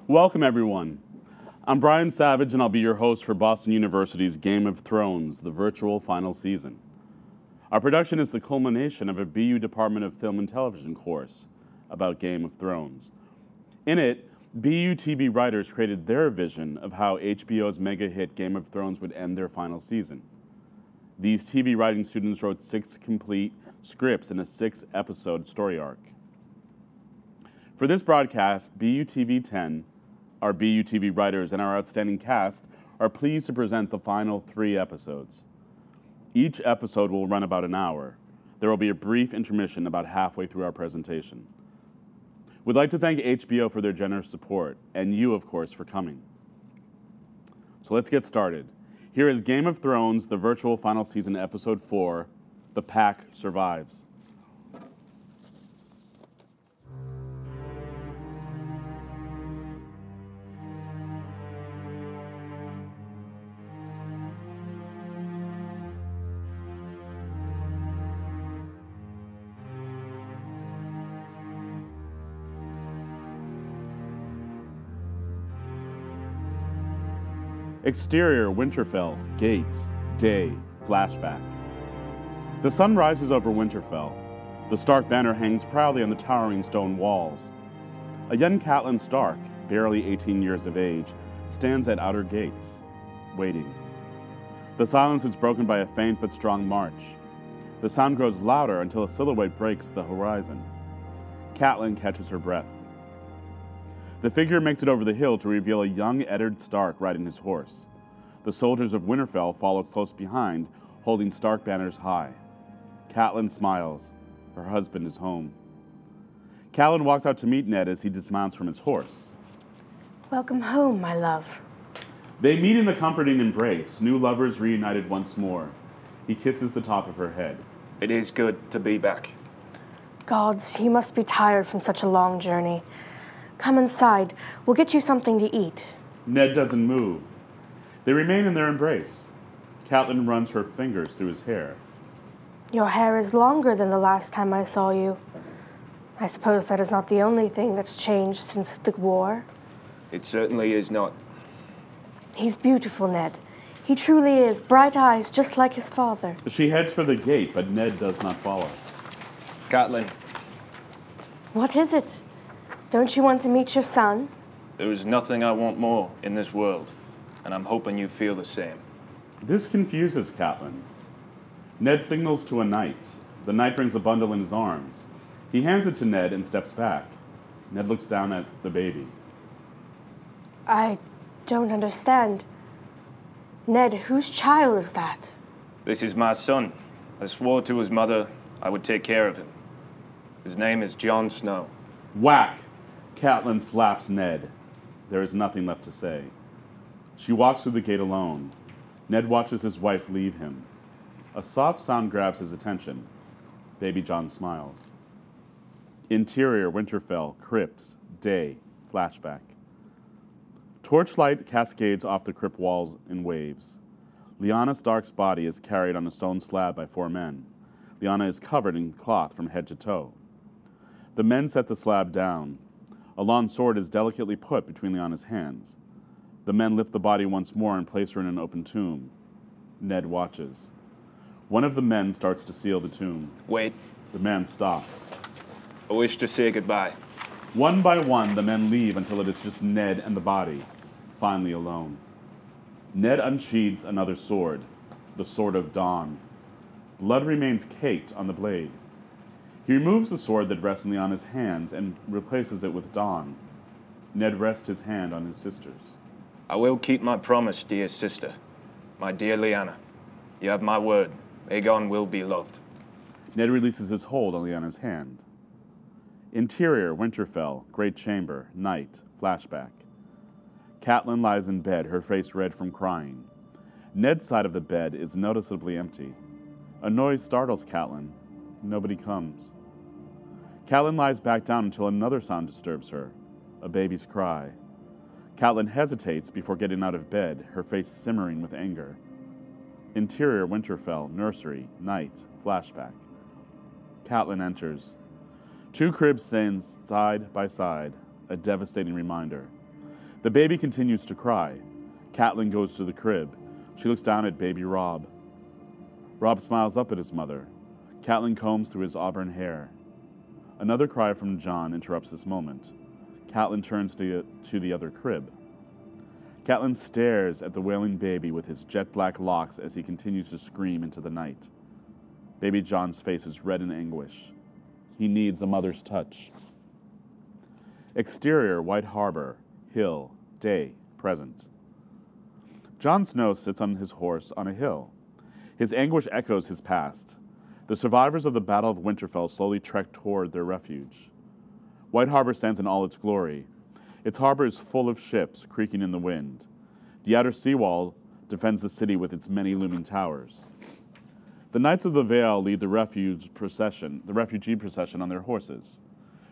Welcome, everyone. I'm Brian Savage, and I'll be your host for Boston University's Game of Thrones, the virtual final season. Our production is the culmination of a BU Department of Film and Television course about Game of Thrones. In it, BU TV writers created their vision of how HBO's mega hit Game of Thrones would end their final season. These TV writing students wrote 6 complete scripts in a 6-episode story arc. For this broadcast, BU TV 10, our BU TV writers, and our outstanding cast are pleased to present the final 3 episodes. Each episode will run about an hour. There will be a brief intermission about halfway through our presentation. We'd like to thank HBO for their generous support, and you, of course, for coming. So let's get started. Here is Game of Thrones, the virtual final season, episode 4, The Pack Survives. Exterior, Winterfell, gates, day, flashback. The sun rises over Winterfell. The Stark banner hangs proudly on the towering stone walls. A young Catelyn Stark, barely 18 years of age, stands at outer gates, waiting. The silence is broken by a faint but strong march. The sound grows louder until a silhouette breaks the horizon. Catelyn catches her breath. The figure makes it over the hill to reveal a young Eddard Stark riding his horse. The soldiers of Winterfell follow close behind, holding Stark banners high. Catelyn smiles. Her husband is home. Catelyn walks out to meet Ned as he dismounts from his horse. Welcome home, my love. They meet in a comforting embrace, new lovers reunited once more. He kisses the top of her head. It is good to be back. Gods, you must be tired from such a long journey. Come inside. We'll get you something to eat. Ned doesn't move. They remain in their embrace. Catelyn runs her fingers through his hair. Your hair is longer than the last time I saw you. I suppose that is not the only thing that's changed since the war. It certainly is not. He's beautiful, Ned. He truly is. Bright eyes, just like his father. She heads for the gate, but Ned does not follow. Catelyn, What is it? Don't you want to meet your son? there is nothing I want more in this world, and I'm hoping you feel the same. This confuses Catelyn. Ned signals to a knight. The knight brings a bundle in his arms. He hands it to Ned and steps back. Ned looks down at the baby. I don't understand. Ned, whose child is that? This is my son. I swore to his mother I would take care of him. His name is Jon Snow. Whack! Catelyn slaps Ned. There is nothing left to say. She walks through the gate alone. Ned watches his wife leave him. A soft sound grabs his attention. Baby Jon smiles. Interior, Winterfell, crypts, day, flashback. Torchlight cascades off the crypt walls in waves. Lyanna Stark's body is carried on a stone slab by 4 men. Lyanna is covered in cloth from head to toe. The men set the slab down. A long sword is delicately put between Lyanna's hands. The men lift the body once more and place her in an open tomb. Ned watches. One of the men starts to seal the tomb. Wait, The man stops. I wish to say goodbye. One by one, the men leave until it is just Ned and the body, finally alone. Ned unsheathes another sword, the Sword of Dawn. Blood remains caked on the blade. He removes the sword that rests in Lyanna's hands and replaces it with Dawn. Ned rests his hand on his sister's. I will keep my promise, dear sister. My dear Lyanna, you have my word. Aegon will be loved. Ned releases his hold on Lyanna's hand. Interior, Winterfell, Great Chamber, night, flashback. Catelyn lies in bed, her face red from crying. Ned's side of the bed is noticeably empty. A noise startles Catelyn. Nobody comes. Catelyn lies back down until another sound disturbs her, a baby's cry. Catelyn hesitates before getting out of bed, her face simmering with anger. Interior, Winterfell, nursery, night, flashback. Catelyn enters. 2 cribs stand side by side, a devastating reminder. The baby continues to cry. Catelyn goes to the crib. She looks down at baby Robb. Robb smiles up at his mother. Catelyn combs through his auburn hair. Another cry from Jon interrupts this moment. Catelyn turns to the other crib. Catelyn stares at the wailing baby with his jet-black locks as he continues to scream into the night. Baby Jon's face is red in anguish. He needs a mother's touch. Exterior, White Harbor. Hill. Day. Present. Jon Snow sits on his horse on a hill. His anguish echoes his past. The survivors of the Battle of Winterfell slowly trek toward their refuge. White Harbor stands in all its glory. Its harbor is full of ships creaking in the wind. The outer seawall defends the city with its many looming towers. The Knights of the Vale lead the refugee procession on their horses.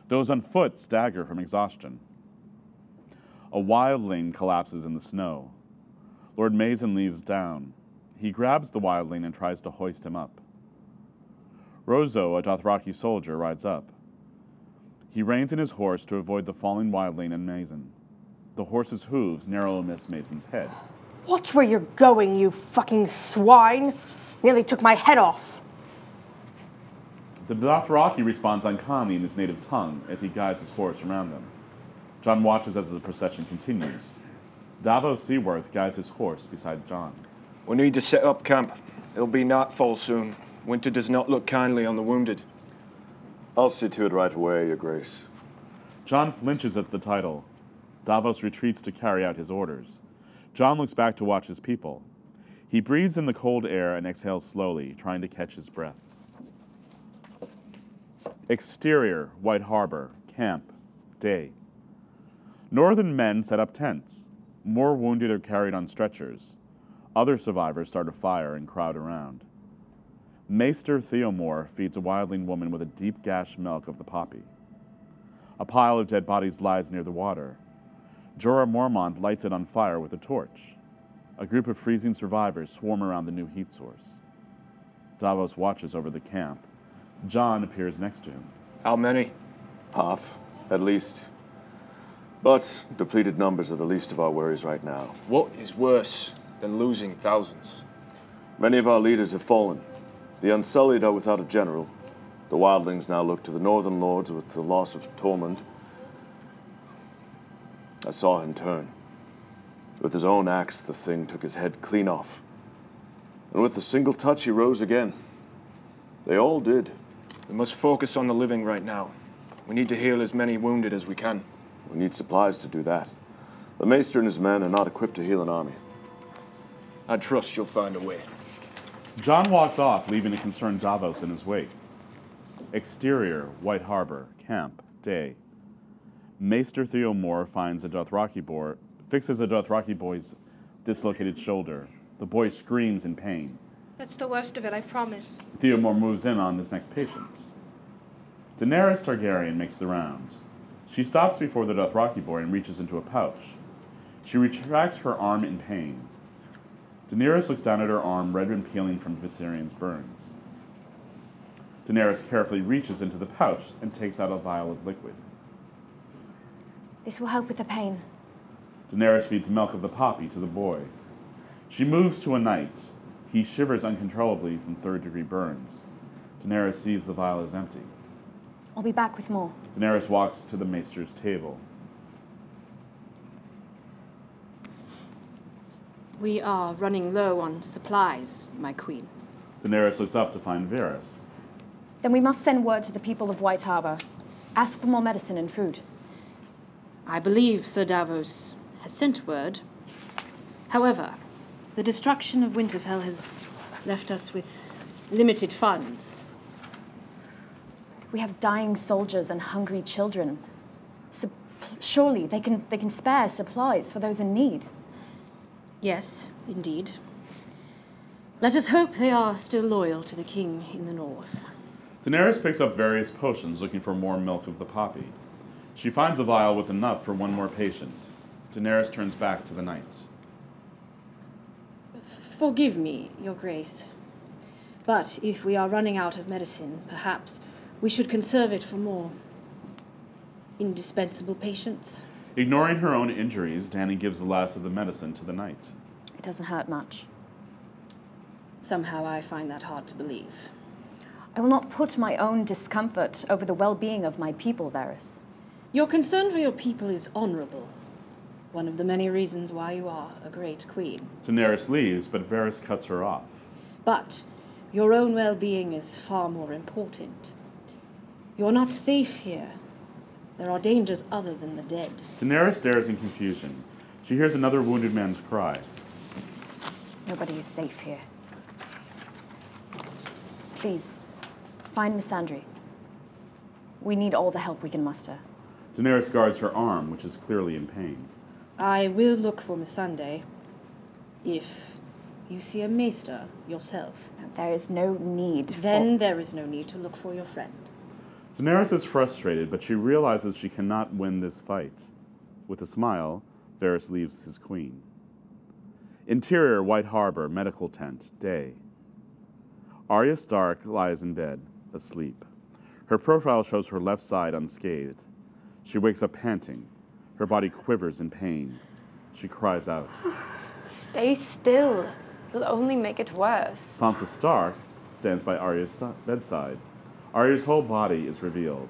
Those on foot stagger from exhaustion. A wildling collapses in the snow. Lord Mason leads down. He grabs the wildling and tries to hoist him up. Rozo, a Dothraki soldier, rides up. He reins in his horse to avoid the falling wildling and Mason. The horse's hooves narrow miss Mason's head. Watch where you're going, you fucking swine! Nearly took my head off. The Dothraki responds uncannily in his native tongue as he guides his horse around them. Jon watches as the procession continues. Davos Seaworth guides his horse beside Jon. We need to set up camp. It'll be nightfall soon. Winter does not look kindly on the wounded. I'll see to it right away, Your Grace. Jon flinches at the title. Davos retreats to carry out his orders. Jon looks back to watch his people. He breathes in the cold air and exhales slowly, trying to catch his breath. Exterior, White Harbor. Camp. Day. Northern men set up tents. More wounded are carried on stretchers. Other survivors start a fire and crowd around. Maester Theomore feeds a wildling woman with a deep gash milk of the poppy. A pile of dead bodies lies near the water. Jorah Mormont lights it on fire with a torch. A group of freezing survivors swarm around the new heat source. Davos watches over the camp. Jon appears next to him. How many? Half, at least. But depleted numbers are the least of our worries right now. What is worse than losing thousands? Many of our leaders have fallen. The Unsullied are without a general. The Wildlings now look to the Northern Lords with the loss of Tormund. I saw him turn. With his own axe, the thing took his head clean off. And with a single touch, he rose again. They all did. We must focus on the living right now. We need to heal as many wounded as we can. We need supplies to do that. The Maester and his men are not equipped to heal an army. I trust you'll find a way. Jon walks off, leaving a concerned Davos in his wake. Exterior, White Harbor. Camp. Day. Maester Theomore fixes a Dothraki boy's dislocated shoulder. The boy screams in pain. That's the worst of it, I promise. Theomore moves in on this next patient. Daenerys Targaryen makes the rounds. She stops before the Dothraki boy and reaches into a pouch. She retracts her arm in pain. Daenerys looks down at her arm, red and peeling from Viserion's burns. Daenerys carefully reaches into the pouch and takes out a vial of liquid. This will help with the pain. Daenerys feeds milk of the poppy to the boy. She moves to a knight. He shivers uncontrollably from third-degree burns. Daenerys sees the vial is empty. I'll be back with more. Daenerys walks to the maester's table. We are running low on supplies, my queen. Daenerys looks up to find Varys. Then we must send word to the people of White Harbor. Ask for more medicine and food. I believe Sir Davos has sent word. However, the destruction of Winterfell has left us with limited funds. We have dying soldiers and hungry children. Surely they can spare supplies for those in need. Yes, indeed. Let us hope they are still loyal to the king in the north. Daenerys picks up various potions looking for more milk of the poppy. She finds a vial with enough for one more patient. Daenerys turns back to the knights. Forgive me, Your Grace. But if we are running out of medicine, perhaps we should conserve it for more indispensable patients. Ignoring her own injuries, Dany gives the last of the medicine to the knight. It doesn't hurt much. Somehow I find that hard to believe. I will not put my own discomfort over the well-being of my people, Varys. Your concern for your people is honorable. One of the many reasons why you are a great queen. Daenerys leaves, but Varys cuts her off. But your own well-being is far more important. You're not safe here. There are dangers other than the dead. Daenerys stares in confusion. She hears another wounded man's cry. Nobody is safe here. Please, find Missandei. We need all the help we can muster. Daenerys guards her arm, which is clearly in pain. I will look for Missandei if you see a maester yourself. No, there is no need Then there is no need to look for your friend. Daenerys is frustrated, but she realizes she cannot win this fight. With a smile, Varys leaves his queen. Interior, White Harbor, medical tent, day. Arya Stark lies in bed, asleep. Her profile shows her left side unscathed. She wakes up panting. Her body quivers in pain. She cries out. Stay still. You'll only make it worse. Sansa Stark stands by Arya's bedside. Arya's whole body is revealed.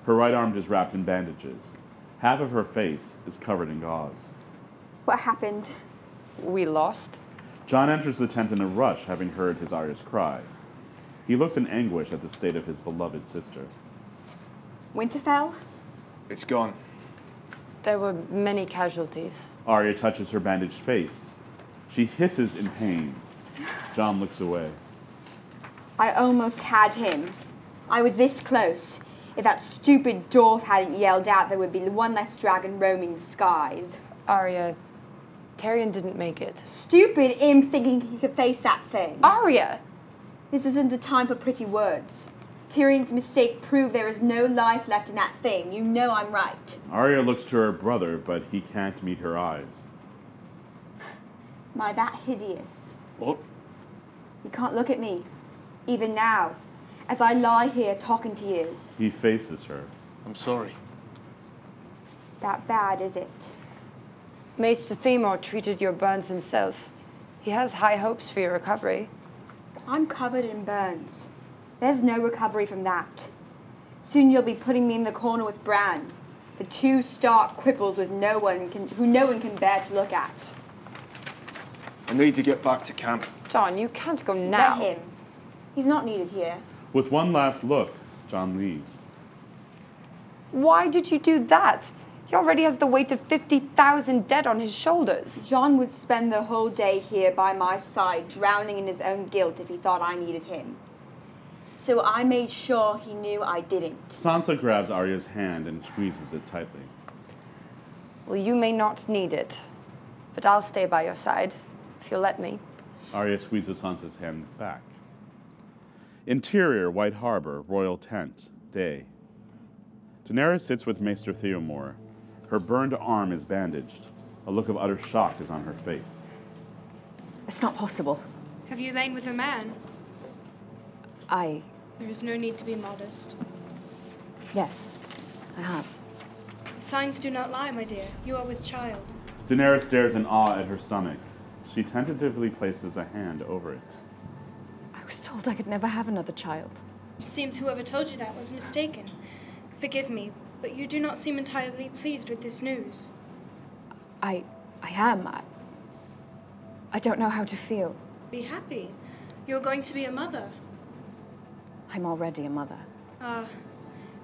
Her right arm is wrapped in bandages. Half of her face is covered in gauze. What happened? We lost. Jon enters the tent in a rush, having heard his Arya's cry. He looks in anguish at the state of his beloved sister. Winterfell? It's gone. There were many casualties. Arya touches her bandaged face. She hisses in pain. Jon looks away. I almost had him. I was this close. If that stupid dwarf hadn't yelled out, there would be one less dragon roaming the skies. Arya, Tyrion didn't make it. Stupid imp thinking he could face that thing. Arya! This isn't the time for pretty words. Tyrion's mistake proved there is no life left in that thing. You know I'm right. Arya looks to her brother, but he can't meet her eyes. Am I that hideous? What? You can't look at me, even now, as I lie here talking to you. He faces her. I'm sorry. That bad, is it? Maester Theon treated your burns himself. He has high hopes for your recovery. I'm covered in burns. There's no recovery from that. Soon you'll be putting me in the corner with Bran, the two stark cripples with who no one can bear to look at. I need to get back to camp. Jon, you can't go now. Let him. He's not needed here. With one last look, Jon leaves. Why did you do that? He already has the weight of 50,000 dead on his shoulders. Jon would spend the whole day here by my side, drowning in his own guilt if he thought I needed him. So I made sure he knew I didn't. Sansa grabs Arya's hand and squeezes it tightly. Well, you may not need it, but I'll stay by your side, if you'll let me. Arya squeezes Sansa's hand back. Interior, White Harbor, royal tent, day. Daenerys sits with Maester Theon. Her burned arm is bandaged. A look of utter shock is on her face. It's not possible. Have you lain with a man? There is no need to be modest. Yes, I have. Signs do not lie, my dear. You are with child. Daenerys stares in awe at her stomach. She tentatively places a hand over it. I was told I could never have another child. It seems whoever told you that was mistaken. Forgive me, but you do not seem entirely pleased with this news. I am. I don't know how to feel. Be happy. You are going to be a mother. I'm already a mother. Ah,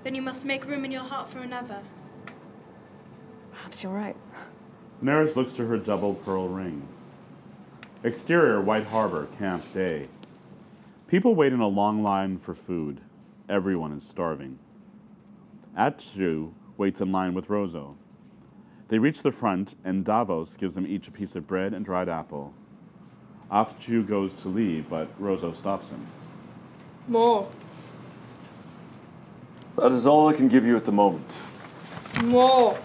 then you must make room in your heart for another. Perhaps you're right. Daenerys looks to her double pearl ring. Exterior, White Harbor, camp day. People wait in a long line for food. Everyone is starving. Ashe waits in line with Rozo. They reach the front, and Davos gives them each a piece of bread and dried apple. Ashe goes to leave, but Rozo stops him. More. That is all I can give you at the moment. More.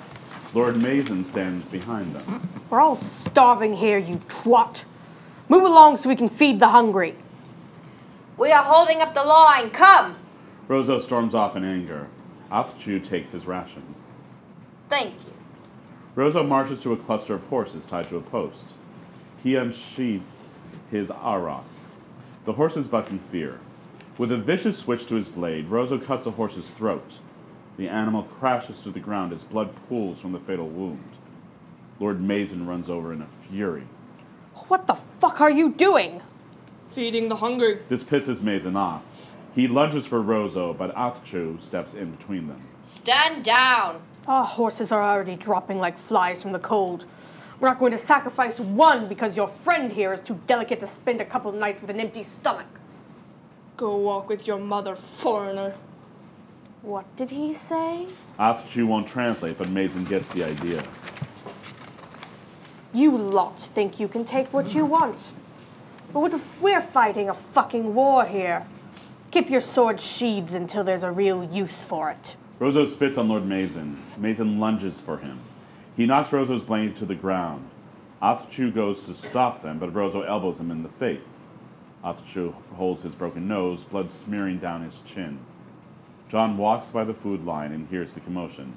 Lord Mason stands behind them. We're all starving here, you twat. Move along so we can feed the hungry. We are holding up the line. Come! Rozo storms off in anger. Ashe takes his ration. Thank you. Rozo marches to a cluster of horses tied to a post. He unsheathes his Auroch. The horses buck in fear. With a vicious switch to his blade, Rozo cuts a horse's throat. The animal crashes to the ground as blood pools from the fatal wound. Lord Mason runs over in a fury. What the fuck are you doing? Feeding the hungry. This pisses Mason off. He lunges for Rozo, but Aghh steps in between them. Stand down! Our horses are already dropping like flies from the cold. We're not going to sacrifice one because your friend here is too delicate to spend a couple nights with an empty stomach. Go walk with your mother, foreigner. What did he say? Aghh won't translate, but Mason gets the idea. You lot think you can take what you want. But what if we're fighting a fucking war here? Keep your sword sheathed until there's a real use for it. Rozo spits on Lord Mason. Mason lunges for him. He knocks Rozo's blade to the ground. Aghh goes to stop them, but Rozo elbows him in the face. Aghh holds his broken nose, blood smearing down his chin. Jon walks by the food line and hears the commotion.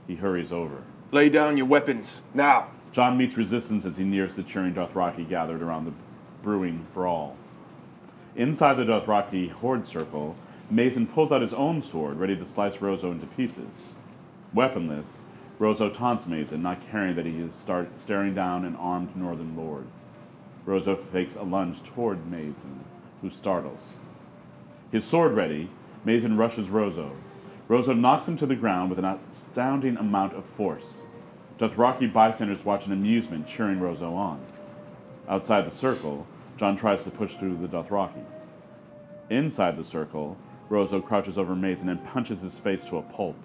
He hurries over. Lay down your weapons, now. Jon meets resistance as he nears the cheering Dothraki gathered around the brewing brawl. Inside the Dothraki horde circle, Mason pulls out his own sword, ready to slice Rozo into pieces. Weaponless, Rozo taunts Mason, not caring that he is staring down an armed northern lord. Rozo fakes a lunge toward Mason, who startles. His sword ready, Mason rushes Rozo. Rozo knocks him to the ground with an astounding amount of force. Dothraki bystanders watch in amusement, cheering Rozo on. Outside the circle, Jon tries to push through the Dothraki. Inside the circle, Rozo crouches over Mason and punches his face to a pulp.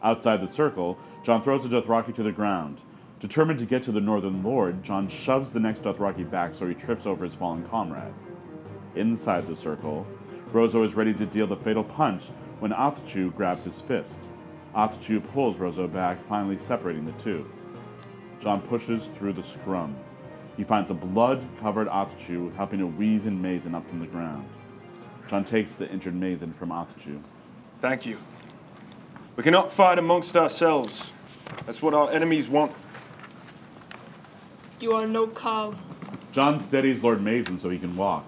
Outside the circle, Jon throws the Dothraki to the ground. Determined to get to the Northern Lord, Jon shoves the next Dothraki back so he trips over his fallen comrade. Inside the circle, Rozo is ready to deal the fatal punch when Aghh grabs his fist. Aghh pulls Rozo back, finally separating the two. Jon pushes through the scrum. He finds a blood-covered Aghh helping a wheezing Mason up from the ground. Jon takes the injured Mason from Aghh. Thank you. We cannot fight amongst ourselves. That's what our enemies want. You are no cow. Jon steadies Lord Mason so he can walk.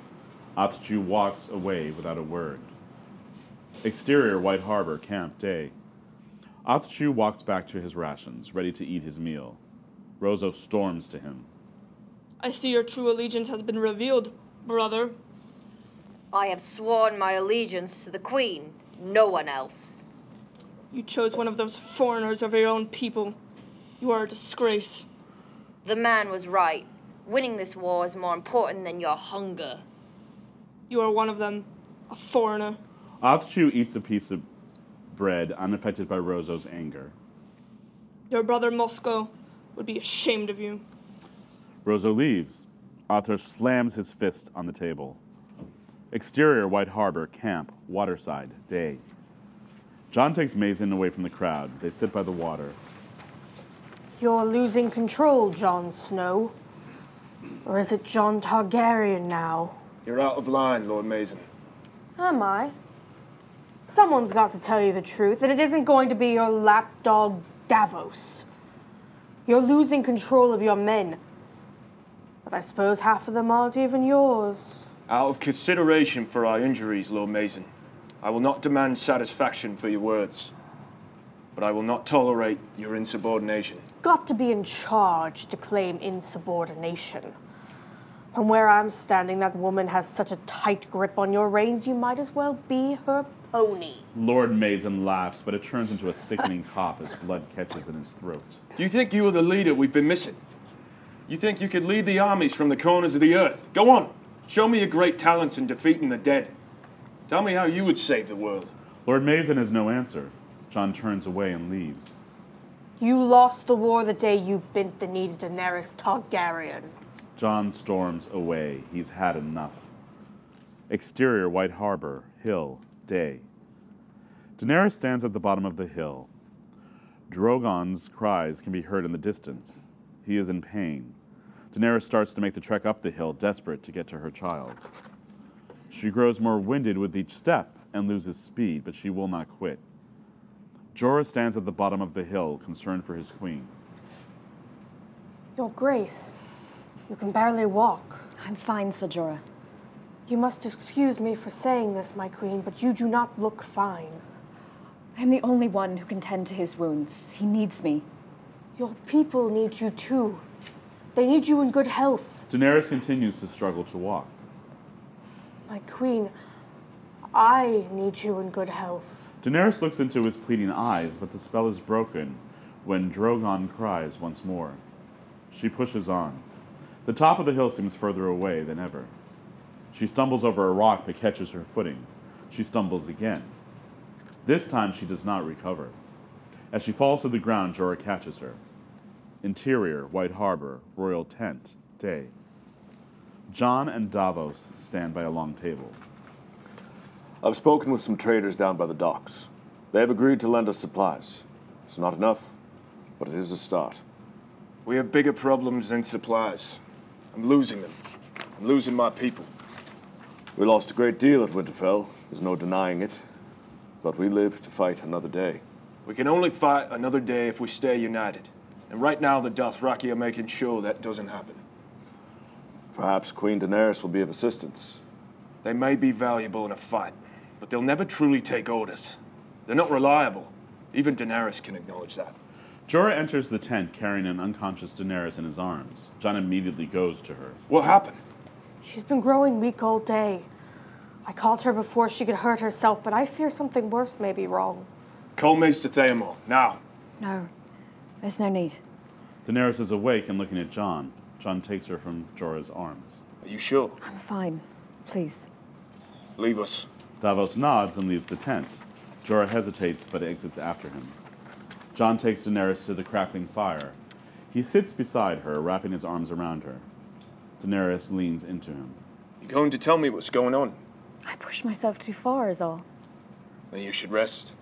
Aghh walks away without a word. Exterior, White Harbor, camp, day. Aghh walks back to his rations, ready to eat his meal. Rozo storms to him. I see your true allegiance has been revealed, brother. I have sworn my allegiance to the Queen, no one else. You chose one of those foreigners of your own people. You are a disgrace. The man was right. Winning this war is more important than your hunger. You are one of them, a foreigner. Aghh eats a piece of bread, unaffected by Rozo's anger. Your brother Moscow would be ashamed of you. Rozo leaves. Aghh slams his fist on the table. Exterior, White Harbor, camp, waterside, day. Jon takes Mason away from the crowd. They sit by the water. You're losing control, Jon Snow. Or is it Jon Targaryen now? You're out of line, Lord Mason. Am I? Someone's got to tell you the truth, and it isn't going to be your lapdog Davos. You're losing control of your men. But I suppose half of them aren't even yours. Out of consideration for our injuries, Lord Mason, I will not demand satisfaction for your words. But I will not tolerate your insubordination. Got to be in charge to claim insubordination. From where I'm standing, that woman has such a tight grip on your reins, you might as well be her pony. Lord Mason laughs, but it turns into a sickening cough as blood catches in his throat. Do you think you are the leader we've been missing? You think you could lead the armies from the corners of the earth? Go on, show me your great talents in defeating the dead. Tell me how you would save the world. Lord Mason has no answer. Jon turns away and leaves. You lost the war the day you bent the knee to Daenerys Targaryen. Jon storms away. He's had enough. Exterior, White Harbor, hill, day. Daenerys stands at the bottom of the hill. Drogon's cries can be heard in the distance. He is in pain. Daenerys starts to make the trek up the hill, desperate to get to her child. She grows more winded with each step and loses speed, but she will not quit. Jorah stands at the bottom of the hill, concerned for his queen. Your Grace, you can barely walk. I'm fine, Sir Jorah. You must excuse me for saying this, my queen, but you do not look fine. I am the only one who can tend to his wounds. He needs me. Your people need you too. They need you in good health. Daenerys continues to struggle to walk. My queen, I need you in good health. Daenerys looks into his pleading eyes, but the spell is broken when Drogon cries once more. She pushes on. The top of the hill seems further away than ever. She stumbles over a rock but catches her footing. She stumbles again. This time she does not recover. As she falls to the ground, Jorah catches her. Interior, White Harbor, Royal Tent, day. Jon and Davos stand by a long table. I've spoken with some traders down by the docks. They have agreed to lend us supplies. It's not enough, but it is a start. We have bigger problems than supplies. I'm losing them. I'm losing my people. We lost a great deal at Winterfell. There's no denying it. But we live to fight another day. We can only fight another day if we stay united. And right now the Dothraki are making sure that doesn't happen. Perhaps Queen Daenerys will be of assistance. They may be valuable in a fight, but they'll never truly take orders. They're not reliable. Even Daenerys can acknowledge that. Jorah enters the tent carrying an unconscious Daenerys in his arms. Jon immediately goes to her. What happened? She's been growing weak all day. I called her before she could hurt herself, but I fear something worse may be wrong. Call Maester Theon, now. No, there's no need. Daenerys is awake and looking at Jon. Jon takes her from Jorah's arms. Are you sure? I'm fine. Please. Leave us. Davos nods and leaves the tent. Jorah hesitates but exits after him. Jon takes Daenerys to the crackling fire. He sits beside her, wrapping his arms around her. Daenerys leans into him. You going to tell me what's going on? I pushed myself too far is all. Then you should rest.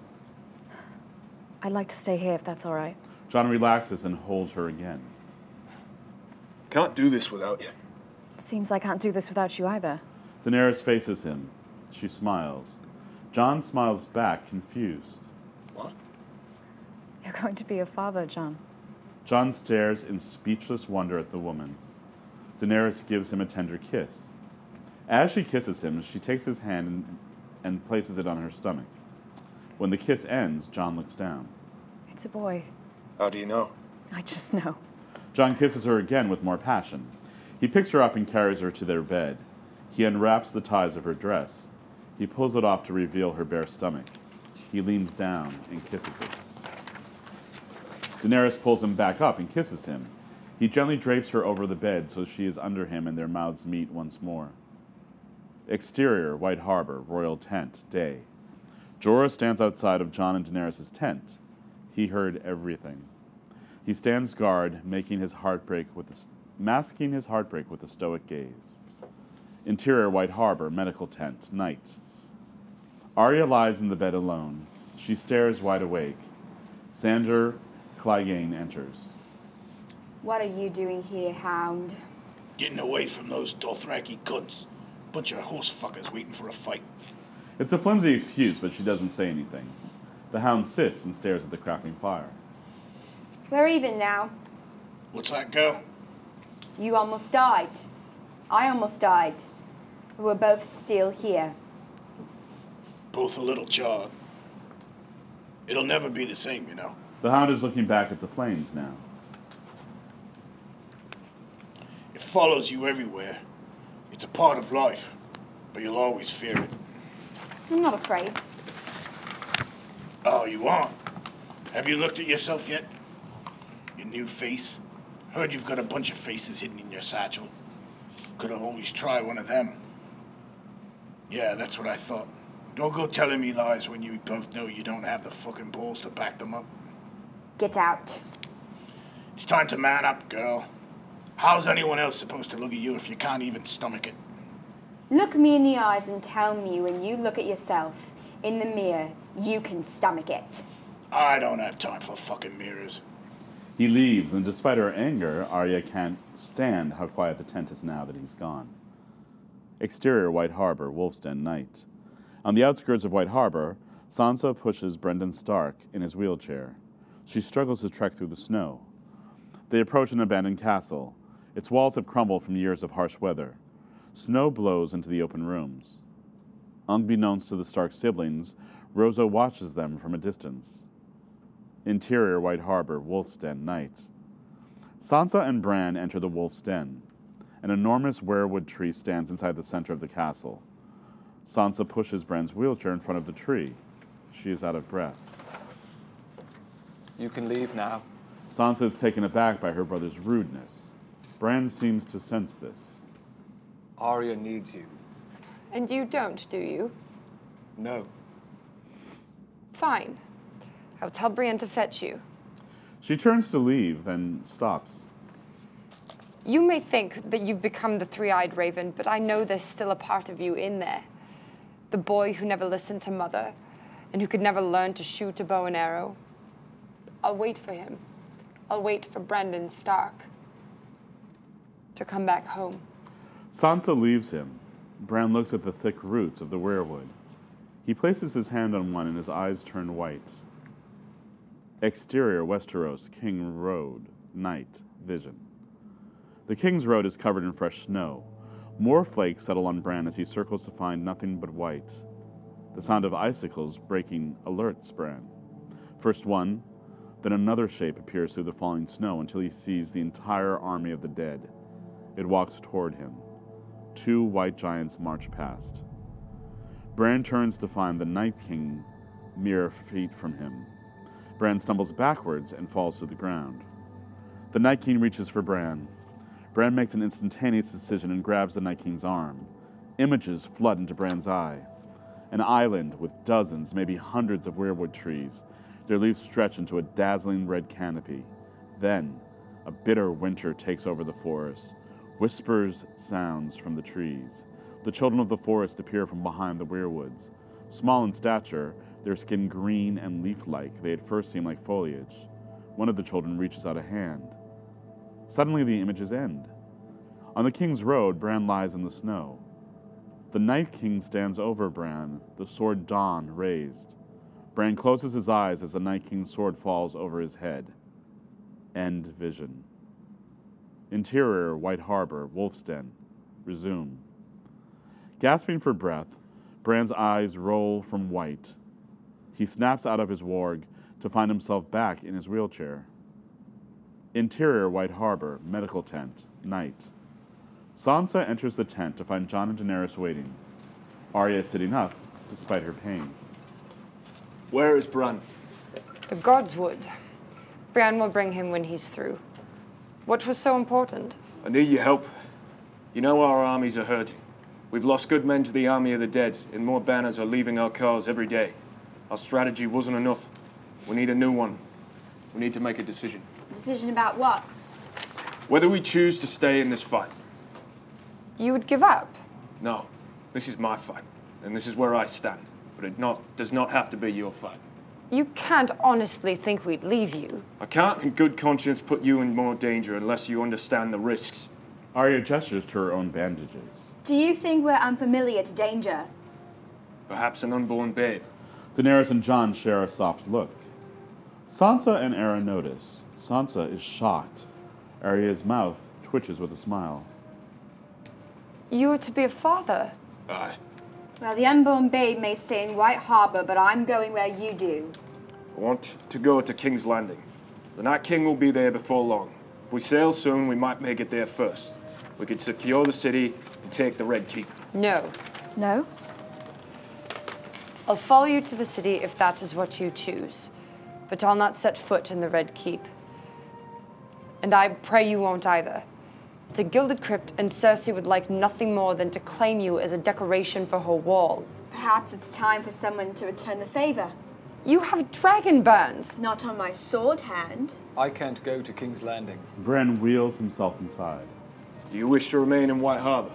I'd like to stay here if that's all right. Jon relaxes and holds her again. Can't do this without you. Seems I can't do this without you either. Daenerys faces him. She smiles. Jon smiles back, confused. What? You're going to be a father, Jon. Jon stares in speechless wonder at the woman. Daenerys gives him a tender kiss. As she kisses him, she takes his hand and places it on her stomach. When the kiss ends, Jon looks down. It's a boy. How do you know? I just know. Jon kisses her again with more passion. He picks her up and carries her to their bed. He unwraps the ties of her dress. He pulls it off to reveal her bare stomach. He leans down and kisses it. Daenerys pulls him back up and kisses him. He gently drapes her over the bed so she is under him and their mouths meet once more. Exterior, White Harbor, Royal Tent, day. Jorah stands outside of Jon and Daenerys' tent. He heard everything. He stands guard, masking his heartbreak with a stoic gaze. Interior, White Harbor, medical tent, night. Arya lies in the bed alone. She stares wide awake. Sandor Clegane enters. What are you doing here, Hound? Getting away from those Dothraki cunts. Bunch of horse fuckers waiting for a fight. It's a flimsy excuse, but she doesn't say anything. The Hound sits and stares at the crackling fire. We're even now. What's that, girl? You almost died. I almost died. We're both still here. Both a little charred. It'll never be the same, you know. The Hound is looking back at the flames now. It follows you everywhere. It's a part of life, but you'll always fear it. I'm not afraid. Oh, you aren't? Have you looked at yourself yet? Your new face? Heard you've got a bunch of faces hidden in your satchel. Could have always tried one of them. Yeah, that's what I thought. Don't go telling me lies when you both know you don't have the fucking balls to back them up. Get out. It's time to man up, girl. How's anyone else supposed to look at you if you can't even stomach it? Look me in the eyes and tell me when you look at yourself in the mirror, you can stomach it. I don't have time for fucking mirrors. He leaves, and despite her anger, Arya can't stand how quiet the tent is now that he's gone. Exterior, White Harbor, Wolf's Den, night. On the outskirts of White Harbor, Sansa pushes Brendan Stark in his wheelchair. She struggles to trek through the snow. They approach an abandoned castle. Its walls have crumbled from years of harsh weather. Snow blows into the open rooms. Unbeknownst to the Stark siblings, Rosa watches them from a distance. Interior White Harbor, Wolf's Den, night. Sansa and Bran enter the Wolf's Den. An enormous weirwood tree stands inside the center of the castle. Sansa pushes Bran's wheelchair in front of the tree. She is out of breath. You can leave now. Sansa is taken aback by her brother's rudeness. Bran seems to sense this. Arya needs you. And you don't, do you? No. Fine. I'll tell Brienne to fetch you. She turns to leave, then stops. You may think that you've become the three-eyed raven, but I know there's still a part of you in there. The boy who never listened to mother, and who could never learn to shoot a bow and arrow. I'll wait for him. I'll wait for Brandon Stark to come back home. Sansa leaves him. Bran looks at the thick roots of the weirwood. He places his hand on one and his eyes turn white. Exterior Westeros, King Road, night, vision. The King's Road is covered in fresh snow. More flakes settle on Bran as he circles to find nothing but white. The sound of icicles breaking alerts Bran. First one, then another shape appears through the falling snow until he sees the entire army of the dead. It walks toward him. Two white giants march past. Bran turns to find the Night King mere feet from him. Bran stumbles backwards and falls to the ground. The Night King reaches for Bran. Bran makes an instantaneous decision and grabs the Night King's arm. Images flood into Bran's eye. An island with dozens, maybe hundreds of weirwood trees. Their leaves stretch into a dazzling red canopy. Then, a bitter winter takes over the forest. Whispers sounds from the trees. The children of the forest appear from behind the weirwoods. Small in stature, their skin green and leaf-like, they at first seem like foliage. One of the children reaches out a hand. Suddenly the images end. On the King's Road, Bran lies in the snow. The Night King stands over Bran, the sword Dawn raised. Bran closes his eyes as the Night King's sword falls over his head. End vision. Interior White Harbor, Wolf's Den. Resume. Gasping for breath, Bran's eyes roll from white. He snaps out of his warg to find himself back in his wheelchair. Interior White Harbor, medical tent, night. Sansa enters the tent to find Jon and Daenerys waiting. Arya is sitting up, despite her pain. Where is Bran? The gods would. Brienne will bring him when he's through. What was so important? I need your help. You know our armies are hurting. We've lost good men to the army of the dead, and more banners are leaving our cause every day. Our strategy wasn't enough. We need a new one. We need to make a decision. Decision about what? Whether we choose to stay in this fight. You would give up? No. This is my fight, and this is where I stand. But it does not have to be your fight. You can't honestly think we'd leave you. I can't in good conscience put you in more danger unless you understand the risks. Arya gestures to her own bandages. Do you think we're unfamiliar to danger? Perhaps an unborn babe. Daenerys and Jon share a soft look. Sansa and Yara notice. Sansa is shocked. Arya's mouth twitches with a smile. You are to be a father. Aye. Well, the unborn babe may stay in White Harbor, but I'm going where you do. I want to go to King's Landing. The Night King will be there before long. If we sail soon, we might make it there first. We could secure the city and take the Red Keep. No. No? I'll follow you to the city if that is what you choose. But I'll not set foot in the Red Keep. And I pray you won't either. It's a gilded crypt, and Cersei would like nothing more than to claim you as a decoration for her wall. Perhaps it's time for someone to return the favor. You have dragon burns. Not on my sword hand. I can't go to King's Landing. Bran wheels himself inside. Do you wish to remain in White Harbor?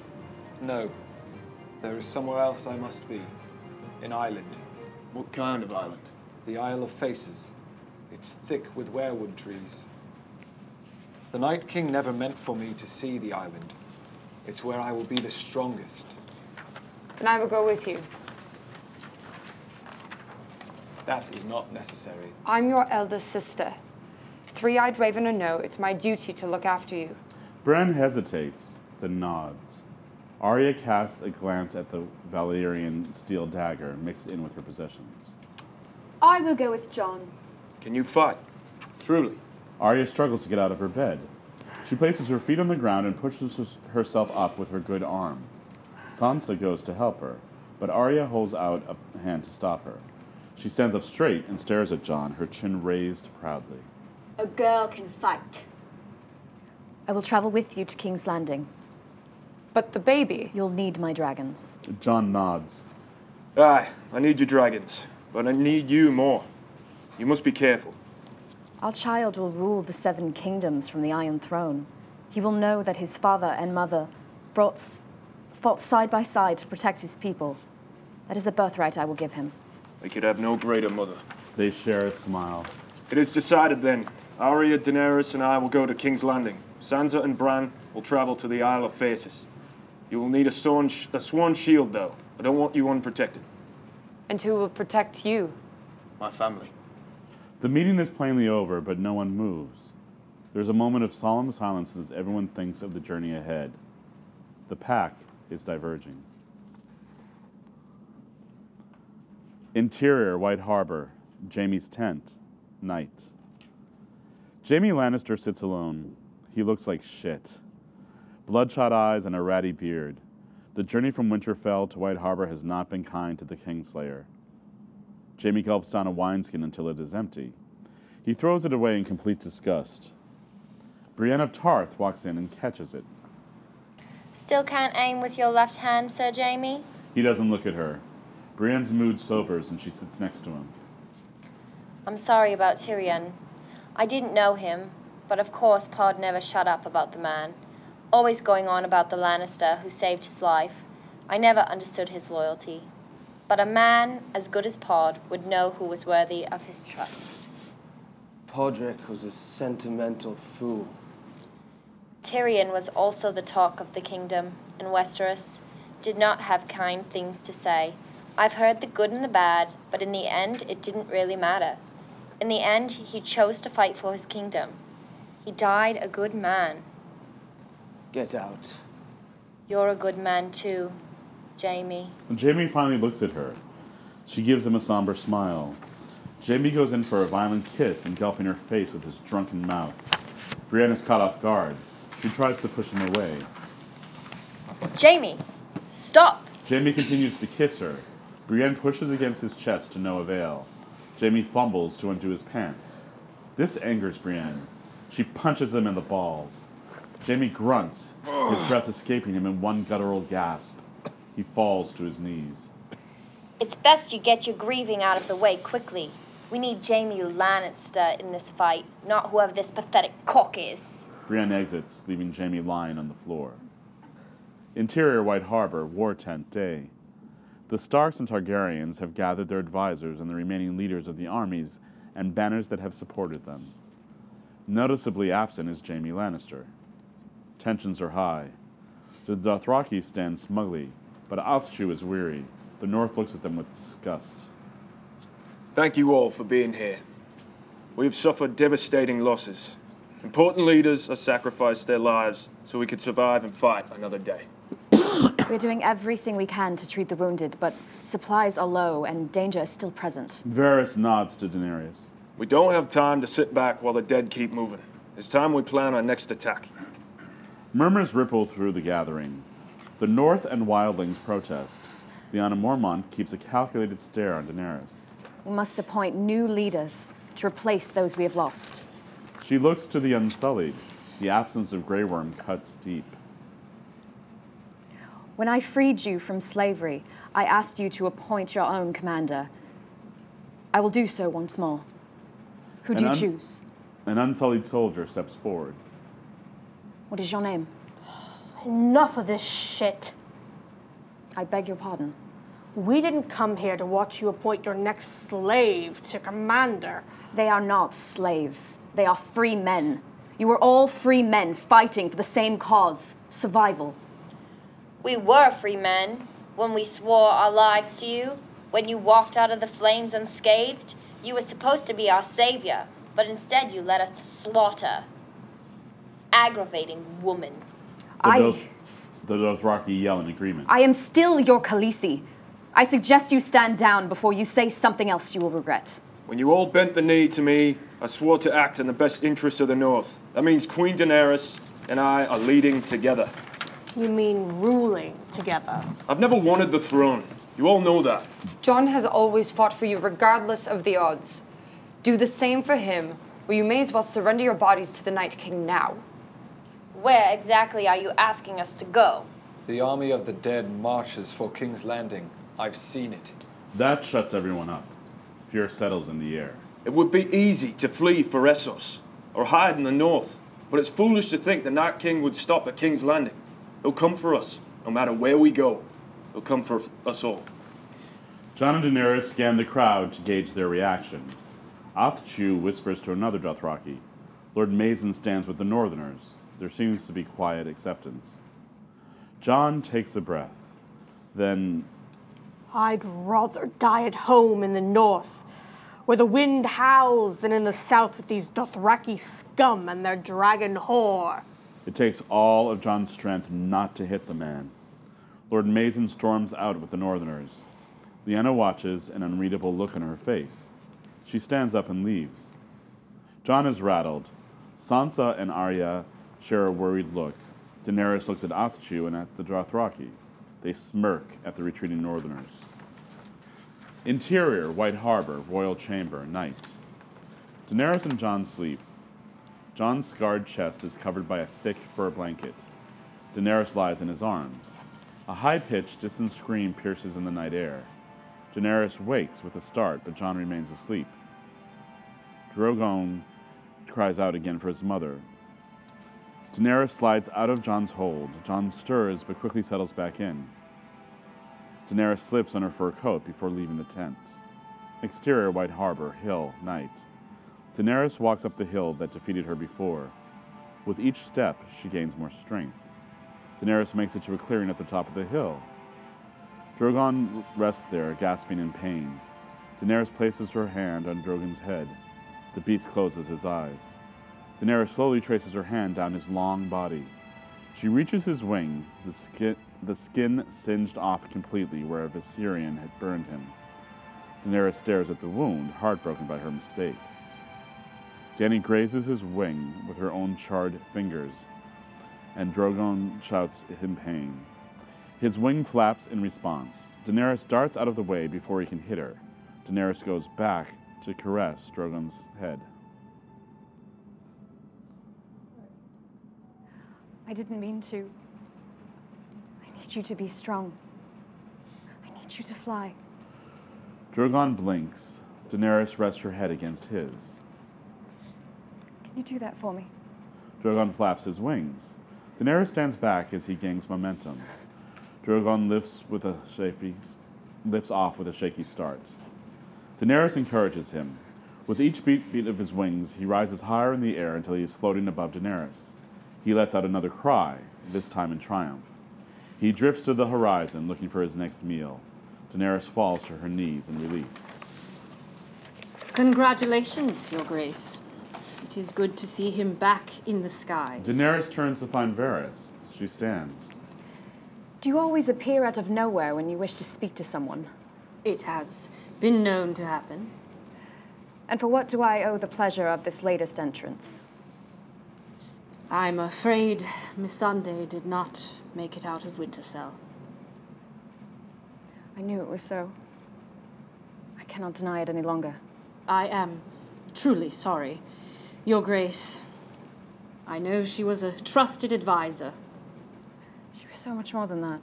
No. There is somewhere else I must be. An island. What kind of island? The Isle of Faces. It's thick with weirwood trees. The Night King never meant for me to see the island. It's where I will be the strongest. Then I will go with you. That is not necessary. I'm your eldest sister. three-eyed raven or no, it's my duty to look after you. Bran hesitates, then nods. Arya casts a glance at the Valerian steel dagger mixed in with her possessions. I will go with Jon. Can you fight? Truly. Arya struggles to get out of her bed. She places her feet on the ground and pushes herself up with her good arm. Sansa goes to help her, but Arya holds out a hand to stop her. She stands up straight and stares at Jon, her chin raised proudly. A girl can fight. I will travel with you to King's Landing. But the baby? You'll need my dragons. Jon nods. Aye, I need your dragons, but I need you more. You must be careful. Our child will rule the 7 kingdoms from the Iron Throne. He will know that his father and mother fought side by side to protect his people. That is the birthright I will give him. I could have no greater mother. They share a smile. It is decided then. Arya, Daenerys, and I will go to King's Landing. Sansa and Bran will travel to the Isle of Faces. You will need a sworn shield, though. I don't want you unprotected. And who will protect you? My family. The meeting is plainly over, but no one moves. There's a moment of solemn silence as everyone thinks of the journey ahead. The pack is diverging. Interior, White Harbor. Jaime's tent. Night. Jaime Lannister sits alone. He looks like shit. Bloodshot eyes and a ratty beard. The journey from Winterfell to White Harbor has not been kind to the Kingslayer. Jaime gulps down a wineskin until it is empty. He throws it away in complete disgust. Brienne of Tarth walks in and catches it. Still can't aim with your left hand, Sir Jaime? He doesn't look at her. Brienne's mood sobers and she sits next to him. I'm sorry about Tyrion. I didn't know him, but of course Pod never shut up about the man. Always going on about the Lannister who saved his life. I never understood his loyalty. But a man as good as Pod would know who was worthy of his trust. Podrick was a sentimental fool. Tyrion was also the talk of the kingdom, and Westeros did not have kind things to say. I've heard the good and the bad, but in the end, it didn't really matter. In the end, he chose to fight for his kingdom. He died a good man. Get out. You're a good man too, Jaime. Jaime finally looks at her. She gives him a somber smile. Jaime goes in for a violent kiss, engulfing her face with his drunken mouth. Brienne is caught off guard. She tries to push him away. Jaime, stop! Jaime continues to kiss her. Brienne pushes against his chest to no avail. Jaime fumbles to undo his pants. This angers Brienne. She punches him in the balls. Jaime grunts, his breath escaping him in one guttural gasp. He falls to his knees. It's best you get your grieving out of the way quickly. We need Jaime Lannister in this fight, not whoever this pathetic cock is. Brienne exits, leaving Jaime lying on the floor. Interior, White Harbor, War Tent Day. The Starks and Targaryens have gathered their advisors and the remaining leaders of the armies and banners that have supported them. Noticeably absent is Jaime Lannister. Tensions are high. The Dothraki stand smugly, but Althshu is weary. The North looks at them with disgust. Thank you all for being here. We have suffered devastating losses. Important leaders have sacrificed their lives so we could survive and fight another day. We're doing everything we can to treat the wounded, but supplies are low and danger is still present. Varys nods to Daenerys. We don't have time to sit back while the dead keep moving. It's time we plan our next attack. Murmurs ripple through the gathering. The North and Wildlings protest. Lyanna Mormont keeps a calculated stare on Daenerys. We must appoint new leaders to replace those we have lost. She looks to the Unsullied. The absence of Grey Worm cuts deep. When I freed you from slavery, I asked you to appoint your own commander. I will do so once more. Who do you choose? An Unsullied soldier steps forward. What is your name? Enough of this shit. I beg your pardon. We didn't come here to watch you appoint your next slave to commander. They are not slaves. They are free men. You were all free men fighting for the same cause, survival. We were free men when we swore our lives to you. When you walked out of the flames unscathed, you were supposed to be our savior. but instead you led us to slaughter. Aggravating woman. The Dothraki yell in agreement. I am still your Khaleesi. I suggest you stand down before you say something else you will regret. When you all bent the knee to me, I swore to act in the best interests of the North. That means Queen Daenerys and I are leading together. You mean ruling together? I've never wanted the throne. You all know that. Jon has always fought for you regardless of the odds. Do the same for him, or you may as well surrender your bodies to the Night King now. Where exactly are you asking us to go? The army of the dead marches for King's Landing. I've seen it. That shuts everyone up. Fear settles in the air. It would be easy to flee for Essos, or hide in the north, but it's foolish to think the Night King would stop at King's Landing. He'll come for us, no matter where we go. He'll come for us all. Jon and Daenerys scan the crowd to gauge their reaction. Aghh whispers to another Dothraki. Lord Mazin stands with the Northerners. There seems to be quiet acceptance. Jon takes a breath. Then, I'd rather die at home in the north, where the wind howls, than in the south with these Dothraki scum and their dragon whore. it takes all of Jon's strength not to hit the man. Lord Mazin storms out with the Northerners. Lyanna watches, an unreadable look on her face. She stands up and leaves. Jon is rattled. Sansa and Arya share a worried look. Daenerys looks at Aghh and at the Dothraki. They smirk at the retreating Northerners. Interior, White Harbor, Royal Chamber, night. Daenerys and Jon sleep. Jon's scarred chest is covered by a thick fur blanket. Daenerys lies in his arms. A high-pitched, distant scream pierces in the night air. Daenerys wakes with a start, but Jon remains asleep. Drogon cries out again for his mother. Daenerys slides out of Jon's hold. Jon stirs, but quickly settles back in. Daenerys slips on her fur coat before leaving the tent. Exterior, White Harbor, hill, night. Daenerys walks up the hill that defeated her before. With each step, she gains more strength. Daenerys makes it to a clearing at the top of the hill. Drogon rests there, gasping in pain. Daenerys places her hand on Drogon's head. The beast closes his eyes. Daenerys slowly traces her hand down his long body. She reaches his wing, the skin singed off completely where a Valerian had burned him. Daenerys stares at the wound, heartbroken by her mistake. Dany grazes his wing with her own charred fingers, and Drogon shouts in pain. His wing flaps in response. Daenerys darts out of the way before he can hit her. Daenerys goes back to caress Drogon's head. I didn't mean to. I need you to be strong. I need you to fly. Drogon blinks. Daenerys rests her head against his. Can you do that for me? Drogon flaps his wings. Daenerys stands back as he gains momentum. Drogon lifts off with a shaky start. Daenerys encourages him. With each beat of his wings, he rises higher in the air until he is floating above Daenerys. He lets out another cry, this time in triumph. He drifts to the horizon, looking for his next meal. Daenerys falls to her knees in relief. Congratulations, Your Grace. It is good to see him back in the skies. Daenerys turns to find Varys. She stands. Do you always appear out of nowhere when you wish to speak to someone? It has been known to happen. And for what do I owe the pleasure of this latest entrance? I'm afraid Missandei did not make it out of Winterfell. I knew it was so. I cannot deny it any longer. I am truly sorry, Your Grace. I know she was a trusted advisor. She was so much more than that.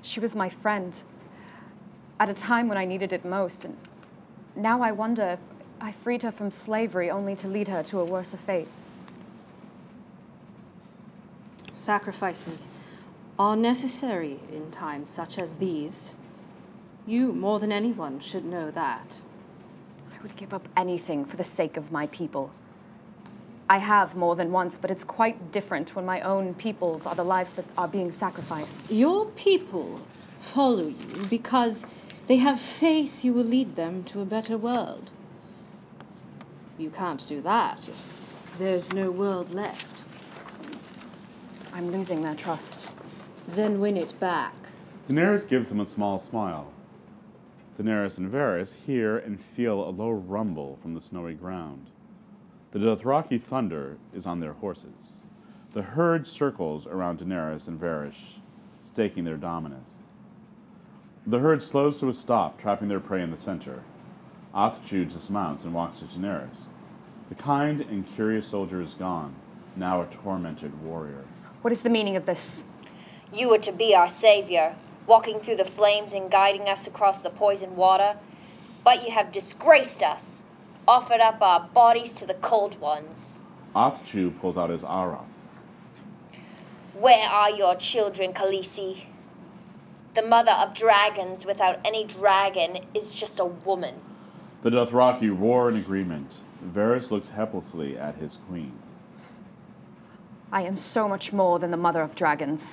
She was my friend, at a time when I needed it most, and now I wonder if I freed her from slavery only to lead her to a worse fate. Sacrifices are necessary in times such as these. You, more than anyone, should know that. I would give up anything for the sake of my people. I have more than once, but it's quite different when my own peoples are the lives that are being sacrificed. Your people follow you because they have faith you will lead them to a better world. You can't do that if there's no world left. I'm losing their trust. Then win it back. Daenerys gives him a small smile. Daenerys and Varys hear and feel a low rumble from the snowy ground. The Dothraki thunder is on their horses. The herd circles around Daenerys and Varys, staking their dominance. The herd slows to a stop, trapping their prey in the center. Aghh dismounts and walks to Daenerys. The kind and curious soldier is gone, now a tormented warrior. What is the meaning of this? You were to be our savior, walking through the flames and guiding us across the poisoned water. But you have disgraced us, offered up our bodies to the cold ones. Aghh pulls out his Arrow. Where are your children, Khaleesi? The mother of dragons without any dragon is just a woman. The Dothraki roar in agreement. Varys looks helplessly at his queen. I am so much more than the mother of dragons.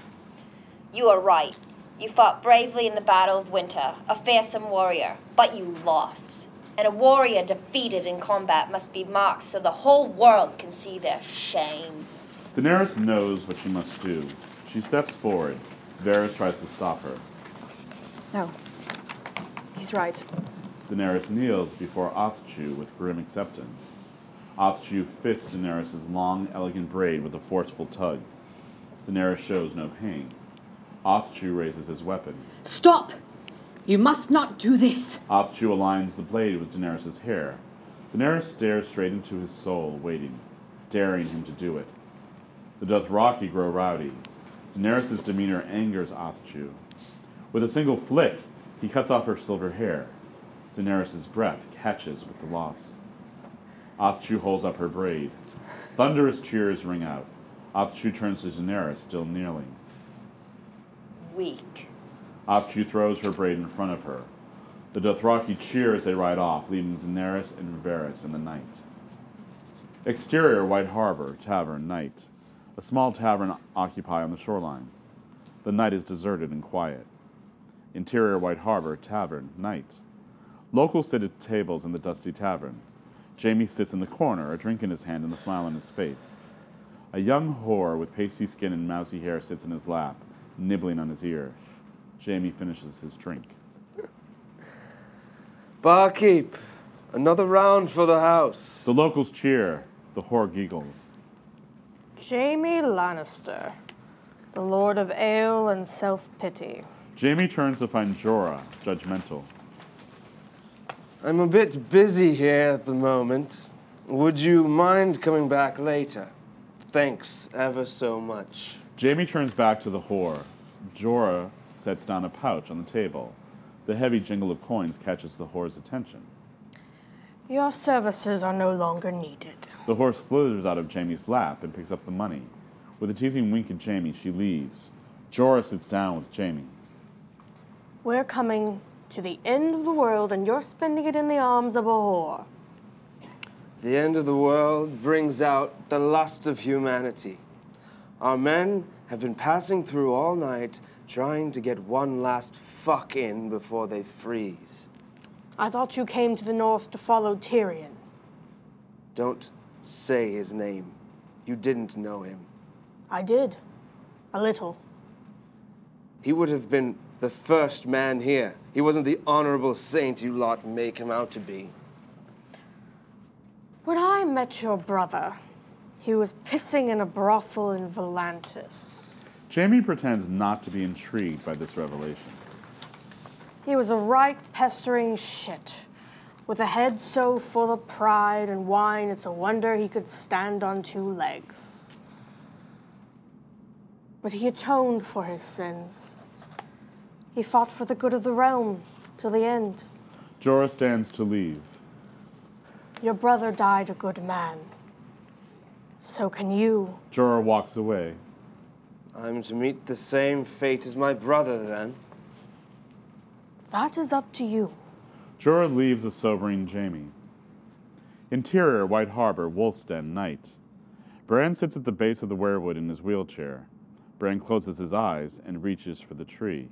You are right. You fought bravely in the Battle of Winter, a fearsome warrior, but you lost. And a warrior defeated in combat must be marked so the whole world can see their shame. Daenerys knows what she must do. She steps forward. Varys tries to stop her. No. He's right. Daenerys kneels before Aghh with grim acceptance. Aghh fists Daenerys' long, elegant braid with a forceful tug. Daenerys shows no pain. Aghh raises his weapon. Stop! You must not do this! Aghh aligns the blade with Daenerys' hair. Daenerys stares straight into his soul, waiting, daring him to do it. The Dothraki grow rowdy. Daenerys' demeanor angers Aghh. With a single flick, he cuts off her silver hair. Daenerys' breath catches with the loss. Aghh holds up her braid. Thunderous cheers ring out. Aghh turns to Daenerys, still kneeling. Weak. Aghh throws her braid in front of her. The Dothraki cheer as they ride off, leaving Daenerys and Varys in the night. Exterior, White Harbor, Tavern, night. A small tavern occupy on the shoreline. The night is deserted and quiet. Interior, White Harbor, Tavern, night. Locals sit at tables in the dusty tavern. Jaime sits in the corner, a drink in his hand and a smile on his face. A young whore with pasty skin and mousy hair sits in his lap, nibbling on his ear. Jaime finishes his drink. Barkeep, another round for the house. The locals cheer. The whore giggles. Jaime Lannister, the Lord of Ale and Self-Pity. Jaime turns to find Jorah, judgmental. I'm a bit busy here at the moment. Would you mind coming back later? Thanks ever so much. Jaime turns back to the whore. Jorah sets down a pouch on the table. The heavy jingle of coins catches the whore's attention. Your services are no longer needed. The whore slithers out of Jaime's lap and picks up the money. With a teasing wink at Jaime, she leaves. Jorah sits down with Jaime. We're coming to the end of the world, and you're spending it in the arms of a whore. The end of the world brings out the lust of humanity. Our men have been passing through all night, trying to get one last fuck in before they freeze. I thought you came to the north to follow Tyrion. Don't say his name. You didn't know him. I did. A little. He would have been the first man here. He wasn't the honorable saint you lot make him out to be. When I met your brother, he was pissing in a brothel in Volantis. Jaime pretends not to be intrigued by this revelation. He was a right pestering shit, with a head so full of pride and wine it's a wonder he could stand on two legs. But he atoned for his sins. He fought for the good of the realm till the end. Jorah stands to leave. Your brother died a good man. So can you. Jorah walks away. I'm to meet the same fate as my brother, then. That is up to you. Jorah leaves the sobering Jaime. Interior, White Harbor, Wolf's Den, night. Bran sits at the base of the weirwood in his wheelchair. Bran closes his eyes and reaches for the tree.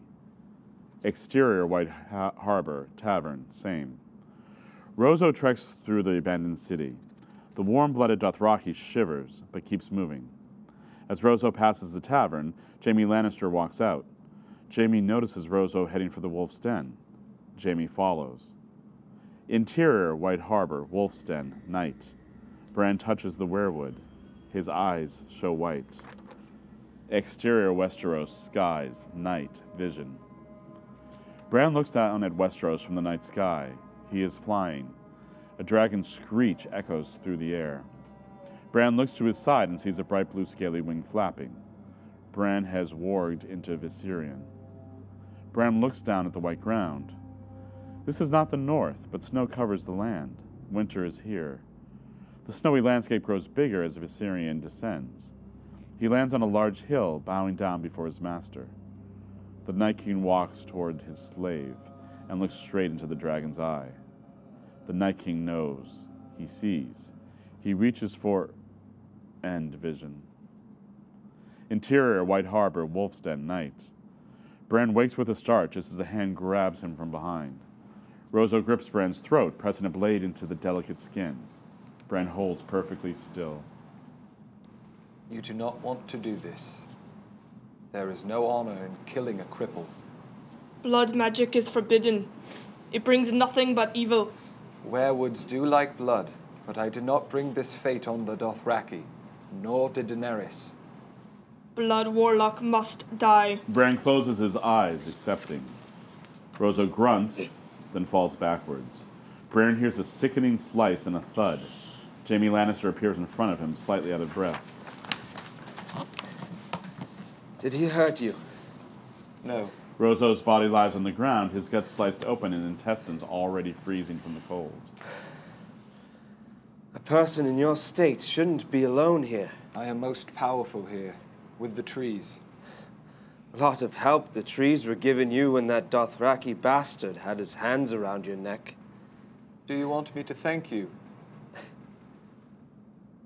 Exterior, White Harbor, Tavern, same. Rozo treks through the abandoned city. The warm-blooded Dothraki shivers, but keeps moving. As Rozo passes the tavern, Jaime Lannister walks out. Jaime notices Rozo heading for the Wolf's Den. Jaime follows. Interior, White Harbor, Wolf's Den, night. Bran touches the weirwood. His eyes show white. Exterior, Westeros, skies, night, vision. Bran looks down at Westeros from the night sky. He is flying. A dragon's screech echoes through the air. Bran looks to his side and sees a bright blue scaly wing flapping. Bran has warged into Viserion. Bran looks down at the white ground. This is not the north, but snow covers the land. Winter is here. The snowy landscape grows bigger as Viserion descends. He lands on a large hill, bowing down before his master. The Night King walks toward his slave and looks straight into the dragon's eye. The Night King knows. He sees. He reaches for end vision. Interior, White Harbor, Wolf's Den, night. Bran wakes with a start just as a hand grabs him from behind. Rozo grips Bran's throat, pressing a blade into the delicate skin. Bran holds perfectly still. You do not want to do this. There is no honor in killing a cripple. Blood magic is forbidden. It brings nothing but evil. Weirwoods do like blood, but I did not bring this fate on the Dothraki, nor did Daenerys. Blood warlock must die. Bran closes his eyes, accepting. Rozo grunts, then falls backwards. Bran hears a sickening slice and a thud. Jaime Lannister appears in front of him, slightly out of breath. Did he hurt you? No. Rozo's body lies on the ground, his guts sliced open and intestines already freezing from the cold. A person in your state shouldn't be alone here. I am most powerful here, with the trees. A lot of help the trees were giving you when that Dothraki bastard had his hands around your neck. Do you want me to thank you?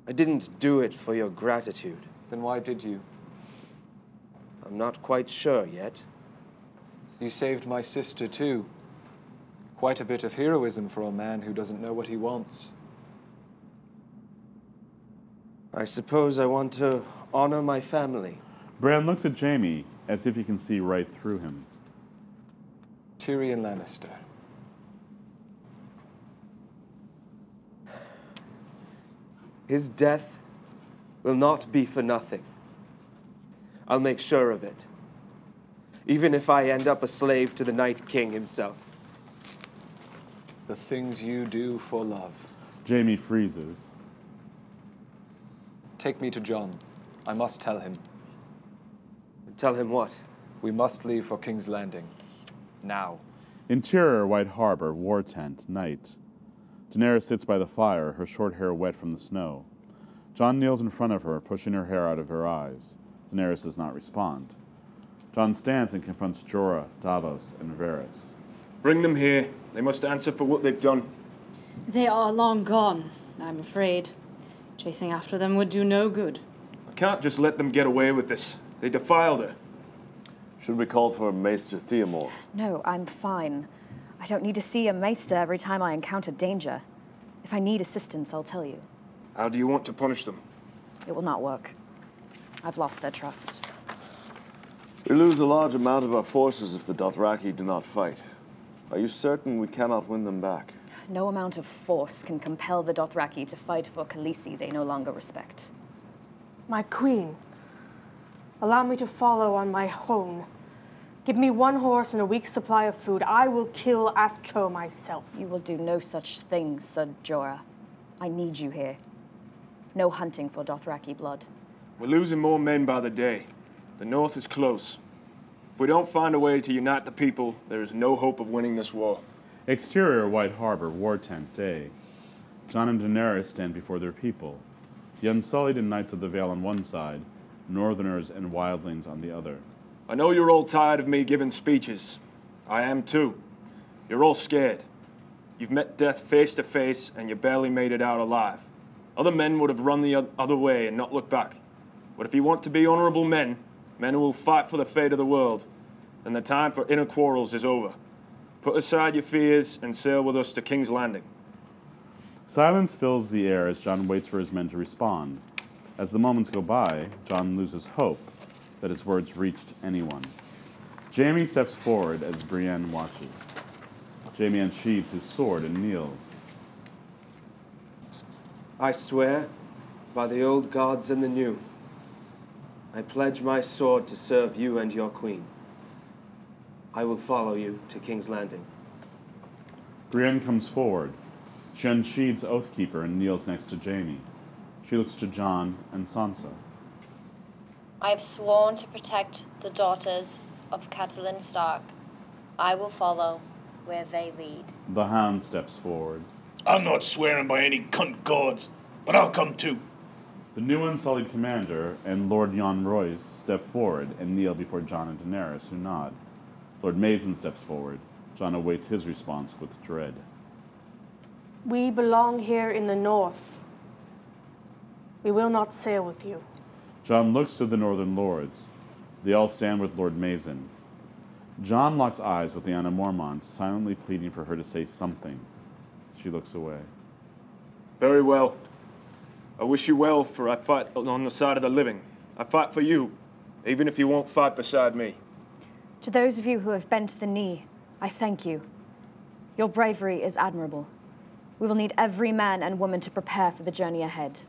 I didn't do it for your gratitude. Then why did you? I'm not quite sure yet. You saved my sister too. Quite a bit of heroism for a man who doesn't know what he wants. I suppose I want to honor my family. Bran looks at Jaime as if he can see right through him. Tyrion Lannister. His death will not be for nothing. I'll make sure of it. Even if I end up a slave to the Night King himself. The things you do for love. Jaime freezes. Take me to Jon. I must tell him. Tell him what? We must leave for King's Landing. Now. Interior, White Harbor, war tent, night. Daenerys sits by the fire, her short hair wet from the snow. Jon kneels in front of her, pushing her hair out of her eyes. Daenerys does not respond. Jon stands and confronts Jorah, Davos, and Varys. Bring them here. They must answer for what they've done. They are long gone, I'm afraid. Chasing after them would do no good. I can't just let them get away with this. They defiled her. Should we call for Maester Theomore? No, I'm fine. I don't need to see a maester every time I encounter danger. If I need assistance, I'll tell you. How do you want to punish them? It will not work. I've lost their trust. We lose a large amount of our forces if the Dothraki do not fight. Are you certain we cannot win them back? No amount of force can compel the Dothraki to fight for Khaleesi they no longer respect. My queen, allow me to follow on my home. Give me one horse and a week's supply of food. I will kill Athro myself. You will do no such thing, Sir Jorah. I need you here. No hunting for Dothraki blood. We're losing more men by the day. The north is close. If we don't find a way to unite the people, there is no hope of winning this war. Exterior, White Harbor, war tent, day. Jon and Daenerys stand before their people. The Unsullied and Knights of the Vale on one side, Northerners and Wildlings on the other. I know you're all tired of me giving speeches. I am too. You're all scared. You've met death face to face and you barely made it out alive. Other men would have run the other way and not looked back. But if you want to be honorable men, men who will fight for the fate of the world, then the time for inner quarrels is over. Put aside your fears and sail with us to King's Landing. Silence fills the air as Jon waits for his men to respond. As the moments go by, Jon loses hope that his words reached anyone. Jaime steps forward as Brienne watches. Jaime unsheathes his sword and kneels. I swear, by the old gods and the new, I pledge my sword to serve you and your queen. I will follow you to King's Landing. Brienne comes forward. She unsheathes Oathkeeper and kneels next to Jaime. She looks to Jon and Sansa. I have sworn to protect the daughters of Catelyn Stark. I will follow where they lead. The Hound steps forward. I'm not swearing by any cunt gods, but I'll come too. The new Unsullied Commander and Lord Jon Royce step forward and kneel before Jon and Daenerys, who nod. Lord Mason steps forward. Jon awaits his response with dread. We belong here in the north. We will not sail with you. Jon looks to the Northern Lords. They all stand with Lord Mason. Jon locks eyes with Lyanna Mormont, silently pleading for her to say something. She looks away. Very well. I wish you well, for I fight on the side of the living. I fight for you, even if you won't fight beside me. To those of you who have bent the knee, I thank you. Your bravery is admirable. We will need every man and woman to prepare for the journey ahead.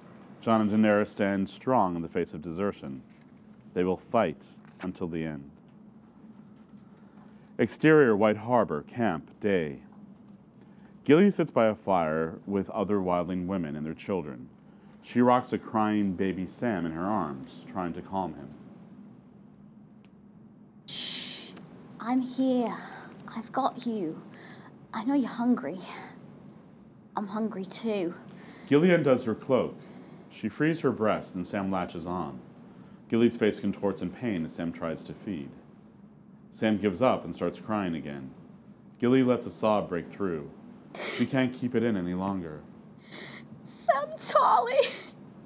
Jon and Daenerys stand strong in the face of desertion. They will fight until the end. Exterior White Harbor, camp, day. Gilly sits by a fire with other wildling women and their children. She rocks a crying baby Sam in her arms, trying to calm him. Shh. I'm here. I've got you. I know you're hungry. I'm hungry too. Gilly undoes her cloak. She frees her breast and Sam latches on. Gilly's face contorts in pain as Sam tries to feed. Sam gives up and starts crying again. Gilly lets a sob break through. She can't keep it in any longer. Sam Tarly,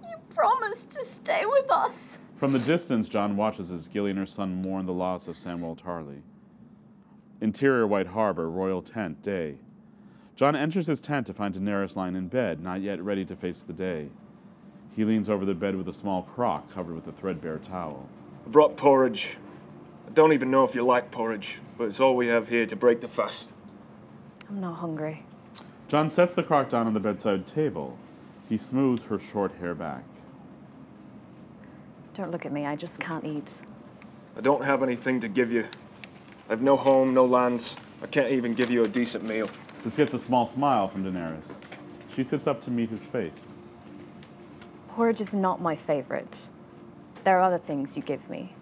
you promised to stay with us. From the distance, Jon watches as Gilly and her son mourn the loss of Samwell Tarly. Interior White Harbor, royal tent, day. Jon enters his tent to find Daenerys lying in bed, not yet ready to face the day. He leans over the bed with a small crock covered with a threadbare towel. I brought porridge. I don't even know if you like porridge, but it's all we have here to break the fast. I'm not hungry. Jon sets the crock down on the bedside table. He smooths her short hair back. Don't look at me, I just can't eat. I don't have anything to give you. I have no home, no lands. I can't even give you a decent meal. This gets a small smile from Daenerys. She sits up to meet his face. Porridge is not my favorite. There are other things you give me,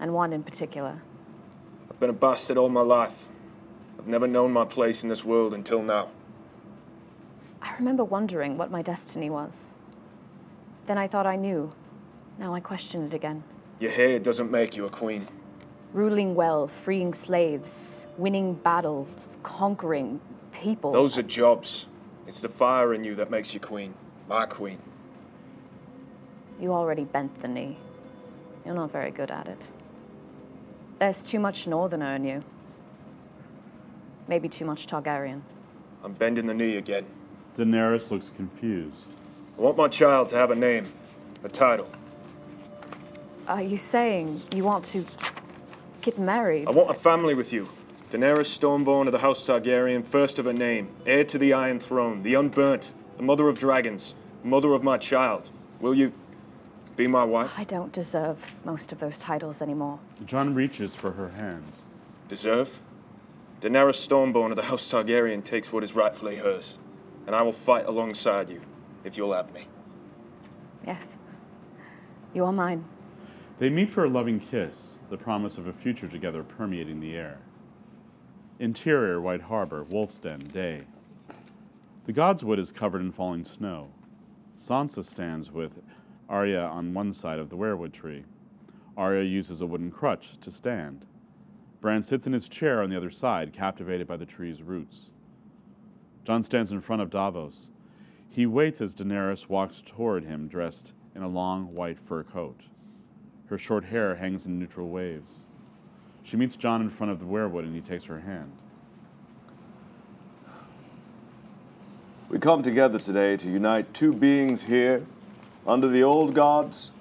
and one in particular. I've been a bastard all my life. I've never known my place in this world until now. I remember wondering what my destiny was. Then I thought I knew. Now I question it again. Your hair doesn't make you a queen. Ruling well, freeing slaves, winning battles, conquering people. Those are jobs. It's the fire in you that makes you queen. My queen. You already bent the knee. You're not very good at it. There's too much Northerner in you. Maybe too much Targaryen. I'm bending the knee again. Daenerys looks confused. I want my child to have a name, a title. Are you saying you want to get married? I want a family with you. Daenerys Stormborn of the House Targaryen, first of her name, heir to the Iron Throne, the Unburnt, the mother of dragons, mother of my child. Will you be my wife? I don't deserve most of those titles anymore. Jon reaches for her hands. Deserve? Daenerys Stormborn of the House Targaryen takes what is rightfully hers, and I will fight alongside you, if you'll have me. Yes. You are mine. They meet for a loving kiss, the promise of a future together permeating the air. Interior White Harbor, Wolf's Den, day. The Godswood is covered in falling snow. Sansa stands with Arya on one side of the weirwood tree. Arya uses a wooden crutch to stand. Bran sits in his chair on the other side, captivated by the tree's roots. Jon stands in front of Davos. He waits as Daenerys walks toward him, dressed in a long white fur coat. Her short hair hangs in neutral waves. She meets Jon in front of the weirwood and he takes her hand. We come together today to unite two beings here, under the old gods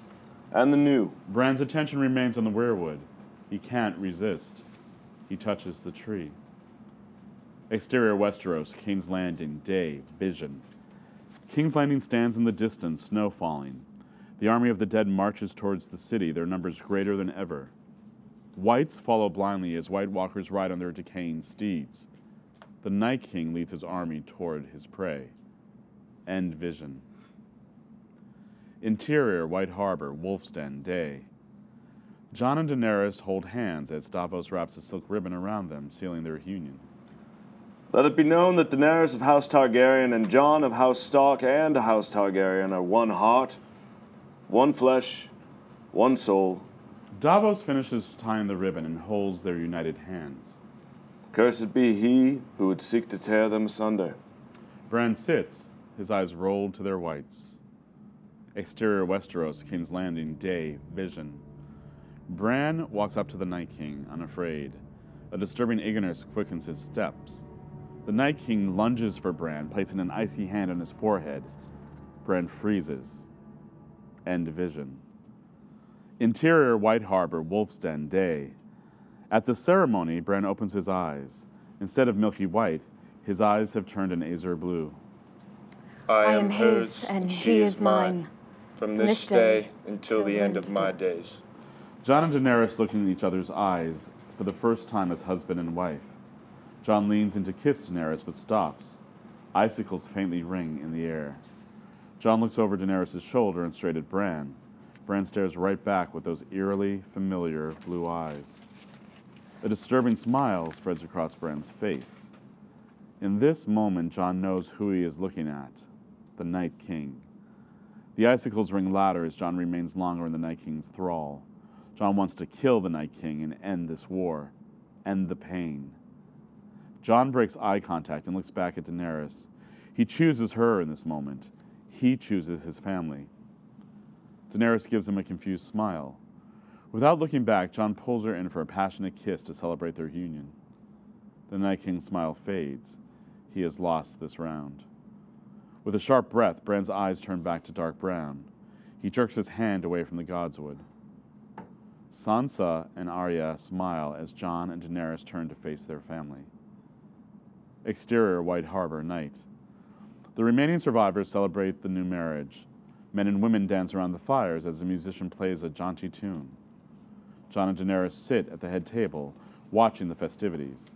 and the new. Bran's attention remains on the weirwood. He can't resist. He touches the tree. Exterior Westeros, King's Landing, day, vision. King's Landing stands in the distance, snow falling. The army of the dead marches towards the city, their numbers greater than ever. Whites follow blindly as White Walkers ride on their decaying steeds. The Night King leads his army toward his prey. End vision. Interior, White Harbor, Wolf's Den, day. Jon and Daenerys hold hands as Davos wraps a silk ribbon around them, sealing their union. Let it be known that Daenerys of House Targaryen and Jon of House Stark and House Targaryen are one heart, one flesh, one soul. Davos finishes tying the ribbon and holds their united hands. Cursed be he who would seek to tear them asunder. Bran sits, his eyes rolled to their whites. Exterior Westeros, King's Landing, day, vision. Bran walks up to the Night King, unafraid. A disturbing eagerness quickens his steps. The Night King lunges for Bran, placing an icy hand on his forehead. Bran freezes. End vision. Interior, White Harbor, Wolf's Den, day. At the ceremony, Bran opens his eyes. Instead of milky white, his eyes have turned an azure blue. I am his, and he is mine. From this day until the end of my days. Jon and Daenerys look in each other's eyes for the first time as husband and wife. Jon leans in to kiss Daenerys, but stops. Icicles faintly ring in the air. Jon looks over Daenerys' shoulder and straight at Bran. Bran stares right back with those eerily familiar blue eyes. A disturbing smile spreads across Bran's face. In this moment, Jon knows who he is looking at, the Night King. The icicles ring louder as Jon remains longer in the Night King's thrall. Jon wants to kill the Night King and end this war, end the pain. Jon breaks eye contact and looks back at Daenerys. He chooses her in this moment. He chooses his family. Daenerys gives him a confused smile. Without looking back, Jon pulls her in for a passionate kiss to celebrate their union. The Night King's smile fades. He has lost this round. With a sharp breath, Bran's eyes turn back to dark brown. He jerks his hand away from the godswood. Sansa and Arya smile as Jon and Daenerys turn to face their family. Exterior, White Harbor, night. The remaining survivors celebrate the new marriage. Men and women dance around the fires as a musician plays a jaunty tune. Jon and Daenerys sit at the head table, watching the festivities.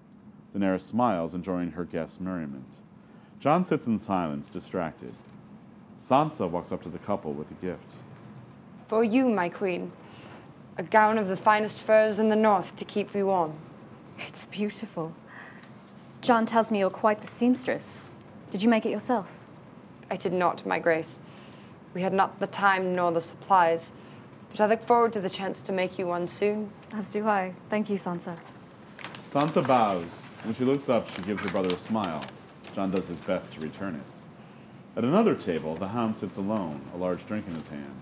Daenerys smiles, enjoying her guests' merriment. Jon sits in silence, distracted. Sansa walks up to the couple with a gift. For you, my queen. A gown of the finest furs in the north to keep you warm. It's beautiful. Jon tells me you're quite the seamstress. Did you make it yourself? I did not, my grace. We had not the time nor the supplies, but I look forward to the chance to make you one soon. As do I. Thank you, Sansa. Sansa bows. When she looks up, she gives her brother a smile. Jon does his best to return it. At another table, the Hound sits alone, a large drink in his hand.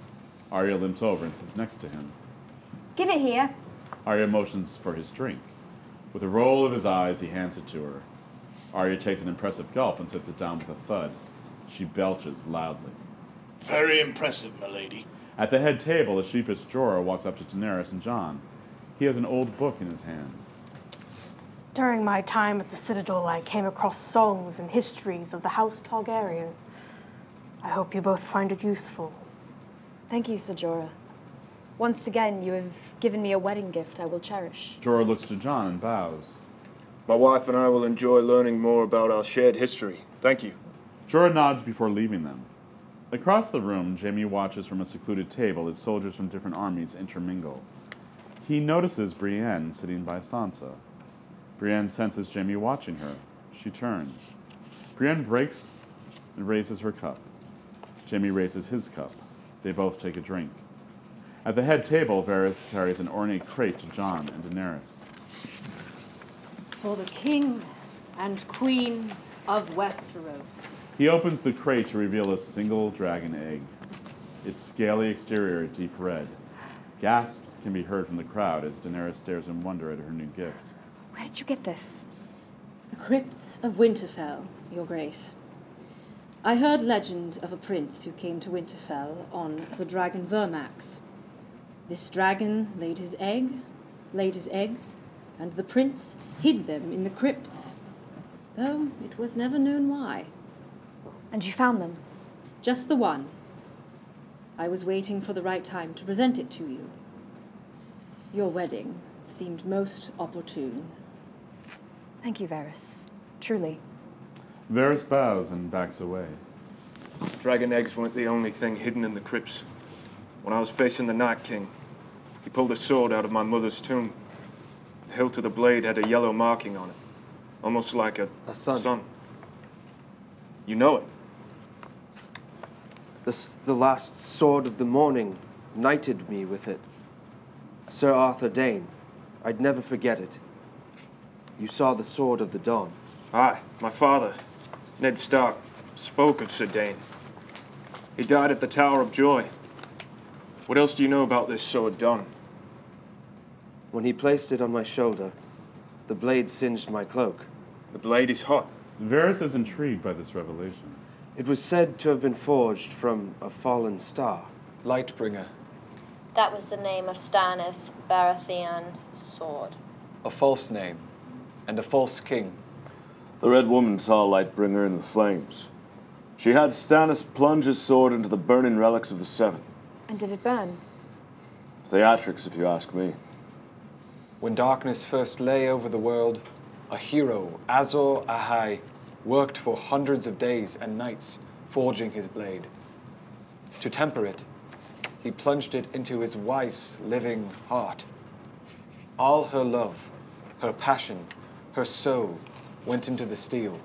Arya limps over and sits next to him. Give it here. Arya motions for his drink. With a roll of his eyes, he hands it to her. Arya takes an impressive gulp and sets it down with a thud. She belches loudly. Very impressive, milady. At the head table, a sheepish Jorah walks up to Daenerys and Jon. He has an old book in his hand. During my time at the Citadel, I came across songs and histories of the House Targaryen. I hope you both find it useful. Thank you, Sir Jorah. Once again, you have given me a wedding gift I will cherish. Jorah looks to Jon and bows. My wife and I will enjoy learning more about our shared history. Thank you. Jorah nods before leaving them. Across the room, Jaime watches from a secluded table as soldiers from different armies intermingle. He notices Brienne sitting by Sansa. Brienne senses Jaime watching her. She turns. Brienne breaks and raises her cup. Jaime raises his cup. They both take a drink. At the head table, Varys carries an ornate crate to Jon and Daenerys. For the king and queen of Westeros. He opens the crate to reveal a single dragon egg. Its scaly exterior deep red. Gasps can be heard from the crowd as Daenerys stares in wonder at her new gift. Where did you get this? The crypts of Winterfell, Your Grace. I heard legend of a prince who came to Winterfell on the dragon Vermax. This dragon laid his eggs, and the prince hid them in the crypts, though it was never known why. And you found them? Just the one. I was waiting for the right time to present it to you. Your wedding seemed most opportune. Thank you, Varys. Truly. Varys bows and backs away. Dragon eggs weren't the only thing hidden in the crypts. When I was facing the Night King, he pulled a sword out of my mother's tomb. The hilt of the blade had a yellow marking on it, almost like a sun. You know it. The last sword of the morning knighted me with it. Sir Arthur Dane. I'd never forget it. You saw the sword of the dawn. Aye, my father, Ned Stark, spoke of Sir Dane. He died at the Tower of Joy. What else do you know about this sword done? When he placed it on my shoulder, the blade singed my cloak. The blade is hot. Varys is intrigued by this revelation. It was said to have been forged from a fallen star. Lightbringer. That was the name of Stannis Baratheon's sword. A false name, and a false king. The Red Woman saw Lightbringer in the flames. She had Stannis plunge his sword into the burning relics of the Seven. And did it burn? Theatrics, if you ask me. When darkness first lay over the world, a hero, Azor Ahai, worked for hundreds of days and nights, forging his blade. To temper it, he plunged it into his wife's living heart. All her love, her passion, her soul went into the steel.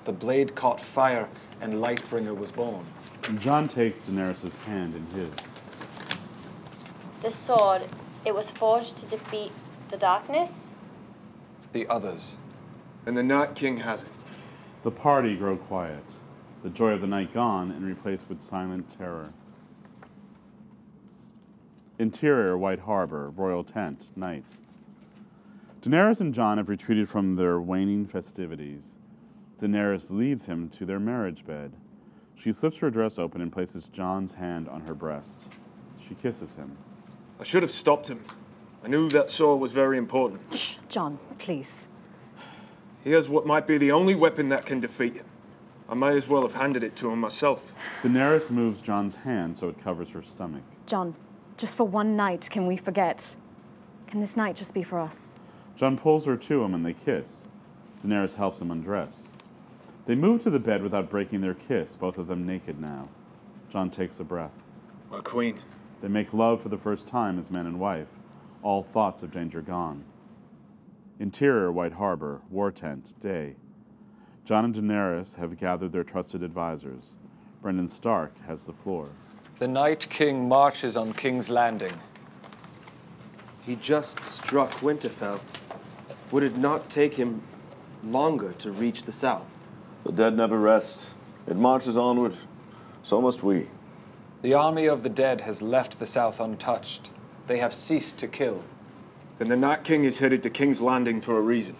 The blade caught fire and Lightbringer was born. Jon takes Daenerys' hand in his. The sword, it was forged to defeat the darkness? The others. And the Night King has it. The party grow quiet, the joy of the night gone and replaced with silent terror. Interior, White Harbor, royal tent, night. Daenerys and Jon have retreated from their waning festivities. Daenerys leads him to their marriage bed. She slips her dress open and places Jon's hand on her breast. She kisses him. I should have stopped him. I knew that sword was very important. Jon, please. He has what might be the only weapon that can defeat him. I may as well have handed it to him myself. Daenerys moves Jon's hand so it covers her stomach. Jon, just for one night, can we forget? Can this night just be for us? Jon pulls her to him and they kiss. Daenerys helps him undress. They move to the bed without breaking their kiss, both of them naked now. Jon takes a breath. My queen. They make love for the first time as man and wife, all thoughts of danger gone. Interior, White Harbor, war tent, day. Jon and Daenerys have gathered their trusted advisors. Brendan Stark has the floor. The Night King marches on King's Landing. He just struck Winterfell. Would it not take him longer to reach the south? The dead never rest. It marches onward. So must we. The army of the dead has left the south untouched. They have ceased to kill. Then the Night King is headed to King's Landing for a reason.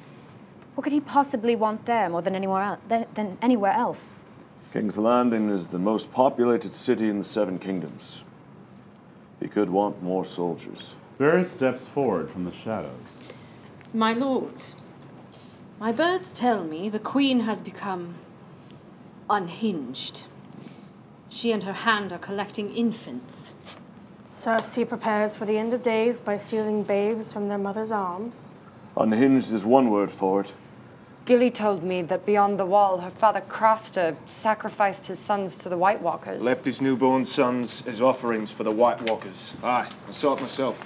What could he possibly want there more than anywhere else? King's Landing is the most populated city in the Seven Kingdoms. He could want more soldiers. Varys steps forward from the shadows. My lords, my birds tell me the Queen has become unhinged. She and her hand are collecting infants. Cersei prepares for the end of days by stealing babes from their mother's arms. Unhinged is one word for it. Gilly told me that beyond the wall, her father Craster sacrificed his sons to the White Walkers. Left his newborn sons as offerings for the White Walkers. Aye, I saw it myself.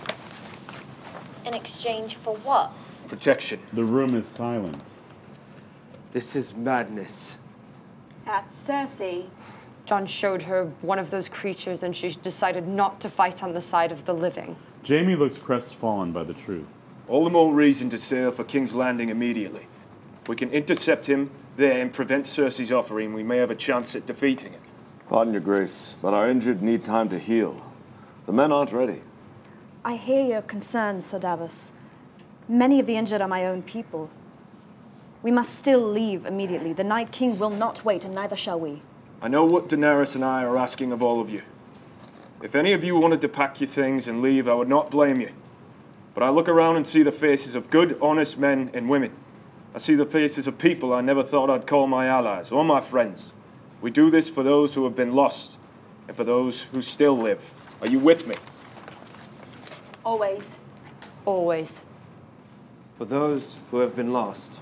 In exchange for what? Protection. The room is silent. This is madness. That's Cersei. Jon showed her one of those creatures and she decided not to fight on the side of the living. Jaime looks crestfallen by the truth. All the more reason to sail for King's Landing immediately. If we can intercept him there and prevent Cersei's offering, we may have a chance at defeating him. Pardon your grace, but our injured need time to heal. The men aren't ready. I hear your concerns, Sir Davos. Many of the injured are my own people. We must still leave immediately. The Night King will not wait, and neither shall we. I know what Daenerys and I are asking of all of you. If any of you wanted to pack your things and leave, I would not blame you. But I look around and see the faces of good, honest men and women. I see the faces of people I never thought I'd call my allies or my friends. We do this for those who have been lost and for those who still live. Are you with me? Always. Always. For those who have been lost.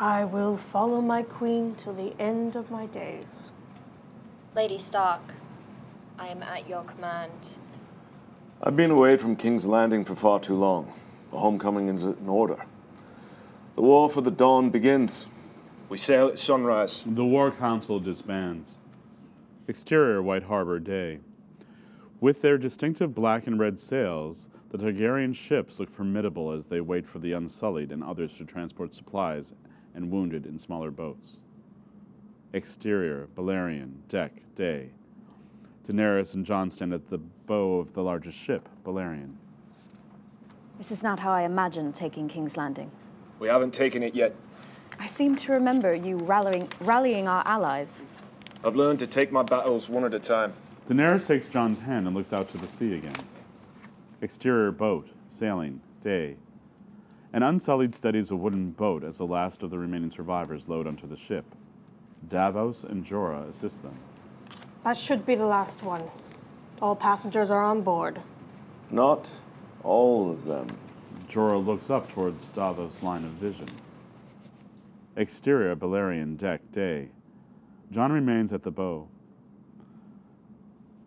I will follow my queen till the end of my days. Lady Stark, I am at your command. I've been away from King's Landing for far too long. The homecoming is in order. The war for the Dawn begins. We sail at sunrise. The War Council disbands. Exterior White Harbor day. With their distinctive black and red sails, the Targaryen ships look formidable as they wait for the Unsullied and others to transport supplies and wounded in smaller boats. Exterior Valerian deck day. Daenerys and Jon stand at the bow of the largest ship, Valerian. This is not how I imagined taking King's Landing. We haven't taken it yet. I seem to remember you rallying our allies. I've learned to take my battles one at a time. Daenerys takes Jon's hand and looks out to the sea again. Exterior boat, sailing, day. An Unsullied steadies a wooden boat as the last of the remaining survivors load onto the ship. Davos and Jorah assist them. That should be the last one. All passengers are on board. Not all of them. Jorah looks up towards Davos' line of vision. Exterior Valerian deck day. Jon remains at the bow.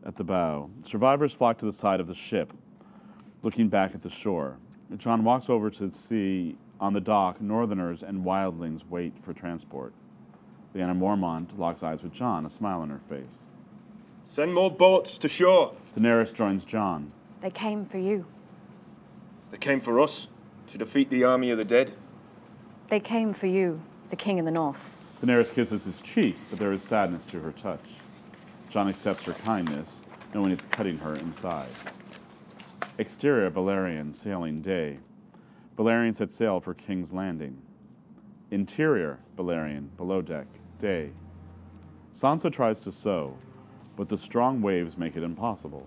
At the bow. Survivors flock to the side of the ship, looking back at the shore. Jon walks over to see on the dock Northerners and Wildlings wait for transport. Lyanna Mormont locks eyes with Jon, a smile on her face. Send more boats to shore. Daenerys joins Jon. They came for you. They came for us to defeat the army of the dead. They came for you, the king in the north. Daenerys kisses his cheek, but there is sadness to her touch. Jon accepts her kindness, knowing it's cutting her inside. Exterior Valerian sailing day. Valerian set sail for King's Landing. Interior Valerian below deck day. Sansa tries to sew, but the strong waves make it impossible.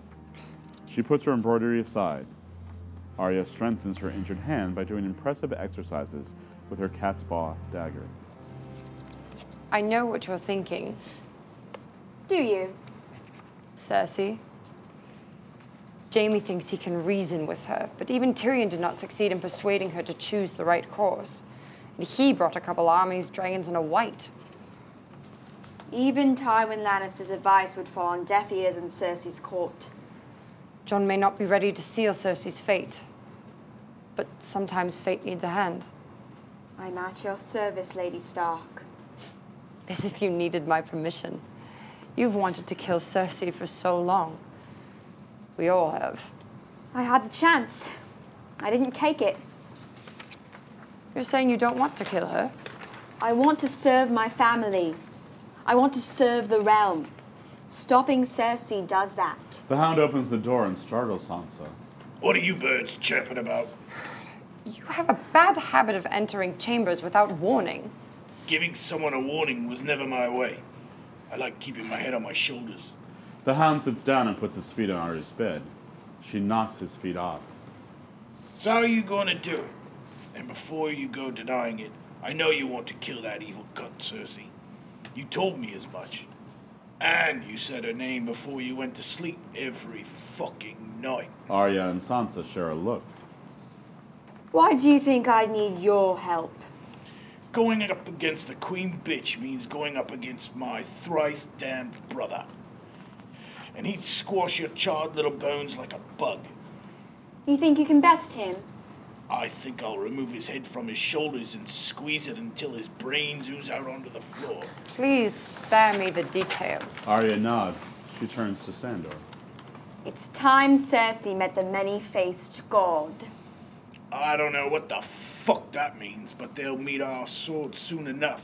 She puts her embroidery aside. Arya strengthens her injured hand by doing impressive exercises with her cat's paw dagger. I know what you're thinking. Do you? Cersei. Jaime thinks he can reason with her, but even Tyrion did not succeed in persuading her to choose the right course. And he brought a couple armies, dragons, and a white. Even Tywin Lannister's advice would fall on deaf ears in Cersei's court. Jon may not be ready to seal Cersei's fate, but sometimes fate needs a hand. I'm at your service, Lady Stark. As if you needed my permission. You've wanted to kill Cersei for so long. We all have. I had the chance. I didn't take it. You're saying you don't want to kill her? I want to serve my family. I want to serve the realm. Stopping Cersei does that. The Hound opens the door and startles Sansa. What are you birds chirping about? You have a bad habit of entering chambers without warning. Giving someone a warning was never my way. I like keeping my head on my shoulders. The Hound sits down and puts his feet on Arya's bed. She knocks his feet off. So how are you going to do it? And before you go denying it, I know you want to kill that evil cunt, Cersei. You told me as much. And you said her name before you went to sleep every fucking night. Arya and Sansa share a look. Why do you think I need your help? Going up against the queen bitch means going up against my thrice damned brother. And he'd squash your charred little bones like a bug. You think you can best him? I think I'll remove his head from his shoulders and squeeze it until his brains ooze out onto the floor. Please spare me the details. Arya nods. She turns to Sandor. It's time Cersei met the many-faced god. I don't know what the fuck that means, but they'll meet our swords soon enough.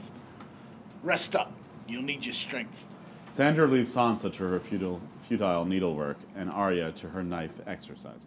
Rest up. You'll need your strength. Sandor leaves Sansa to her futile needlework and Arya to her knife exercises.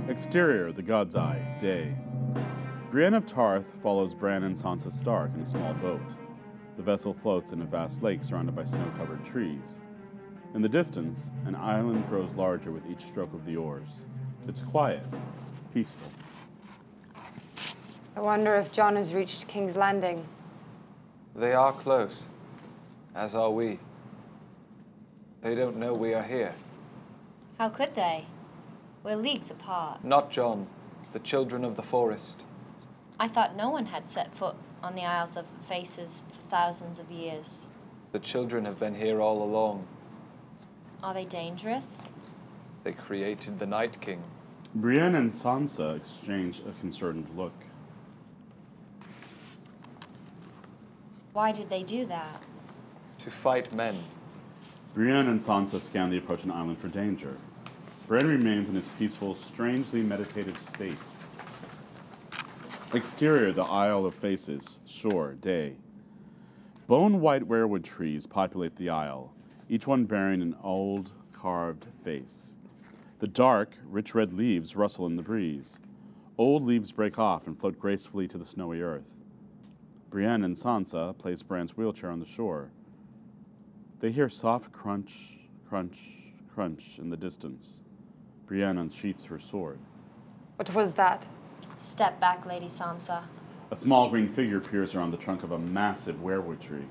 Exterior, the God's Eye, day. Brienne of Tarth follows Bran and Sansa Stark in a small boat. The vessel floats in a vast lake surrounded by snow-covered trees. In the distance, an island grows larger with each stroke of the oars. It's quiet, peaceful. I wonder if Jon has reached King's Landing. They are close, as are we. They don't know we are here. How could they? We're leagues apart. Not Jon, the children of the forest. I thought no one had set foot on the Isles of Faces for thousands of years. The children have been here all along. Are they dangerous? They created the Night King. Brienne and Sansa exchange a concerned look. Why did they do that? To fight men. Brienne and Sansa scan the approaching island for danger. Bran remains in his peaceful, strangely meditative state. Exterior, the Isle of Faces, shore, day. Bone-white weirwood trees populate the isle, each one bearing an old, carved face. The dark, rich red leaves rustle in the breeze. Old leaves break off and float gracefully to the snowy earth. Brienne and Sansa place Bran's wheelchair on the shore. They hear soft crunch, crunch, crunch in the distance. Brienne unsheaths her sword. What was that? Step back, Lady Sansa. A small green figure peers around the trunk of a massive weirwood tree.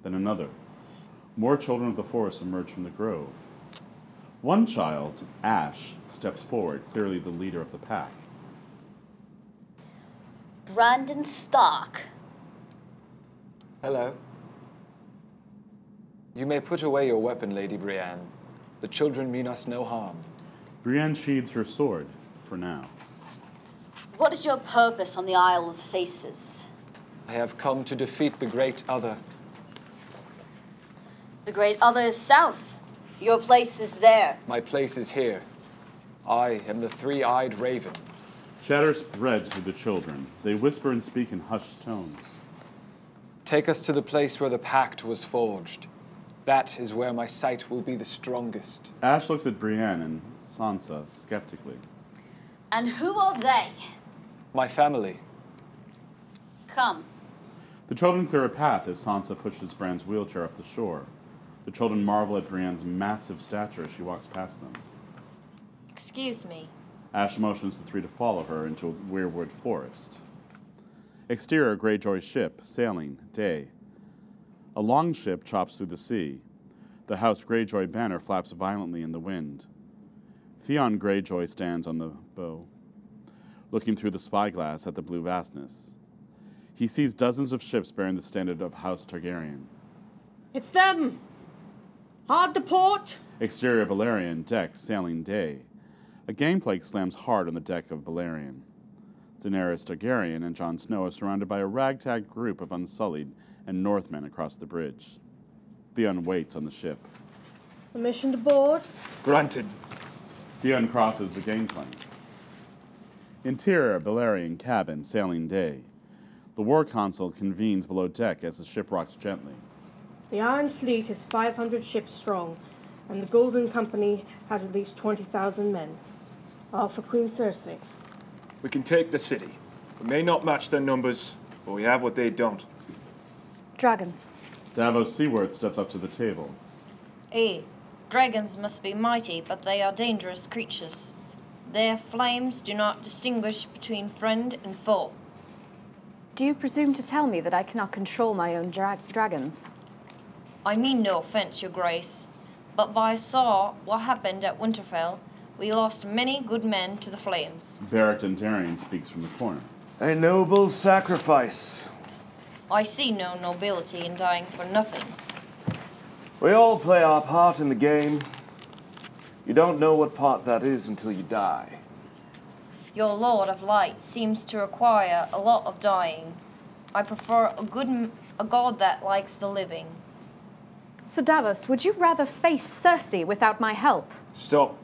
Then another. More children of the forest emerge from the grove. One child, Ashe, steps forward, clearly the leader of the pack. Brandon Stark. Hello. You may put away your weapon, Lady Brienne. The children mean us no harm. Brienne sheathes her sword, for now. What is your purpose on the Isle of Faces? I have come to defeat the Great Other. The Great Other is south. Your place is there. My place is here. I am the three-eyed raven. Chatter spreads through the children. They whisper and speak in hushed tones. Take us to the place where the pact was forged. That is where my sight will be the strongest. Ashe looks at Brienne and Sansa skeptically. And who are they? My family. Come. The children clear a path as Sansa pushes Bran's wheelchair up the shore. The children marvel at Brienne's massive stature as she walks past them. Excuse me. Ashe motions the three to follow her into a weirwood forest. Exterior, Greyjoy's ship, sailing, day. A longship chops through the sea. The House Greyjoy banner flaps violently in the wind. Theon Greyjoy stands on the bow, looking through the spyglass at the blue vastness. He sees dozens of ships bearing the standard of House Targaryen. It's them! Hard to port! Exterior, Valerian, deck, sailing, day. A gangplank slams hard on the deck of Valerian. Daenerys Targaryen and Jon Snow are surrounded by a ragtag group of Unsullied and Northmen across the bridge. Theon waits on the ship. Permission to board? Granted. Theon crosses the gangplank. Interior, Valerian cabin, sailing, day. The war council convenes below deck as the ship rocks gently. The Iron Fleet is 500 ships strong, and the Golden Company has at least 20,000 men. All for Queen Cersei. We can take the city. We may not match their numbers, but we have what they don't. Dragons. Davos Seaworth steps up to the table. Dragons must be mighty, but they are dangerous creatures. Their flames do not distinguish between friend and foe. Do you presume to tell me that I cannot control my own dragons? I mean no offense, Your Grace, but I saw what happened at Winterfell. We lost many good men to the flames. Barrett and Darien speaks from the corner. A noble sacrifice. I see no nobility in dying for nothing. We all play our part in the game. You don't know what part that is until you die. Your Lord of Light seems to require a lot of dying. I prefer a god that likes the living. So Davos, would you rather face Cersei without my help? Stop.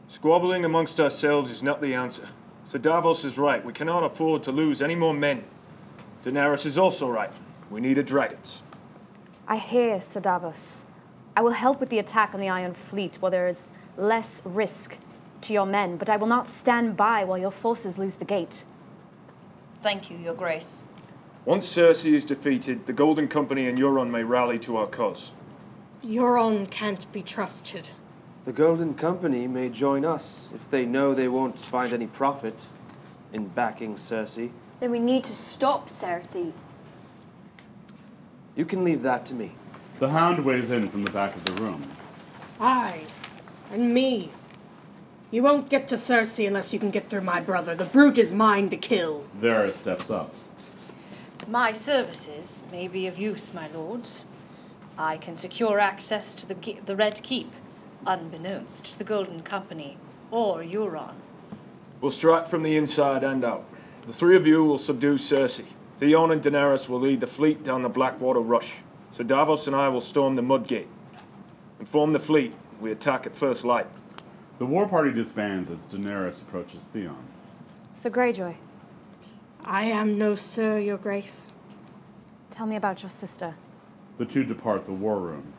Squabbling amongst ourselves is not the answer. Sir Davos is right. We cannot afford to lose any more men. Daenerys is also right. We need a dragons. I hear, Sir Davos. I will help with the attack on the Iron Fleet where there is less risk to your men, but I will not stand by while your forces lose the gate. Thank you, Your Grace. Once Cersei is defeated, the Golden Company and Euron may rally to our cause. Euron can't be trusted. The Golden Company may join us if they know they won't find any profit in backing Cersei. Then we need to stop Cersei. You can leave that to me. The Hound weighs in from the back of the room. Aye, and me. You won't get to Cersei unless you can get through my brother. The brute is mine to kill. Varys steps up. My services may be of use, my lords. I can secure access to the Red Keep, unbeknownst to the Golden Company or Euron. We'll strike from the inside and out. The three of you will subdue Cersei. Theon and Daenerys will lead the fleet down the Blackwater Rush. So Davos and I will storm the Mudgate. Inform the fleet. We attack at first light. The war party disbands as Daenerys approaches Theon. Sir Greyjoy. I am no sir, Your Grace. Tell me about your sister. The two depart the war room.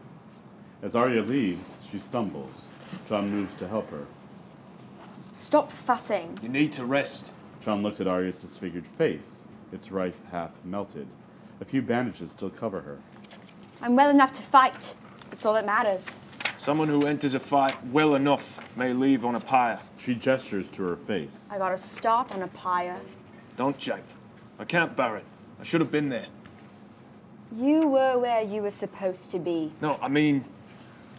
As Arya leaves, she stumbles. Jon moves to help her. Stop fussing. You need to rest. Jon looks at Arya's disfigured face, its right half melted. A few bandages still cover her. I'm well enough to fight. It's all that matters. Someone who enters a fight well enough may leave on a pyre. She gestures to her face. I gotta start on a pyre. Don't jape. I can't bear it. I should have been there. You were where you were supposed to be. No, I mean,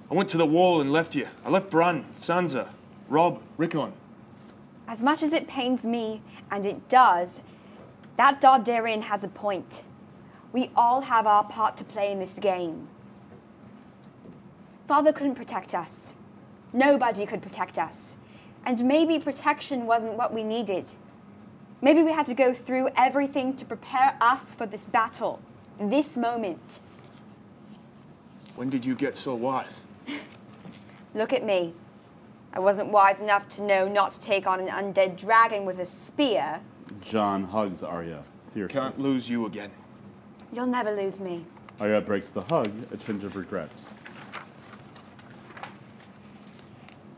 I went to the wall and left you. I left Bran, Sansa, Robb, Rickon. As much as it pains me, and it does, that Targaryen has a point. We all have our part to play in this game. Father couldn't protect us. Nobody could protect us. And maybe protection wasn't what we needed. Maybe we had to go through everything to prepare us for this battle, this moment. When did you get so wise? Look at me. I wasn't wise enough to know not to take on an undead dragon with a spear. Jon hugs Arya fiercely. Can't lose you again. You'll never lose me. Arya breaks the hug, a tinge of regret.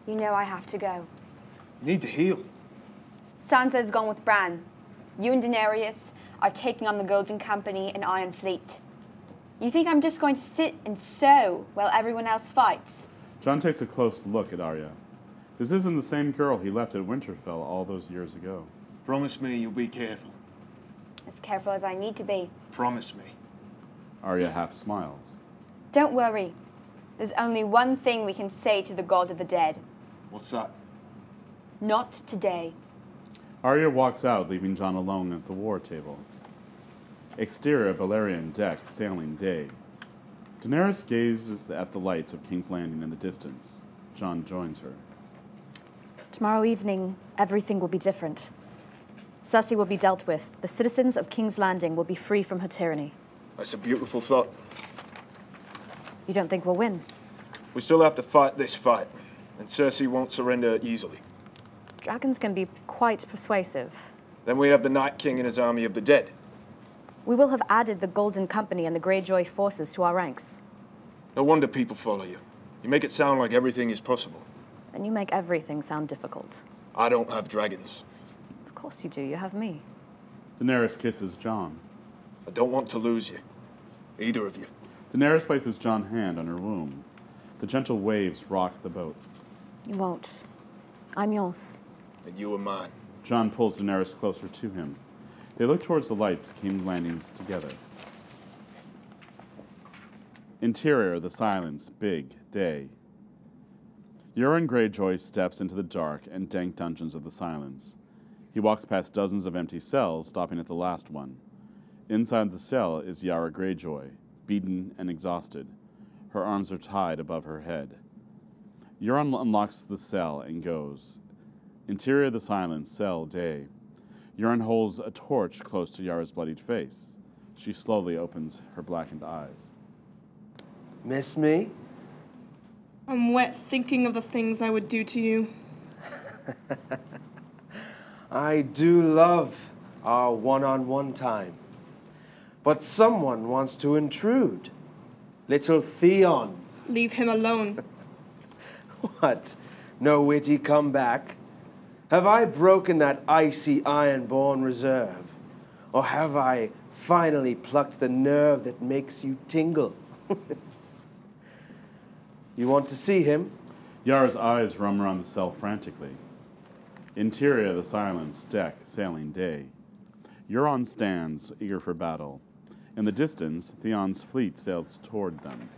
You know I have to go. You need to heal. Sansa's gone with Bran. You and Daenerys are taking on the Golden Company and Iron Fleet. You think I'm just going to sit and sew while everyone else fights? Jon takes a close look at Arya. This isn't the same girl he left at Winterfell all those years ago. Promise me you'll be careful. As careful as I need to be. Promise me. Arya half smiles. Don't worry. There's only one thing we can say to the God of the Dead. What's that? Not today. Arya walks out, leaving Jon alone at the war table. Exterior Valerian deck, sailing day. Daenerys gazes at the lights of King's Landing in the distance. Jon joins her. Tomorrow evening, everything will be different. Cersei will be dealt with. The citizens of King's Landing will be free from her tyranny. That's a beautiful thought. You don't think we'll win? We still have to fight this fight, and Cersei won't surrender easily. Dragons can be quite persuasive. Then we have the Night King and his army of the dead. We will have added the Golden Company and the Greyjoy forces to our ranks. No wonder people follow you. You make it sound like everything is possible. And you make everything sound difficult. I don't have dragons. Of course you do. You have me. Daenerys kisses Jon. I don't want to lose you. Either of you. Daenerys places Jon's hand on her womb. The gentle waves rock the boat. You won't. I'm yours. And you are mine. Jon pulls Daenerys closer to him. They look towards the lights, King's Landings together. Interior, the silence, big, day. Urine Greyjoy steps into the dark and dank dungeons of the silence. He walks past dozens of empty cells, stopping at the last one. Inside the cell is Yara Greyjoy, beaten and exhausted. Her arms are tied above her head. Urine unlocks the cell and goes. Interior, the silence, cell, day. Urine holds a torch close to Yara's bloodied face. She slowly opens her blackened eyes. Miss me? I'm wet thinking of the things I would do to you. I do love our one-on-one time. But someone wants to intrude. Little Theon. Leave him alone. What? no witty comeback? Have I broken that icy Ironborn reserve? Or have I finally plucked the nerve that makes you tingle? You want to see him? Yara's eyes roam around the cell frantically. Interior, the silence, deck, sailing day. Euron stands, eager for battle. In the distance, Theon's fleet sails toward them.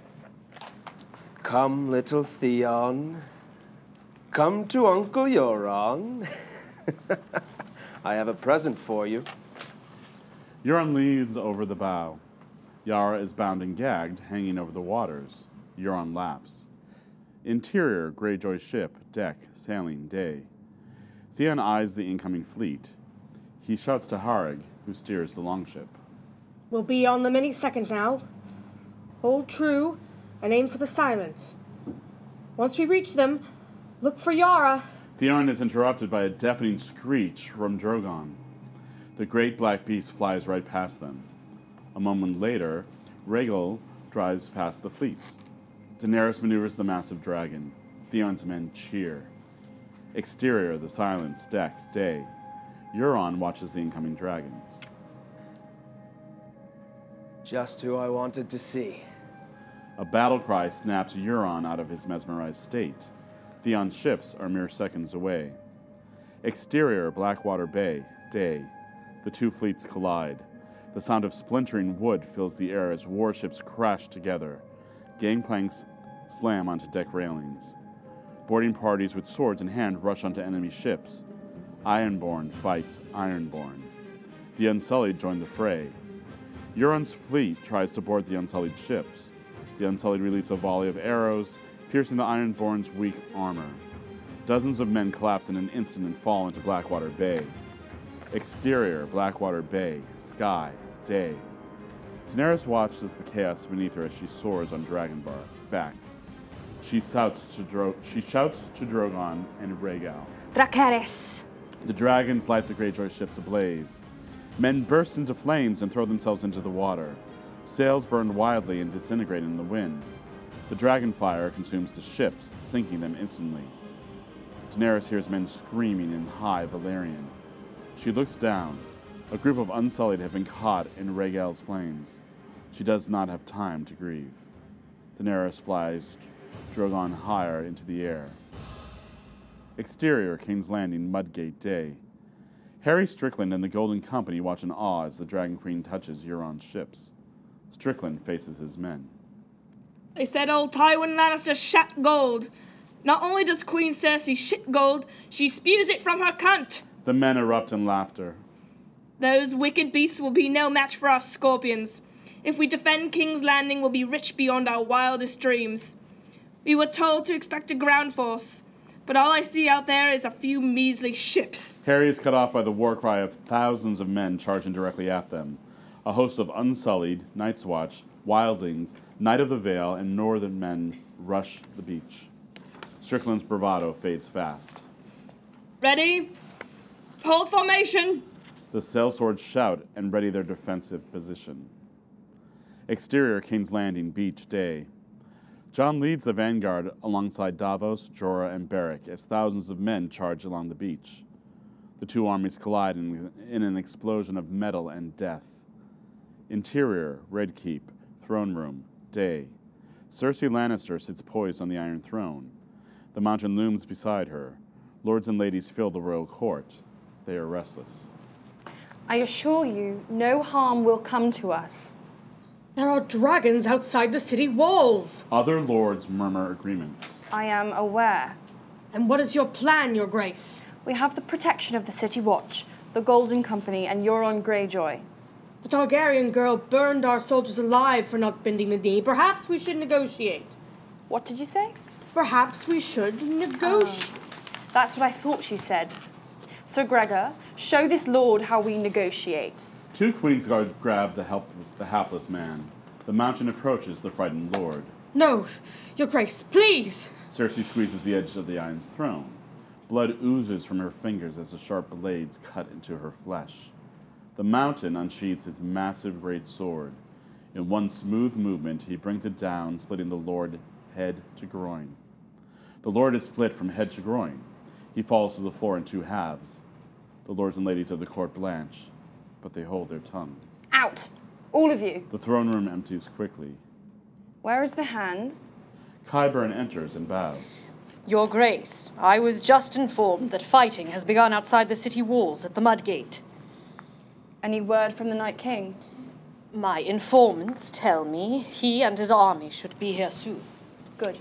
Come, little Theon. Come to Uncle Euron. I have a present for you. Euron leads over the bow. Yara is bound and gagged, hanging over the waters. Euron laughs. Interior, Greyjoy ship, deck, sailing, day. Theon eyes the incoming fleet. He shouts to Harrig, who steers the Longship. We'll be on them any second now. Hold true and aim for the silence. Once we reach them, look for Yara. Theon is interrupted by a deafening screech from Drogon. The great black beast flies right past them. A moment later, Rhaegal drives past the fleet. Daenerys maneuvers the massive dragon. Theon's men cheer. Exterior, the silence, deck, day. Euron watches the incoming dragons. Just who I wanted to see. A battle cry snaps Euron out of his mesmerized state. Theon's ships are mere seconds away. Exterior, Blackwater Bay, day. The two fleets collide. The sound of splintering wood fills the air as warships crash together. Gangplanks slam onto deck railings. Boarding parties with swords in hand rush onto enemy ships. Ironborn fights Ironborn. The Unsullied join the fray. Euron's fleet tries to board the Unsullied ships. The Unsullied release a volley of arrows, piercing the Ironborn's weak armor. Dozens of men collapse in an instant and fall into Blackwater Bay. Exterior, Blackwater Bay, sky, day. Daenerys watches the chaos beneath her as she soars on back. She shouts to Drogon and Rhaegal. Dracarys. The dragons light the Greyjoy ships ablaze. Men burst into flames and throw themselves into the water. Sails burn wildly and disintegrate in the wind. The dragon fire consumes the ships, sinking them instantly. Daenerys hears men screaming in high Valerian. She looks down. A group of Unsullied have been caught in Rhaegal's flames. She does not have time to grieve. Daenerys flies Drogon higher into the air. Exterior, King's Landing, Mudgate, day. Harry Strickland and the Golden Company watch in awe as the Dragon Queen touches Euron's ships. Strickland faces his men. They said old Tywin Lannister shat gold. Not only does Queen Cersei shit gold, she spews it from her cunt. The men erupt in laughter. Those wicked beasts will be no match for our scorpions. If we defend King's Landing, we'll be rich beyond our wildest dreams. We were told to expect a ground force, but all I see out there is a few measly ships. Harry is cut off by the war cry of thousands of men charging directly at them. A host of Unsullied, Night's Watch, Wildlings, Knight of the Vale, and Northern men rush the beach. Strickland's bravado fades fast. Ready? Hold formation! The sellswords shout and ready their defensive position. Exterior, King's Landing, beach, day. Jon leads the vanguard alongside Davos, Jorah, and Beric as thousands of men charge along the beach. The two armies collide in an explosion of metal and death. Interior, Red Keep, throne room, day. Cersei Lannister sits poised on the Iron Throne. The mountain looms beside her. Lords and ladies fill the royal court. They are restless. I assure you, no harm will come to us. There are dragons outside the city walls. Other lords murmur agreements. I am aware. And what is your plan, Your Grace? We have the protection of the City Watch, the Golden Company, and Euron Greyjoy. The Targaryen girl burned our soldiers alive for not bending the knee. Perhaps we should negotiate. What did you say? Perhaps we should negotiate. That's what I thought you said. Sir Gregor, show this lord how we negotiate. Two Queensguard grab the hapless man. The mountain approaches the frightened lord. No, Your Grace, please! Cersei squeezes the edge of the Iron Throne. Blood oozes from her fingers as the sharp blades cut into her flesh. The mountain unsheathes his massive great sword. In one smooth movement, he brings it down, splitting the lord head to groin. The lord is split from head to groin. He falls to the floor in two halves. The lords and ladies of the court blanch, but they hold their tongues. Out! All of you. The throne room empties quickly. Where is the hand? Qyburn enters and bows. Your Grace, I was just informed that fighting has begun outside the city walls at the Mudgate. Any word from the Night King? My informants tell me he and his army should be here soon. Good.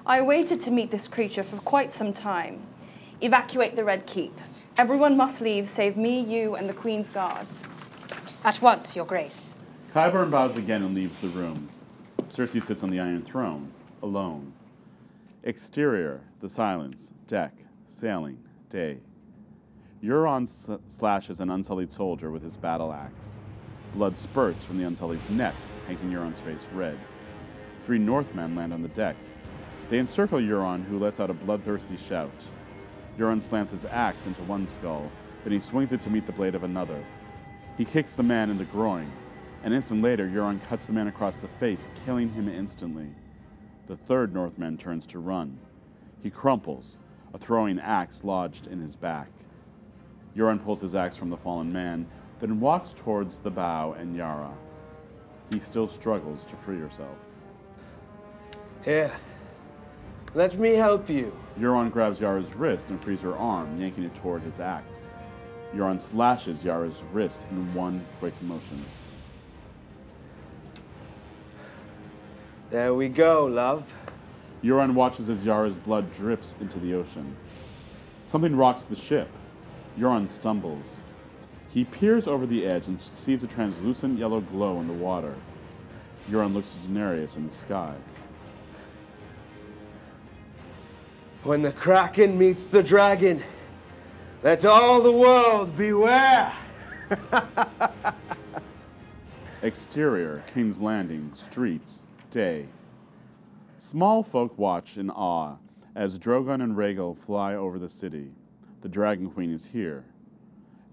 I waited to meet this creature for quite some time. Evacuate the Red Keep. Everyone must leave save me, you, and the Queen's Guard. At once, Your Grace. Qyburn bows again and leaves the room. Cersei sits on the Iron Throne, alone. Exterior, the silence, deck, sailing, day. Euron slashes an Unsullied soldier with his battle axe. Blood spurts from the Unsullied's neck, painting Euron's face red. 3 Northmen land on the deck. They encircle Euron, who lets out a bloodthirsty shout. Euron slams his axe into one skull, then he swings it to meet the blade of another. He kicks the man in the groin. An instant later, Euron cuts the man across the face, killing him instantly. The 3rd Northman turns to run. He crumples, a throwing axe lodged in his back. Euron pulls his axe from the fallen man, then walks towards the bow and Yara. He still struggles to free herself. Here, let me help you. Euron grabs Yara's wrist and frees her arm, yanking it toward his axe. Euron slashes Yara's wrist in one quick motion. There we go, love. Euron watches as Yara's blood drips into the ocean. Something rocks the ship. Euron stumbles. He peers over the edge and sees a translucent yellow glow in the water. Euron looks at Daenerys in the sky. When the Kraken meets the dragon, let all the world beware! Exterior, King's Landing, streets, day. Small folk watch in awe as Drogon and Rhaegal fly over the city. The Dragon Queen is here.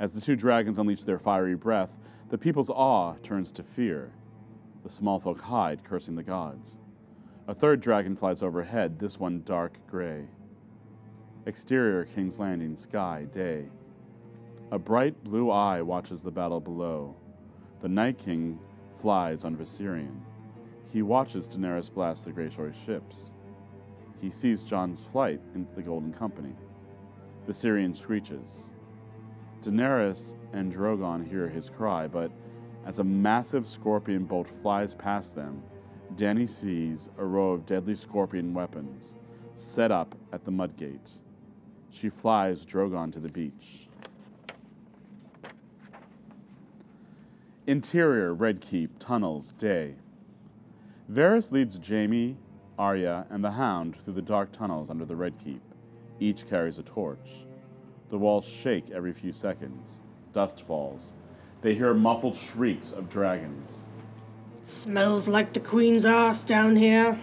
As the 2 dragons unleash their fiery breath, the people's awe turns to fear. The small folk hide, cursing the gods. A 3rd dragon flies overhead, this one dark gray. Exterior, King's Landing, sky, day. A bright blue eye watches the battle below. The Night King flies on Valerian. He watches Daenerys blast the Greyjoy ships. He sees Jon's flight into the Golden Company. Valerian screeches. Daenerys and Drogon hear his cry, but as a massive scorpion bolt flies past them, Dany sees a row of deadly scorpion weapons set up at the Mudgate. She flies Drogon to the beach. Interior, Red Keep, tunnels, day. Varys leads Jaime, Arya, and the Hound through the dark tunnels under the Red Keep. Each carries a torch. The walls shake every few seconds. Dust falls. They hear muffled shrieks of dragons. It smells like the Queen's ass down here.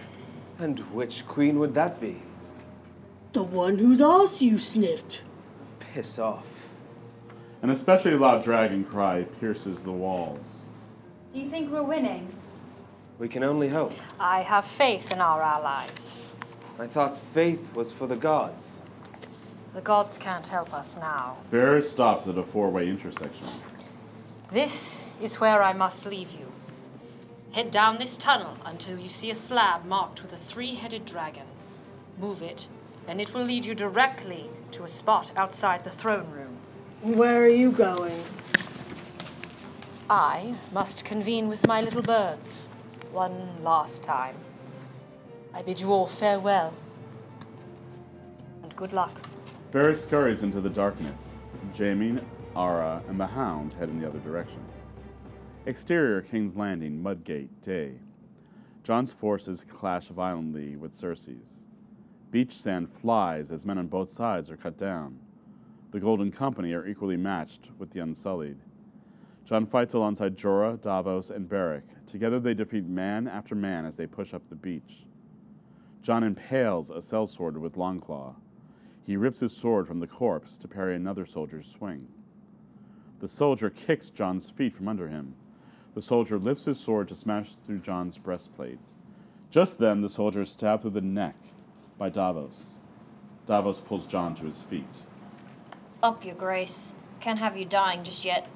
And which queen would that be? The one whose ass you sniffed. Piss off. An especially loud dragon cry pierces the walls. Do you think we're winning? We can only hope. I have faith in our allies. I thought faith was for the gods. The gods can't help us now. Varys stops at a 4-way intersection. This is where I must leave you. Head down this tunnel until you see a slab marked with a 3-headed dragon. Move it, and it will lead you directly to a spot outside the throne room. Where are you going? I must convene with my little birds one last time. I bid you all farewell, and good luck. Varys scurries into the darkness. Jaime, Ara, and the Hound head in the other direction. Exterior, King's Landing, Mudgate, day. Jon's forces clash violently with Cersei's. Beach sand flies as men on both sides are cut down. The Golden Company are equally matched with the Unsullied. Jon fights alongside Jorah, Davos, and Beric. Together they defeat man after man as they push up the beach. Jon impales a sellsword with Longclaw. He rips his sword from the corpse to parry another soldier's swing. The soldier kicks Jon's feet from under him. The soldier lifts his sword to smash through Jon's breastplate. Just then, the soldier is stabbed through the neck. by Davos. Davos pulls Jon to his feet. Up, your grace. Can't have you dying just yet.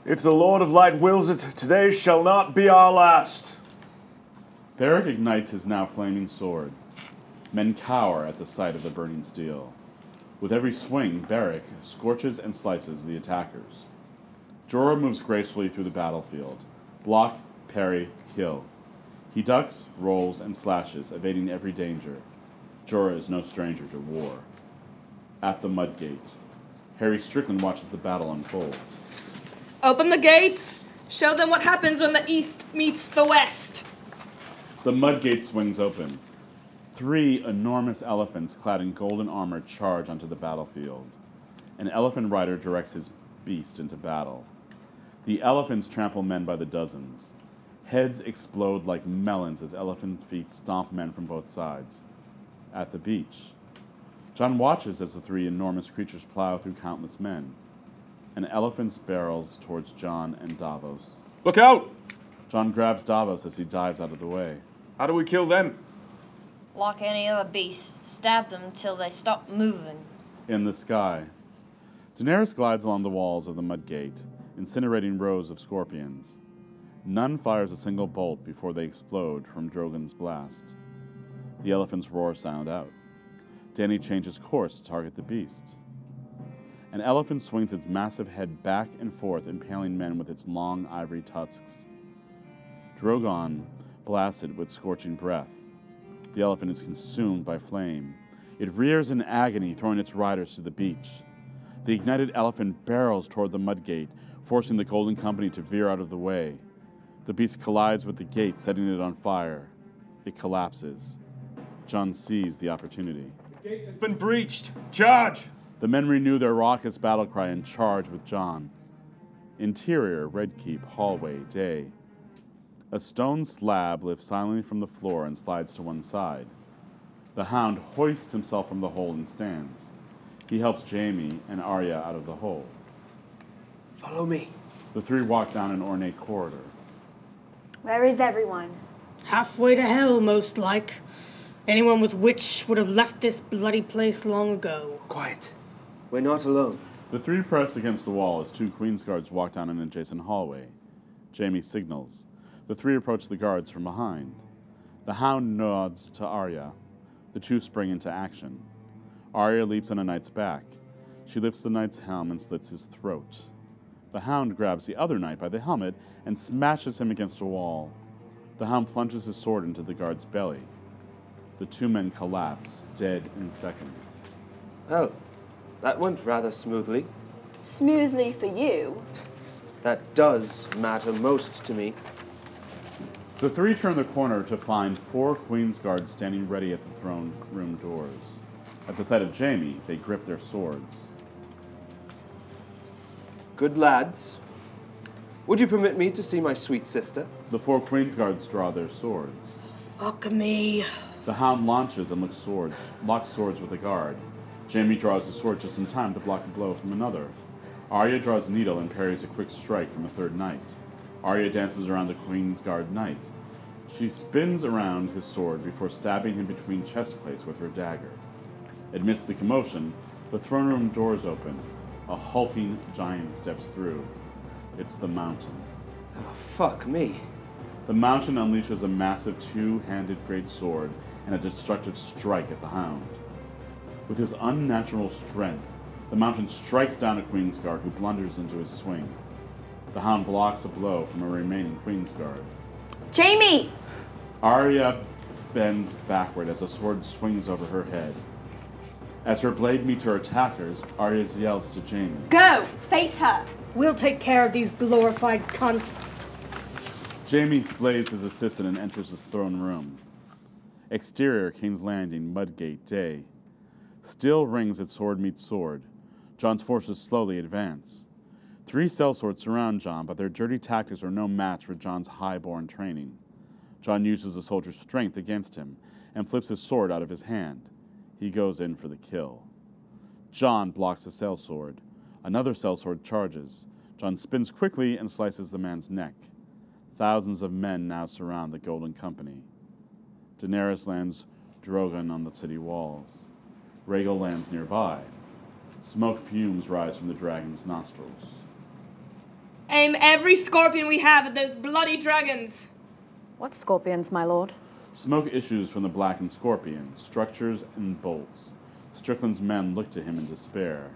If the Lord of Light wills it, today shall not be our last. Beric ignites his now flaming sword. Men cower at the sight of the burning steel. With every swing, Beric scorches and slices the attackers. Jorah moves gracefully through the battlefield. Block, parry, kill. He ducks, rolls, and slashes, evading every danger. Jorah is no stranger to war. At the Mudgate, Harry Strickland watches the battle unfold. Open the gates! Show them what happens when the east meets the west! The Mudgate swings open. 3 enormous elephants clad in golden armor charge onto the battlefield. An elephant rider directs his beast into battle. The elephants trample men by the dozens. Heads explode like melons as elephant feet stomp men from both sides. At the beach, Jon watches as the 3 enormous creatures plow through countless men. An elephant barrels towards Jon and Davos. Look out! Jon grabs Davos as he dives out of the way. How do we kill them? Like any other beast, stab them till they stop moving. In the sky, Daenerys glides along the walls of the Mudgate, incinerating rows of scorpions. None fires a single bolt before they explode from Drogon's blast. The elephants' roar sound out. Dany changes course to target the beast. An elephant swings its massive head back and forth, impaling men with its long ivory tusks. Drogon blasted with scorching breath. The elephant is consumed by flame. It rears in agony, throwing its riders to the beach. The ignited elephant barrels toward the Mudgate, forcing the Golden Company to veer out of the way. The beast collides with the gate, setting it on fire. It collapses. Jon sees the opportunity. The gate has been breached. Charge! The men renew their raucous battle cry and charge with Jon. Interior, Red Keep, hallway, day. A stone slab lifts silently from the floor and slides to one side. The Hound hoists himself from the hole and stands. He helps Jaime and Arya out of the hole. Follow me. The 3 walk down an ornate corridor. Where is everyone? Halfway to hell, most like. Anyone with witch would have left this bloody place long ago. Quiet. We're not alone. The 3 press against the wall as 2 Queen's Guards walk down an adjacent hallway. Jaime signals. The 3 approach the guards from behind. The Hound nods to Arya. The 2 spring into action. Arya leaps on a knight's back. She lifts the knight's helm and slits his throat. The Hound grabs the other knight by the helmet and smashes him against a wall. The Hound plunges his sword into the guard's belly. The 2 men collapse, dead in seconds. Oh, that went rather smoothly. Smoothly for you. That does matter most to me. The 3 turn the corner to find 4 Queen's Guards standing ready at the throne room doors. At the sight of Jaime, they grip their swords. Good lads. Would you permit me to see my sweet sister? The 4 Queen's Guards draw their swords. Fuck me. The Hound launches and locks swords with a guard. Jaime draws his sword just in time to block a blow from another. Arya draws a needle and parries a quick strike from a 3rd knight. Arya dances around the Queen's Guard knight. She spins around his sword before stabbing him between chest plates with her dagger. Amidst the commotion, the throne room doors open. A hulking giant steps through. It's the Mountain. Oh, fuck me. The Mountain unleashes a massive 2-handed great sword and a destructive strike at the Hound. With his unnatural strength, the Mountain strikes down a Queen's Guard who blunders into his swing. The Hound blocks a blow from a remaining Queen's Guard. Jaime! Arya bends backward as a sword swings over her head. As her blade meets her attackers, Arya yells to Jaime. Go! Face her! We'll take care of these glorified cunts. Jaime slays his assistant and enters his throne room. Exterior, King's Landing, Mudgate, day. Still rings at sword meets sword. Jon's forces slowly advance. 3 sellswords surround Jon, but their dirty tactics are no match for Jon's high-born training. Jon uses the soldier's strength against him and flips his sword out of his hand. He goes in for the kill. Jon blocks a sellsword. Another sellsword charges. Jon spins quickly and slices the man's neck. Thousands of men now surround the Golden Company. Daenerys lands Drogon on the city walls. Rhaegal lands nearby. Smoke fumes rise from the dragon's nostrils. Aim every scorpion we have at those bloody dragons! What scorpions, my lord? Smoke issues from the blackened scorpion, structures and bolts. Strickland's men look to him in despair.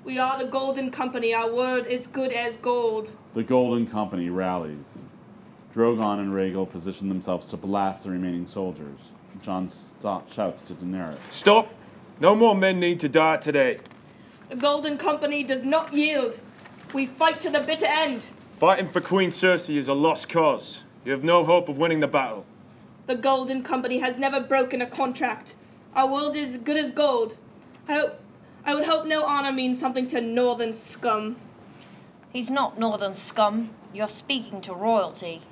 We are the Golden Company. Our word is good as gold. The Golden Company rallies. Drogon and Rhaegal position themselves to blast the remaining soldiers. Jon shouts to Daenerys. Stop! No more men need to die today. The Golden Company does not yield. We fight to the bitter end. Fighting for Queen Cersei is a lost cause. You have no hope of winning the battle. The Golden Company has never broken a contract. Our word is good as gold. I would hope no honor means something to northern scum. He's not northern scum. You're speaking to royalty.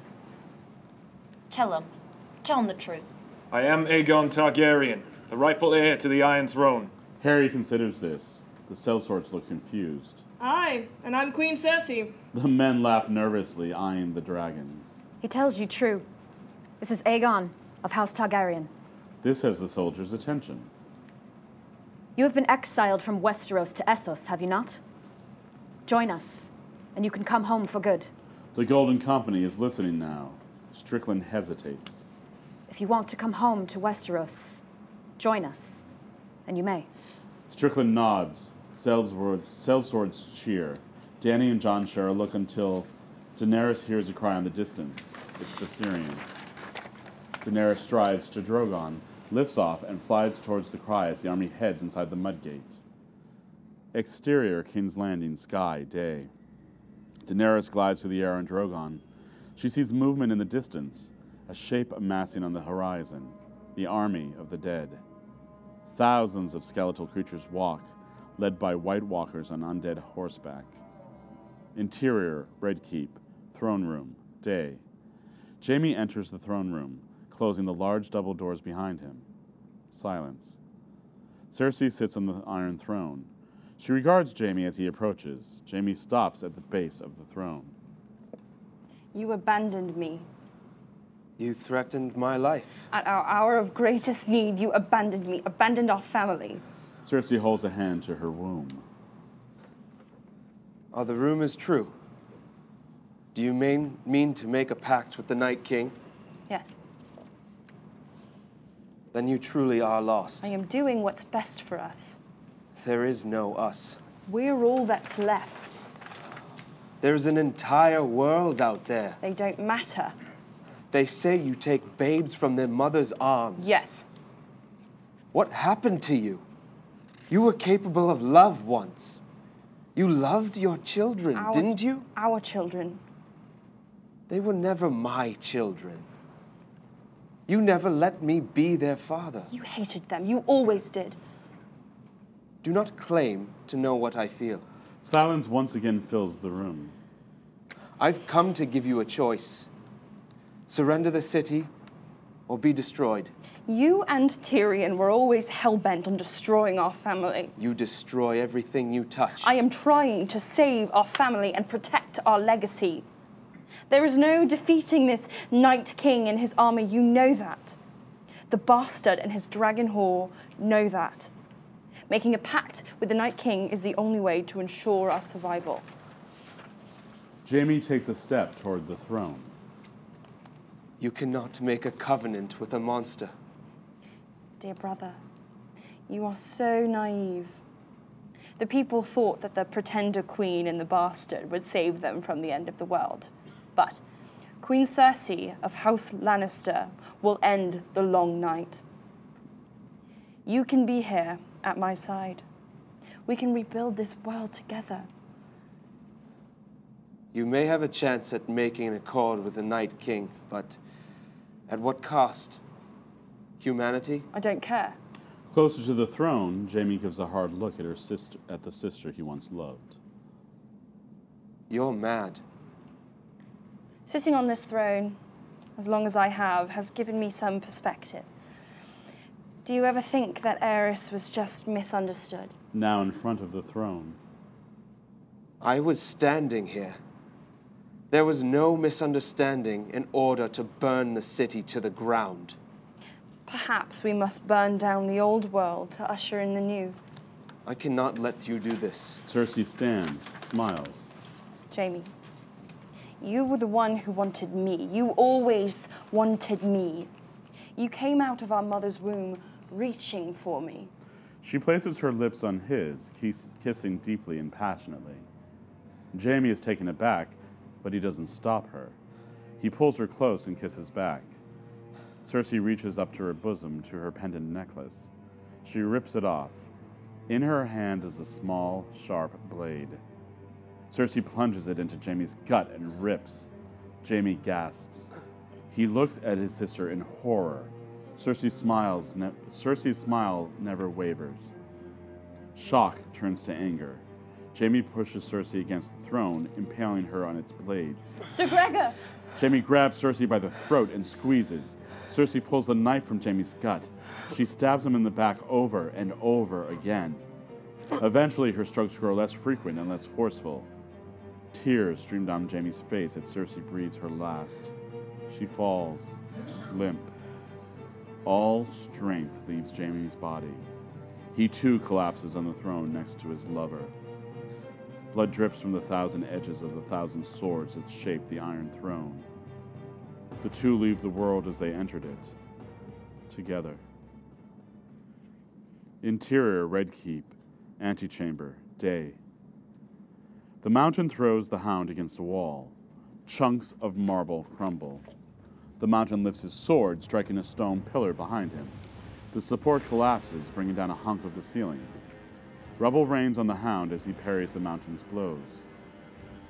Tell him the truth. I am Aegon Targaryen, the rightful heir to the Iron Throne. Harry considers this. The sellswords look confused. Aye, and I'm Queen Cersei. The men laugh nervously, eyeing the dragons. He tells you true. This is Aegon of House Targaryen. This has the soldiers' attention. You have been exiled from Westeros to Essos, have you not? Join us, and you can come home for good. The Golden Company is listening now. Strickland hesitates. If you want to come home to Westeros, join us, and you may. Strickland nods. Sellswords cheer. Dany and Jon share a look until Daenerys hears a cry in the distance. It's Viserion. Daenerys strides to Drogon, lifts off, and flies towards the cry as the army heads inside the Mudgate. Exterior, King's Landing, sky, day. Daenerys glides through the air on Drogon. She sees movement in the distance, a shape amassing on the horizon, the army of the dead. Thousands of skeletal creatures walk, led by White Walkers on undead horseback. Interior, Red Keep, throne room, day. Jaime enters the throne room, closing the large double doors behind him. Silence. Cersei sits on the Iron Throne. She regards Jaime as he approaches. Jaime stops at the base of the throne. You abandoned me. You threatened my life. At our hour of greatest need, you abandoned me, abandoned our family. Cersei holds a hand to her womb. Are the rumors true? Do you mean to make a pact with the Night King? Yes. Then you truly are lost. I am doing what's best for us. There is no us. We're all that's left. There's an entire world out there. They don't matter. They say you take babes from their mother's arms. Yes. What happened to you? You were capable of love once. You loved your children, didn't you? Our children. They were never my children. You never let me be their father. You hated them. You always did. Do not claim to know what I feel. Silence once again fills the room. I've come to give you a choice. Surrender the city or be destroyed. You and Tyrion were always hell-bent on destroying our family. You destroy everything you touch. I am trying to save our family and protect our legacy. There is no defeating this Night King and his army. You know that. The bastard and his dragon whore know that. Making a pact with the Night King is the only way to ensure our survival. Jaime takes a step toward the throne. You cannot make a covenant with a monster. Dear brother, you are so naive. The people thought that the pretender queen and the bastard would save them from the end of the world. But Queen Cersei of House Lannister will end the long night. You can be here at my side. We can rebuild this world together. You may have a chance at making an accord with the Night King, but at what cost? Humanity? I don't care. Closer to the throne, Jaime gives a hard look at the sister he once loved. You're mad. Sitting on this throne, as long as I have, has given me some perspective. Do you ever think that Aerys was just misunderstood? Now in front of the throne. I was standing here. There was no misunderstanding in order to burn the city to the ground. Perhaps we must burn down the old world to usher in the new. I cannot let you do this. Cersei stands, smiles. Jaime, you were the one who wanted me. You always wanted me. You came out of our mother's womb reaching for me. She places her lips on his, kissing deeply and passionately. Jaime is taken aback, but he doesn't stop her. He pulls her close and kisses back. Cersei reaches up to her bosom to her pendant necklace. She rips it off. In her hand is a small, sharp blade. Cersei plunges it into Jaime's gut and rips. Jaime gasps. He looks at his sister in horror. Cersei's smile never wavers. Shock turns to anger. Jaime pushes Cersei against the throne, impaling her on its blades. Sir Gregor! Jaime grabs Cersei by the throat and squeezes. Cersei pulls the knife from Jaime's gut. She stabs him in the back over and over again. Eventually, her strokes grow less frequent and less forceful. Tears stream down Jaime's face as Cersei breathes her last. She falls, limp. All strength leaves Jaime's body. He too collapses on the throne next to his lover. Blood drips from the 1,000 edges of the 1,000 swords that shape the Iron Throne. The two leave the world as they entered it, together. Interior, Red Keep, antechamber, day. The mountain throws the hound against a wall. Chunks of marble crumble. The mountain lifts his sword, striking a stone pillar behind him. The support collapses, bringing down a hunk of the ceiling. Rubble rains on the hound as he parries the mountain's blows.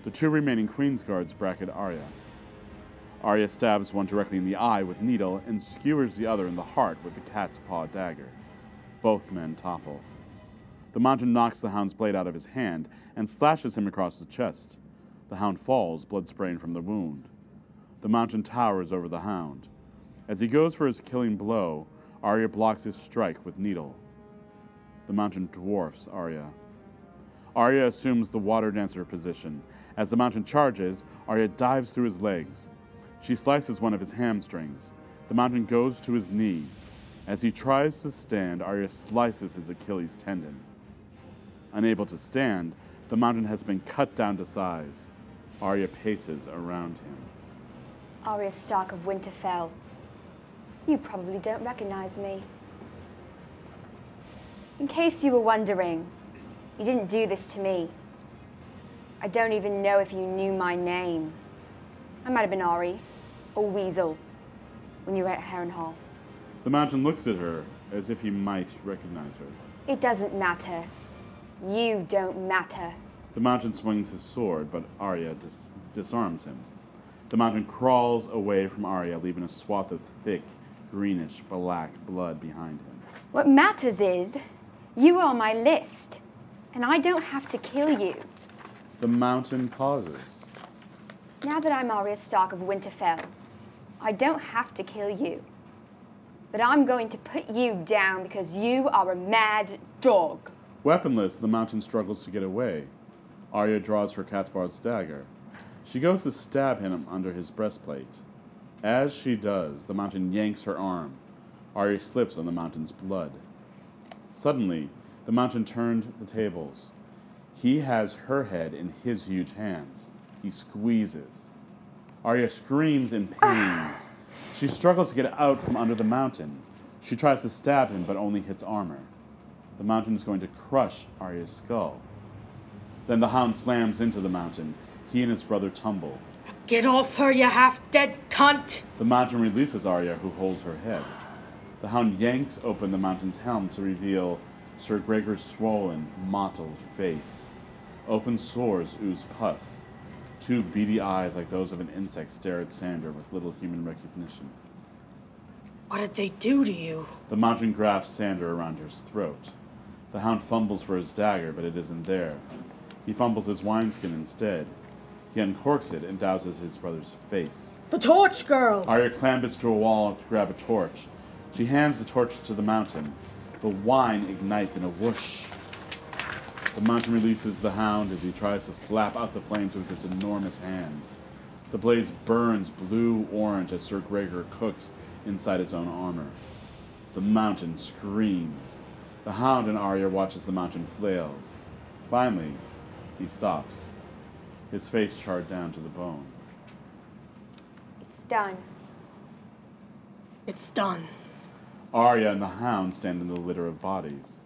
The two remaining Queen's Guards bracket Arya. Arya stabs one directly in the eye with needle and skewers the other in the heart with the cat's paw dagger. Both men topple. The mountain knocks the hound's blade out of his hand and slashes him across the chest. The hound falls, blood spraying from the wound. The mountain towers over the hound. As he goes for his killing blow, Arya blocks his strike with needle. The mountain dwarfs Arya. Arya assumes the water dancer position. As the mountain charges, Arya dives through his legs. She slices one of his hamstrings. The mountain goes to his knee. As he tries to stand, Arya slices his Achilles tendon. Unable to stand, the mountain has been cut down to size. Arya paces around him. Arya Stark of Winterfell. You probably don't recognize me. In case you were wondering, you didn't do this to me. I don't even know if you knew my name. I might have been Ari, or Weasel, when you were at Harrenhal. The mountain looks at her as if he might recognize her. It doesn't matter. You don't matter. The mountain swings his sword, but Arya disarms him. The mountain crawls away from Arya, leaving a swath of thick, greenish, black blood behind him. What matters is, you are on my list, and I don't have to kill you. The mountain pauses. Now that I'm Arya Stark of Winterfell, I don't have to kill you. But I'm going to put you down because you are a mad dog. Weaponless, the mountain struggles to get away. Arya draws her cat's paw dagger. She goes to stab him under his breastplate. As she does, the mountain yanks her arm. Arya slips on the mountain's blood. Suddenly, the mountain turned the tables. He has her head in his huge hands. He squeezes. Arya screams in pain. She struggles to get out from under the mountain. She tries to stab him, but only hits armor. The mountain is going to crush Arya's skull. Then the hound slams into the mountain. He and his brother tumble. Get off her, you half-dead cunt! The mountain releases Arya, who holds her head. The hound yanks open the mountain's helm to reveal Sir Gregor's swollen, mottled face. Open sores ooze pus. Two beady eyes like those of an insect stare at Sandor with little human recognition. What did they do to you? The mountain grasps Sandor around his throat. The hound fumbles for his dagger, but it isn't there. He fumbles his wineskin instead. He uncorks it and douses his brother's face. The torch girl! Arya clambers to a wall to grab a torch. She hands the torch to the mountain. The wine ignites in a whoosh. The mountain releases the hound as he tries to slap out the flames with his enormous hands. The blaze burns blue-orange as Sir Gregor cooks inside his own armor. The mountain screams. The hound and Arya watch as the mountain flails. Finally, he stops, his face charred down to the bone. It's done. It's done. Arya and the hound stand in the litter of bodies.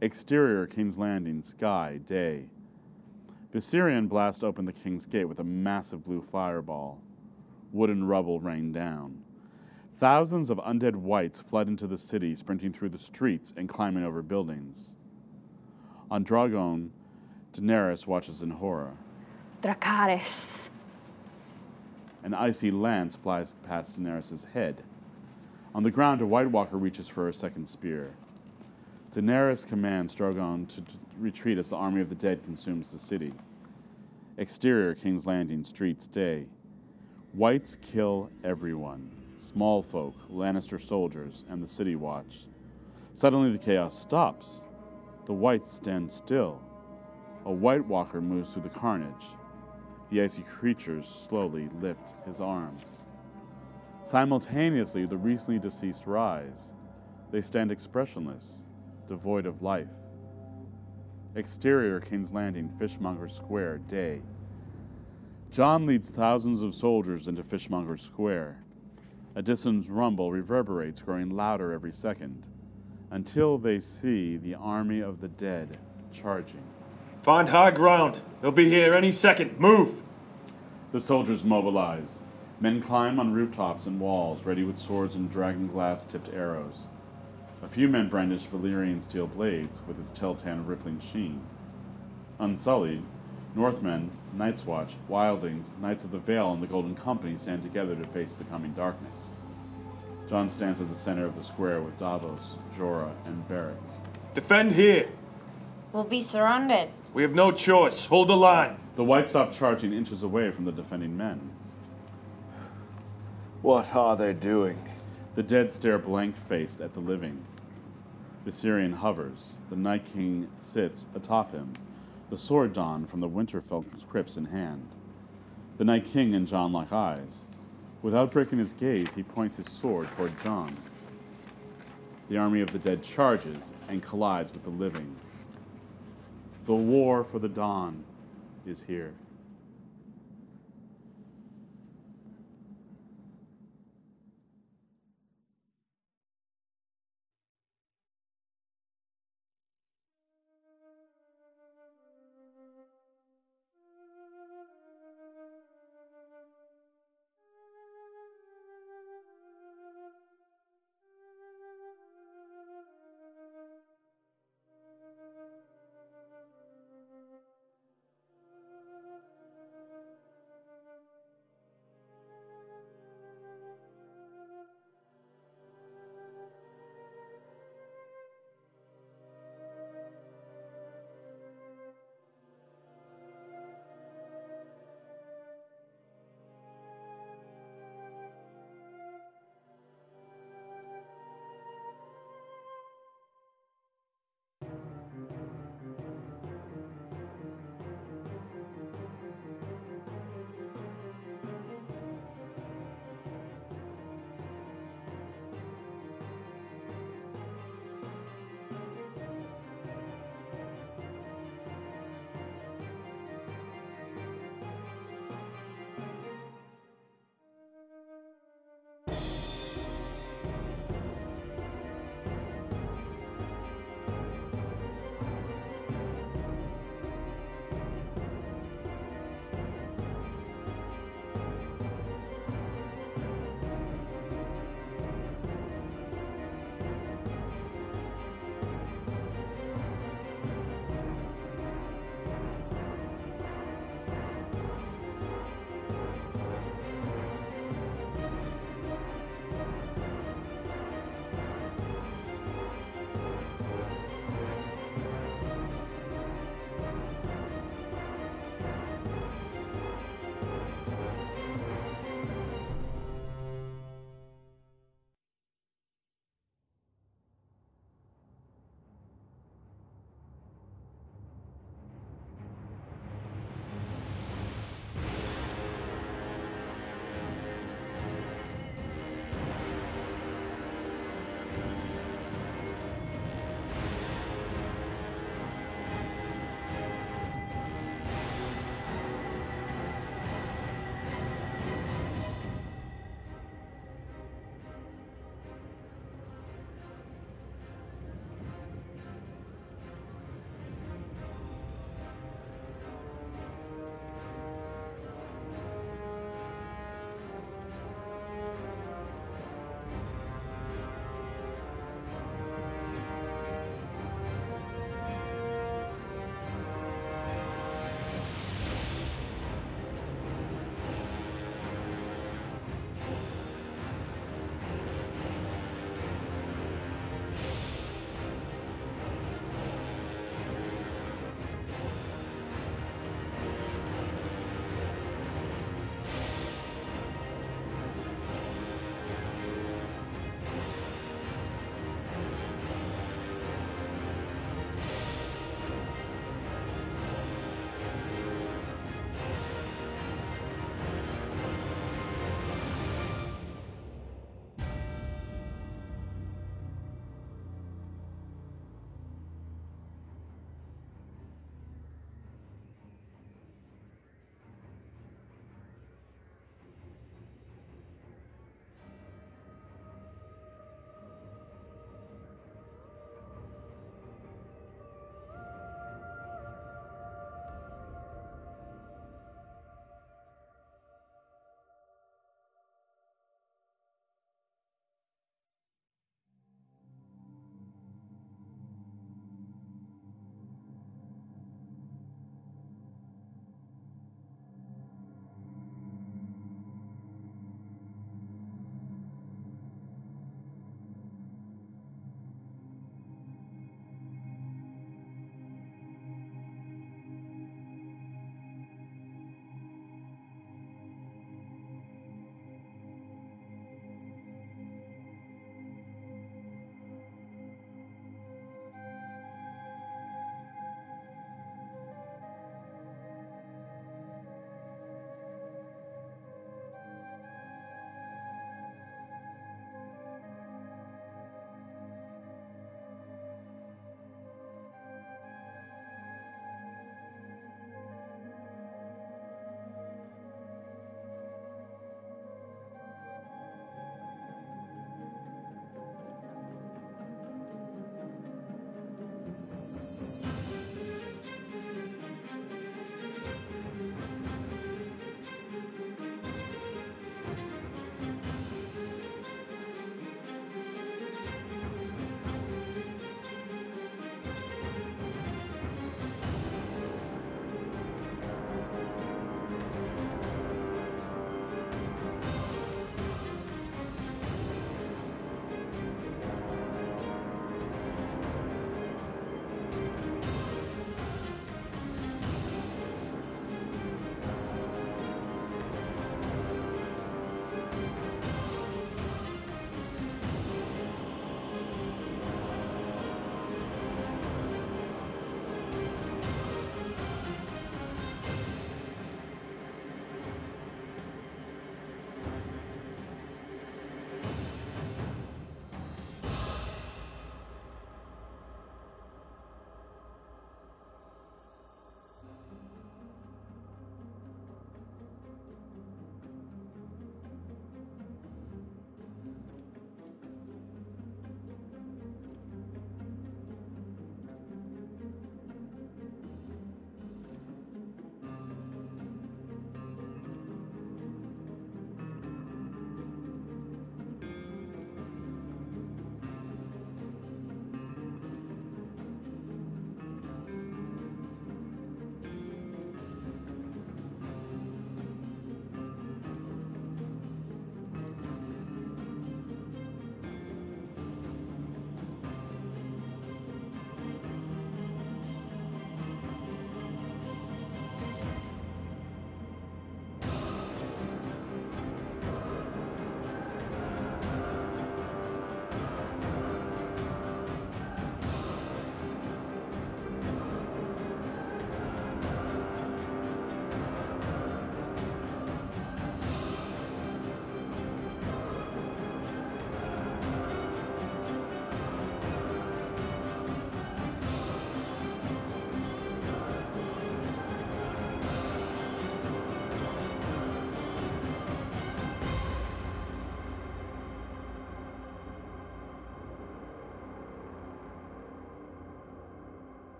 Exterior, King's Landing, sky, day. Viserion blast open the King's Gate with a massive blue fireball. Wooden rubble rain down. Thousands of undead wights flood into the city, sprinting through the streets and climbing over buildings. On Dragon, Daenerys watches in horror. Dracarys. An icy lance flies past Daenerys' head. On the ground, a White Walker reaches for a second spear. Daenerys commands Drogon to retreat as the army of the dead consumes the city. Exterior, King's Landing, streets, day. Whites kill everyone. Small folk, Lannister soldiers, and the city watch. Suddenly the chaos stops. The Whites stand still. A White Walker moves through the carnage. The icy creatures slowly lift his arms. Simultaneously, the recently deceased rise. They stand expressionless, devoid of life. Exterior, King's Landing, Fishmonger Square, day. Jon leads thousands of soldiers into Fishmonger Square. A distant rumble reverberates, growing louder every second, until they see the army of the dead charging. Find high ground. They'll be here any second. Move! The soldiers mobilize. Men climb on rooftops and walls, ready with swords and dragon glass-tipped arrows. A few men brandish Valerian steel blades with its telltale rippling sheen. Unsullied, Northmen, Night's Watch, Wildlings, Knights of the Vale, and the Golden Company stand together to face the coming darkness. Jon stands at the center of the square with Davos, Jorah, and Beric. Defend here! We'll be surrounded. We have no choice. Hold the line. The Whites stop charging inches away from the defending men. What are they doing? The dead stare blank-faced at the living. Viserion hovers. The Night King sits atop him, the sword drawn from the Winterfell crypts in hand. The Night King and Jon lock eyes. Without breaking his gaze, he points his sword toward Jon. The army of the dead charges and collides with the living. The war for the dawn is here.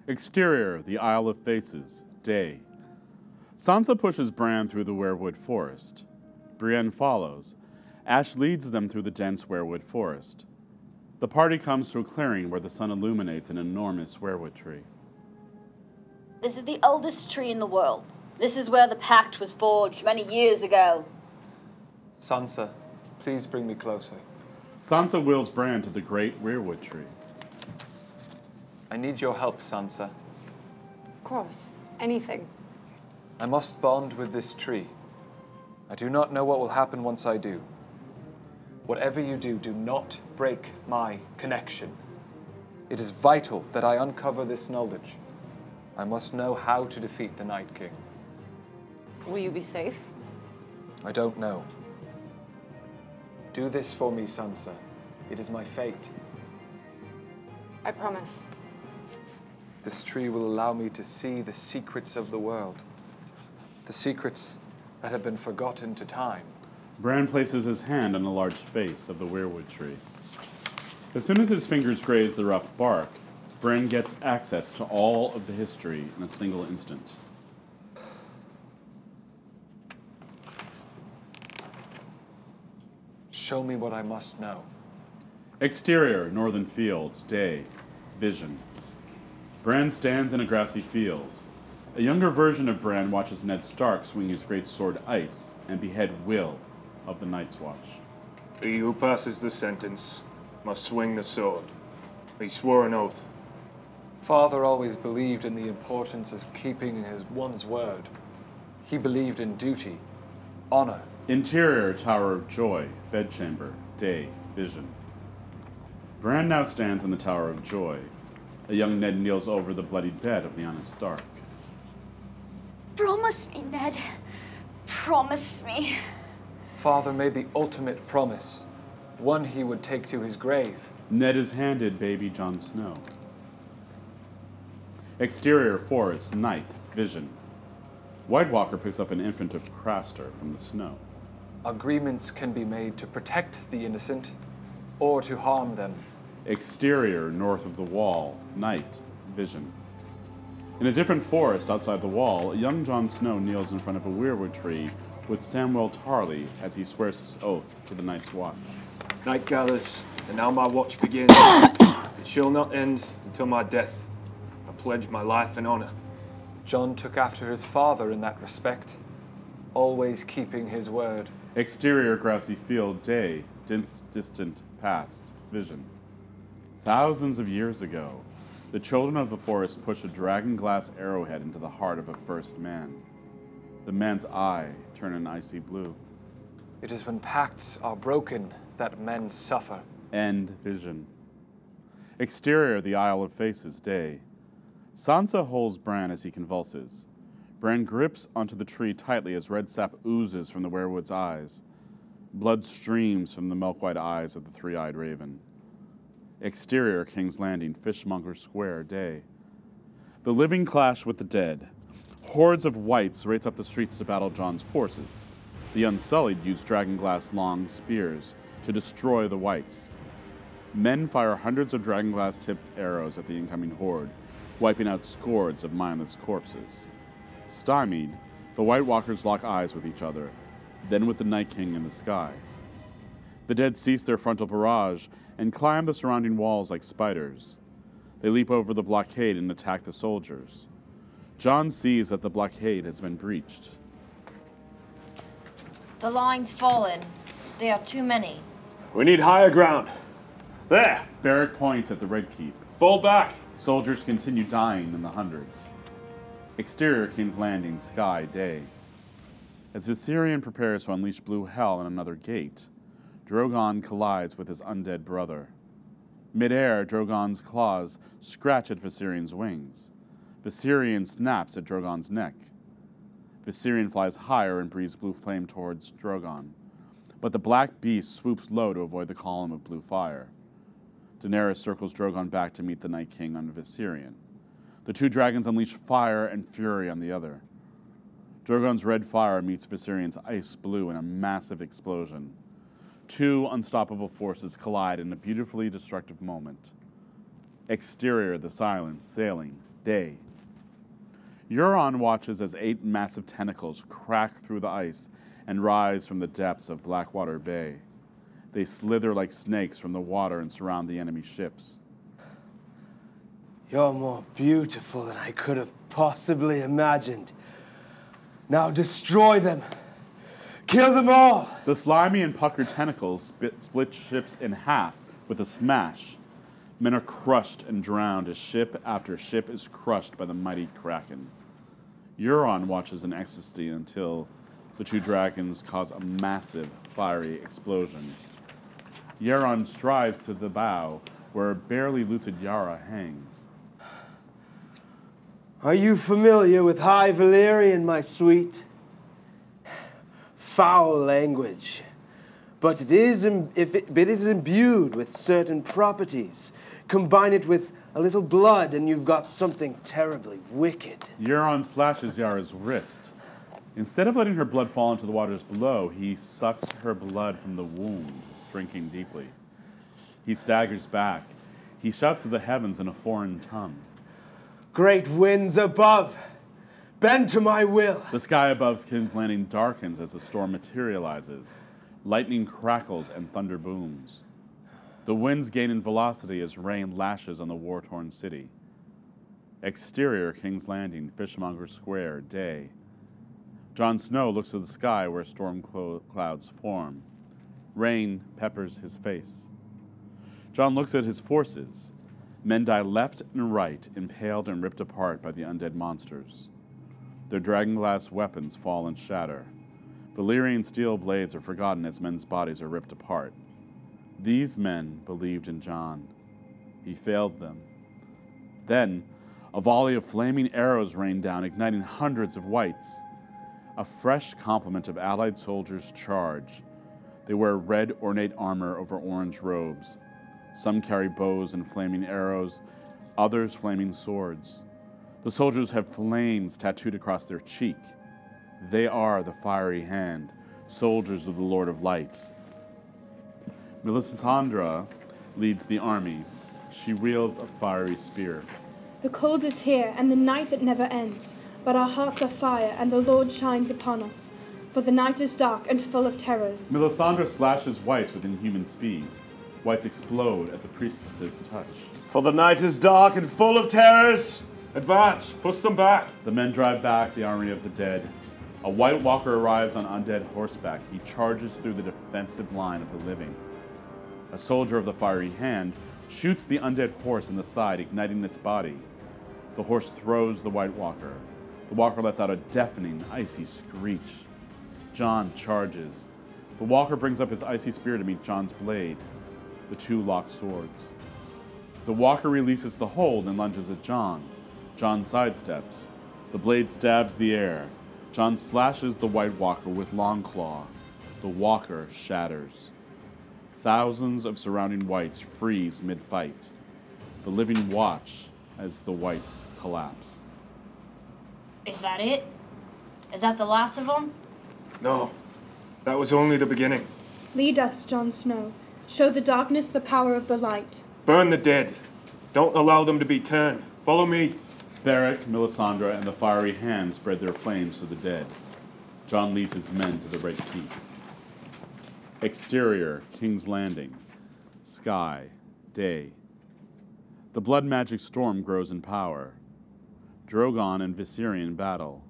Exterior, the Isle of Faces, day. Sansa pushes Bran through the Weirwood forest. Brienne follows. Ashe leads them through the dense Weirwood forest. The party comes to a clearing where the sun illuminates an enormous weirwood tree. This is the oldest tree in the world. This is where the pact was forged many years ago. Sansa, please bring me closer. Sansa wheels Bran to the great weirwood tree. I need your help, Sansa. Of course. Anything. I must bond with this tree. I do not know what will happen once I do. Whatever you do, do not break my connection. It is vital that I uncover this knowledge. I must know how to defeat the Night King. Will you be safe? I don't know. Do this for me, Sansa. It is my fate. I promise. This tree will allow me to see the secrets of the world. The secrets that have been forgotten to time. Bran places his hand on the large face of the weirwood tree. As soon as his fingers graze the rough bark, Bran gets access to all of the history in a single instant. Show me what I must know. Exterior, northern field, day, vision. Bran stands in a grassy field. A younger version of Bran watches Ned Stark swing his great sword Ice and behead Will of the Night's Watch. He who passes the sentence must swing the sword. He swore an oath. Father always believed in the importance of keeping one's word. He believed in duty, honor. Interior, Tower of Joy, bedchamber, day, vision. Bran now stands in the Tower of Joy. A young Ned kneels over the bloodied bed of Lyanna Stark. Promise me, Ned. Promise me. Father made the ultimate promise, one he would take to his grave. Ned is handed baby Jon Snow. Exterior, forest, night, vision. White Walker picks up an infant of Craster from the snow. Agreements can be made to protect the innocent or to harm them. Exterior, north of the wall, night, vision. In a different forest outside the wall, young Jon Snow kneels in front of a weirwood tree with Samwell Tarly as he swears his oath to the Night's Watch. Night gathers, and now my watch begins. It shall not end until my death. I pledge my life and honor. Jon took after his father in that respect, always keeping his word. Exterior, grassy field, day, distant past, vision. Thousands of years ago, the children of the forest pushed a dragon-glass arrowhead into the heart of a first man. The man's eye turned an icy blue. It is when pacts are broken that men suffer. End vision. Exterior, the Isle of Faces, day. Sansa holds Bran as he convulses. Bran grips onto the tree tightly as red sap oozes from the weirwood's eyes. Blood streams from the milk-white eyes of the three-eyed raven. Exterior, King's Landing, Fishmonger Square, day. The living clash with the dead. Hordes of whites race up the streets to battle Jon's forces. The Unsullied use dragonglass long spears to destroy the whites. Men fire hundreds of dragonglass-tipped arrows at the incoming horde, wiping out scores of mindless corpses. Stymied, the White Walkers lock eyes with each other, then with the Night King in the sky. The dead cease their frontal barrage and climb the surrounding walls like spiders. They leap over the blockade and attack the soldiers. Jon sees that the blockade has been breached. The line's fallen. There are too many. We need higher ground. There! Beric points at the Red Keep. Fall back! Soldiers continue dying in the hundreds. Exterior, King's Landing, sky, day. As Viserion prepares to unleash blue hell in another gate, Drogon collides with his undead brother. Mid-air, Drogon's claws scratch at Viserion's wings. Viserion snaps at Drogon's neck. Viserion flies higher and breathes blue flame towards Drogon, but the black beast swoops low to avoid the column of blue fire. Daenerys circles Drogon back to meet the Night King on Viserion. The two dragons unleash fire and fury on the other. Drogon's red fire meets Viserion's ice blue in a massive explosion. Two unstoppable forces collide in a beautifully destructive moment. Exterior, the silence, sailing, day. Urine watches as 8 massive tentacles crack through the ice and rise from the depths of Blackwater Bay. They slither like snakes from the water and surround the enemy ships. You're more beautiful than I could have possibly imagined. Now destroy them. Kill them all! The slimy and puckered tentacles split ships in half with a smash. Men are crushed and drowned as ship after ship is crushed by the mighty Kraken. Euron watches in ecstasy until the 2 dragons cause a massive, fiery explosion. Euron strides to the bow, where a barely lucid Yara hangs. Are you familiar with High Valerian, my sweet? Foul language. But it is imbued with certain properties. Combine it with a little blood and you've got something terribly wicked. Euron slashes Yara's wrist. Instead of letting her blood fall into the waters below, he sucks her blood from the wound, drinking deeply. He staggers back. He shouts to the heavens in a foreign tongue. Great winds above, bend to my will. The sky above King's Landing darkens as the storm materializes. Lightning crackles and thunder booms. The winds gain in velocity as rain lashes on the war-torn city. Exterior, King's Landing, Fishmonger Square, day. Jon Snow looks to the sky where storm clouds form. Rain peppers his face. Jon looks at his forces. Men die left and right, impaled and ripped apart by the undead monsters. Their dragonglass weapons fall and shatter. Valerian steel blades are forgotten as men's bodies are ripped apart. These men believed in Jon. He failed them. Then, a volley of flaming arrows rained down, igniting hundreds of wights. A fresh complement of allied soldiers charge. They wear red ornate armor over orange robes. Some carry bows and flaming arrows, others flaming swords. The soldiers have flames tattooed across their cheek. They are the Fiery Hand, soldiers of the Lord of Light. Melisandre leads the army. She wields a fiery spear. The cold is here, and the night that never ends. But our hearts are fire, and the Lord shines upon us. For the night is dark and full of terrors. Melisandre slashes wights with inhuman speed. Wights explode at the priestess's touch. For the night is dark and full of terrors. Advance, push them back. The men drive back the army of the dead. A White Walker arrives on undead horseback. He charges through the defensive line of the living. A soldier of the Fiery Hand shoots the undead horse in the side, igniting its body. The horse throws the White Walker. The walker lets out a deafening, icy screech. Jon charges. The walker brings up his icy spear to meet Jon's blade. The 2 lock swords. The walker releases the hold and lunges at Jon. Jon sidesteps. The blade stabs the air. Jon slashes the White Walker with Longclaw. The walker shatters. Thousands of surrounding wights freeze mid-fight. The living watch as the wights collapse. Is that it? Is that the last of them? No, that was only the beginning. Lead us, Jon Snow. Show the darkness the power of the light. Burn the dead. Don't allow them to be turned. Follow me. Beric, Melisandre, and the Fiery Hand spread their flames to the dead. Jon leads his men to the Red Keep. Exterior, King's Landing. Sky, day. The blood magic storm grows in power. Drogon and Viserion battle.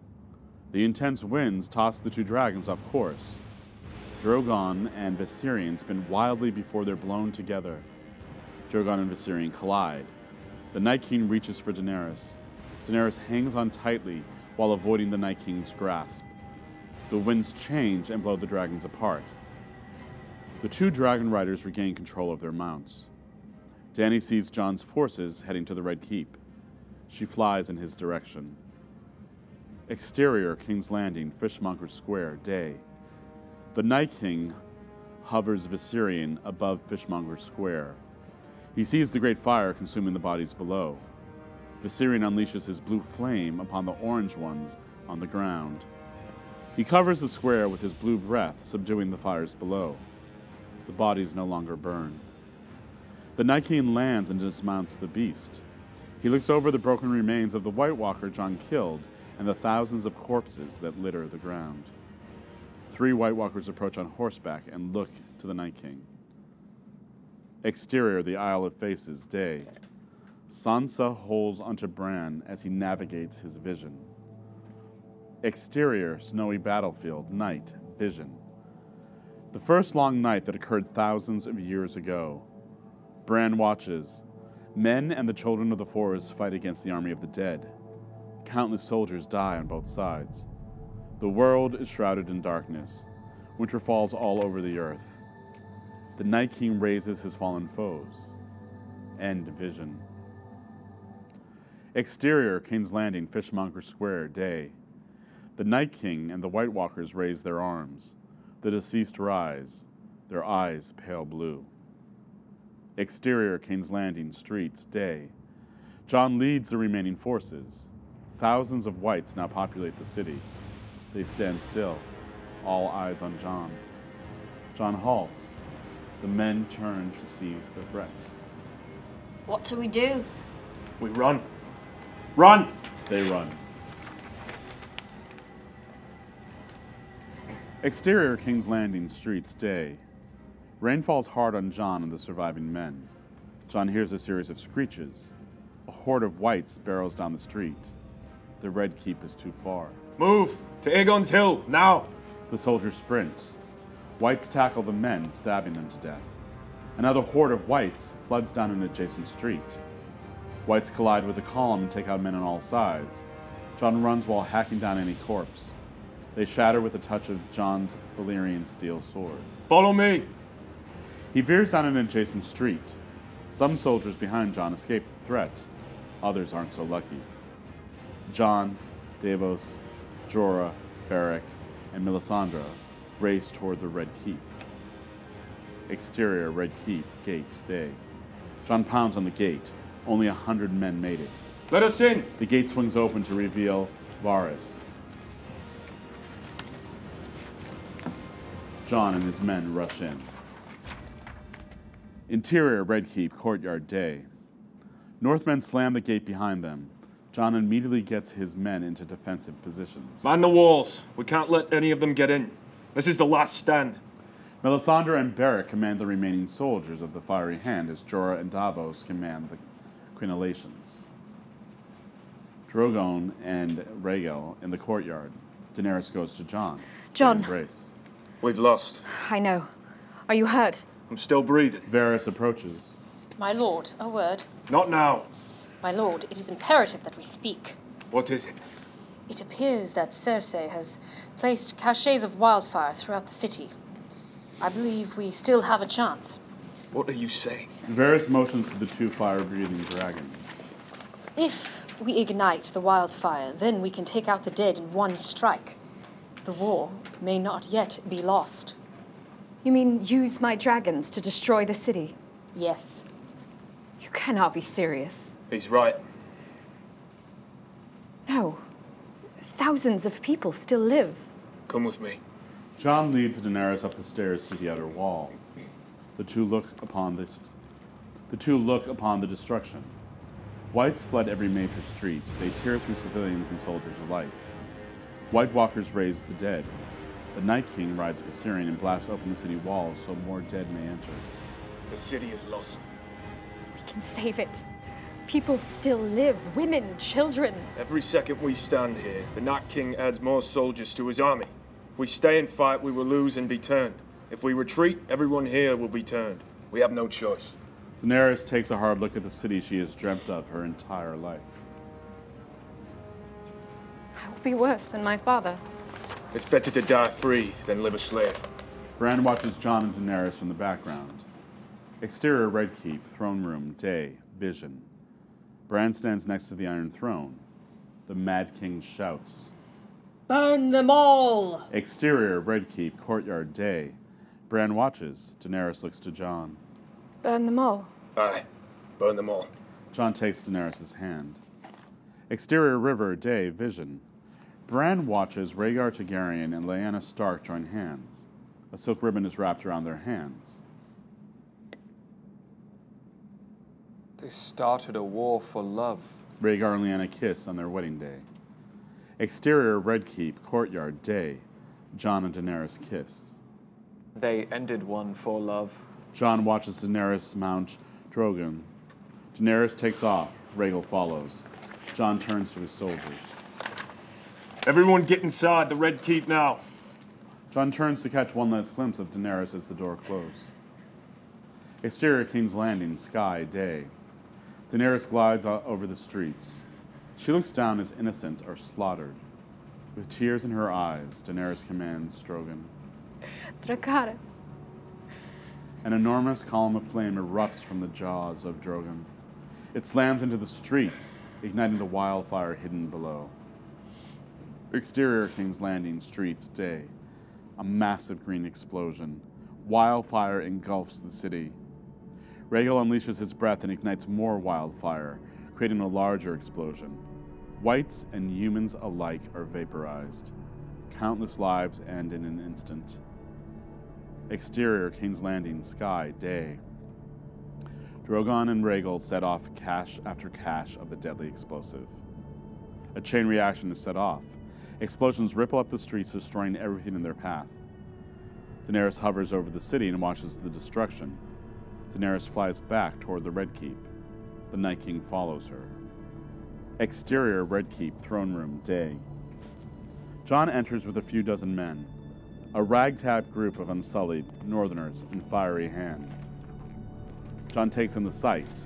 The intense winds toss the 2 dragons off course. Drogon and Viserion spin wildly before they're blown together. Drogon and Viserion collide. The Night King reaches for Daenerys. Daenerys hangs on tightly while avoiding the Night King's grasp. The winds change and blow the dragons apart. The 2 dragon riders regain control of their mounts. Dany sees Jon's forces heading to the Red Keep. She flies in his direction. Exterior, King's Landing, Fishmonger Square, day. The Night King hovers Viserion above Fishmonger Square. He sees the great fire consuming the bodies below. Viserion unleashes his blue flame upon the orange ones on the ground. He covers the square with his blue breath, subduing the fires below. The bodies no longer burn. The Night King lands and dismounts the beast. He looks over the broken remains of the White Walker Jon killed and the thousands of corpses that litter the ground. 3 White Walkers approach on horseback and look to the Night King. Exterior, the Isle of Faces, day. Sansa holds onto Bran as he navigates his vision. Exterior, snowy battlefield, night, vision. The first long night that occurred thousands of years ago. Bran watches. Men and the children of the forest fight against the army of the dead. Countless soldiers die on both sides. The world is shrouded in darkness. Winter falls all over the earth. The Night King raises his fallen foes. End vision. Exterior, King's Landing, Fishmonger Square, day. The Night King and the White Walkers raise their arms. The deceased rise, their eyes pale blue. Exterior, King's Landing, streets, day. Jon leads the remaining forces. Thousands of whites now populate the city. They stand still, all eyes on Jon. Jon halts. The men turn to see the threat. What do we do? We run. Run! They run. Exterior, King's Landing, streets, day. Rain falls hard on Jon and the surviving men. Jon hears a series of screeches. A horde of whites barrels down the street. The Red Keep is too far. Move! To Aegon's Hill, now! The soldiers sprint. Whites tackle the men, stabbing them to death. Another horde of whites floods down an adjacent street. Whites collide with the column and take out men on all sides. Jon runs while hacking down any corpse. They shatter with a touch of Jon's Valerian steel sword. Follow me! He veers down an adjacent street. Some soldiers behind Jon escape the threat. Others aren't so lucky. Jon, Davos, Jorah, Beric, and Melisandre race toward the Red Keep. Exterior, Red Keep, gate, day. Jon pounds on the gate. Only 100 men made it. Let us in! The gate swings open to reveal Varys. Jon and his men rush in. Interior, Red Keep, courtyard, day. Northmen slam the gate behind them. Jon immediately gets his men into defensive positions. Man the walls. We can't let any of them get in. This is the last stand. Melisandre and Beric command the remaining soldiers of the Fiery Hand as Jorah and Davos command the crenellations. Drogon and Rhaegal in the courtyard. Daenerys goes to Jon. Jon. Embrace. We've lost. I know. Are you hurt? I'm still breathing. Varys approaches. My lord, a word. Not now. My lord, it is imperative that we speak. What is it? It appears that Cersei has placed caches of wildfire throughout the city. I believe we still have a chance. What are you saying? Varys motions to the 2 fire-breathing dragons. If we ignite the wildfire, then we can take out the dead in one strike. The war may not yet be lost. You mean use my dragons to destroy the city? Yes. You cannot be serious. He's right. No. Thousands of people still live. Come with me. Jon leads Daenerys up the stairs to the outer wall. The two look upon the destruction. Whites flood every major street. They tear through civilians and soldiers alike. White Walkers raise the dead. The Night King rides Viserion and blasts open the city walls so more dead may enter. The city is lost. We can save it. People still live. Women, children. Every second we stand here, the Night King adds more soldiers to his army. If we stay and fight, we will lose and be turned. If we retreat, everyone here will be turned. We have no choice. Daenerys takes a hard look at the city she has dreamt of her entire life. I will be worse than my father. It's better to die free than live a slave. Bran watches Jon and Daenerys from the background. Exterior, Red Keep, throne room, day, vision. Bran stands next to the Iron Throne. The Mad King shouts. Burn them all! Exterior, Red Keep, courtyard, day. Bran watches. Daenerys looks to Jon. Burn them all. Aye. Burn them all. Jon takes Daenerys' hand. Exterior, river, day, vision. Bran watches Rhaegar Targaryen and Lyanna Stark join hands. A silk ribbon is wrapped around their hands. They started a war for love. Rhaegar and Lyanna kiss on their wedding day. Exterior, Red Keep, courtyard, day. Jon and Daenerys kiss. They ended one for love. Jon watches Daenerys mount Drogon. Daenerys takes off. Rhaegal follows. Jon turns to his soldiers. Everyone get inside the Red Keep now. Jon turns to catch one last glimpse of Daenerys as the door closes. Exterior, King's Landing, sky, day. Daenerys glides over the streets. She looks down as innocents are slaughtered. With tears in her eyes, Daenerys commands Drogon. Dracarys. An enormous column of flame erupts from the jaws of Drogon. It slams into the streets, igniting the wildfire hidden below. Exterior, King's Landing, streets, day. A massive green explosion. Wildfire engulfs the city. Rhaegal unleashes his breath and ignites more wildfire, creating a larger explosion. Whites and humans alike are vaporized. Countless lives end in an instant. Exterior, King's Landing, sky, day. Drogon and Rhaegal set off cache after cache of the deadly explosive. A chain reaction is set off. Explosions ripple up the streets, destroying everything in their path. Daenerys hovers over the city and watches the destruction. Daenerys flies back toward the Red Keep. The Night King follows her. Exterior, Red Keep, throne room, day. Jon enters with a few dozen men, a ragtag group of unsullied northerners in fiery hand. Jon takes in the sight.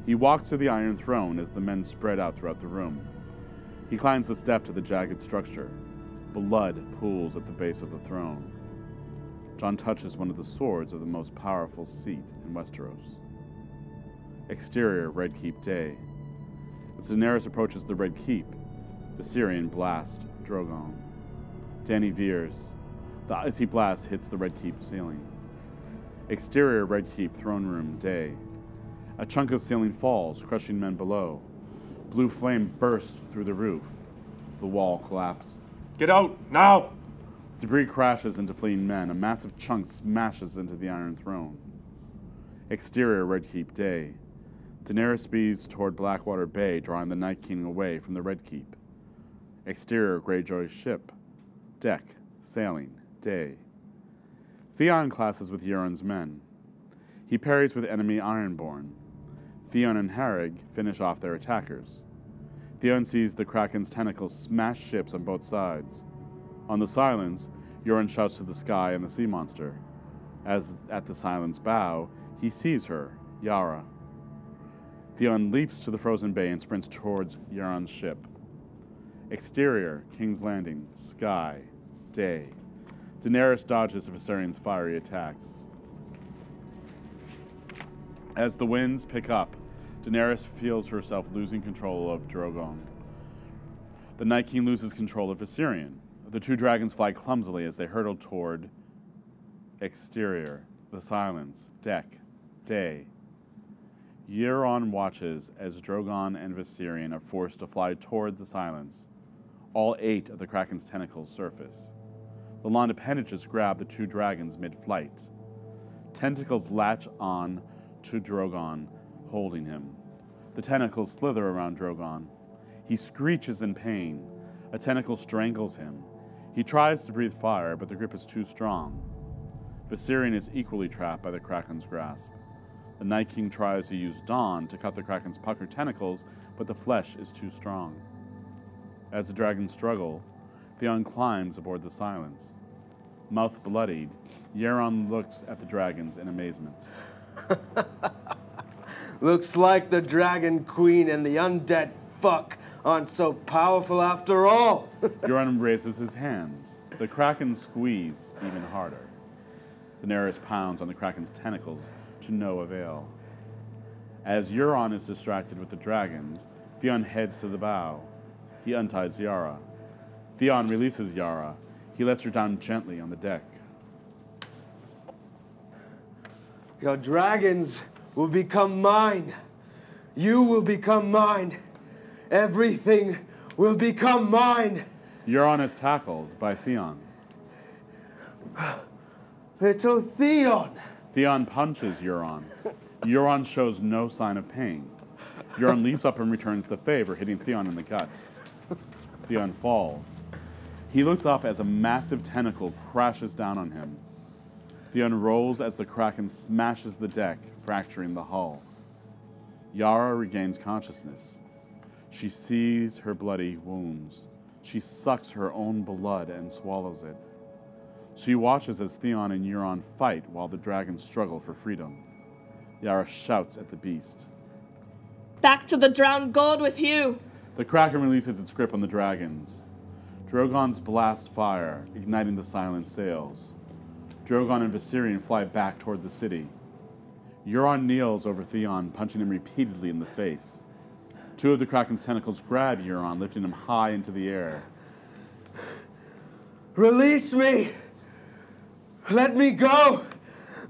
He walks to the Iron Throne as the men spread out throughout the room. He climbs the step to the jagged structure. Blood pools at the base of the throne. Jon touches one of the swords of the most powerful seat in Westeros. Exterior, Red Keep, day. As Daenerys approaches the Red Keep, Viserion blasts Drogon. Dany veers. The icy blast hits the Red Keep ceiling. Exterior, Red Keep, throne room, day. A chunk of ceiling falls, crushing men below. Blue flame bursts through the roof. The wall collapses. Get out, now! Debris crashes into fleeing men. A massive chunk smashes into the Iron Throne. Exterior, Red Keep, day. Daenerys speeds toward Blackwater Bay, drawing the Night King away from the Red Keep. Exterior, Greyjoy's ship. Deck, sailing, day. Theon clashes with Euron's men. He parries with enemy Ironborn. Theon and Harrig finish off their attackers. Theon sees the Kraken's tentacles smash ships on both sides. On the Silence, Euron shouts to the sky and the sea monster. As at the Silence bow, he sees her, Yara. Theon leaps to the frozen bay and sprints towards Euron's ship. Exterior, King's Landing, sky, day. Daenerys dodges Viserion's fiery attacks. As the winds pick up, Daenerys feels herself losing control of Drogon. The Night King loses control of Viserion. The two dragons fly clumsily as they hurtle toward Exterior, the Silence, deck, day. Euron watches as Drogon and Viserion are forced to fly toward the Silence. All 8 of the Kraken's tentacles surface. The long appendages grab the two dragons mid-flight. Tentacles latch on to Drogon, holding him. The tentacles slither around Drogon. He screeches in pain. A tentacle strangles him. He tries to breathe fire, but the grip is too strong. Viserion is equally trapped by the Kraken's grasp. The Night King tries to use Dawn to cut the Kraken's puckered tentacles, but the flesh is too strong. As the dragons struggle, Theon climbs aboard the Silence. Mouth bloodied, Euron looks at the dragons in amazement. Looks like the Dragon Queen and the undead fuck aren't so powerful after all. Euron raises his hands. The Kraken squeeze even harder. Daenerys pounds on the Kraken's tentacles to no avail. As Euron is distracted with the dragons, Theon heads to the bow. He unties Yara. Theon releases Yara. He lets her down gently on the deck. Your dragons will become mine. You will become mine. Everything will become mine. Euron is tackled by Theon. Little Theon. Theon punches Euron. Euron shows no sign of pain. Euron leaps up and returns the favor, hitting Theon in the gut. Theon falls. He looks up as a massive tentacle crashes down on him. Theon rolls as the Kraken smashes the deck, fracturing the hull. Yara regains consciousness. She sees her bloody wounds. She sucks her own blood and swallows it. She watches as Theon and Euron fight while the dragons struggle for freedom. Yara shouts at the beast. Back to the drowned gold with you! The Kraken releases its grip on the dragons. Drogon's blast fire, igniting the silent sails. Drogon and Viserion fly back toward the city. Euron kneels over Theon, punching him repeatedly in the face. Two of the Kraken's tentacles grab Euron, lifting him high into the air. Release me! Let me go!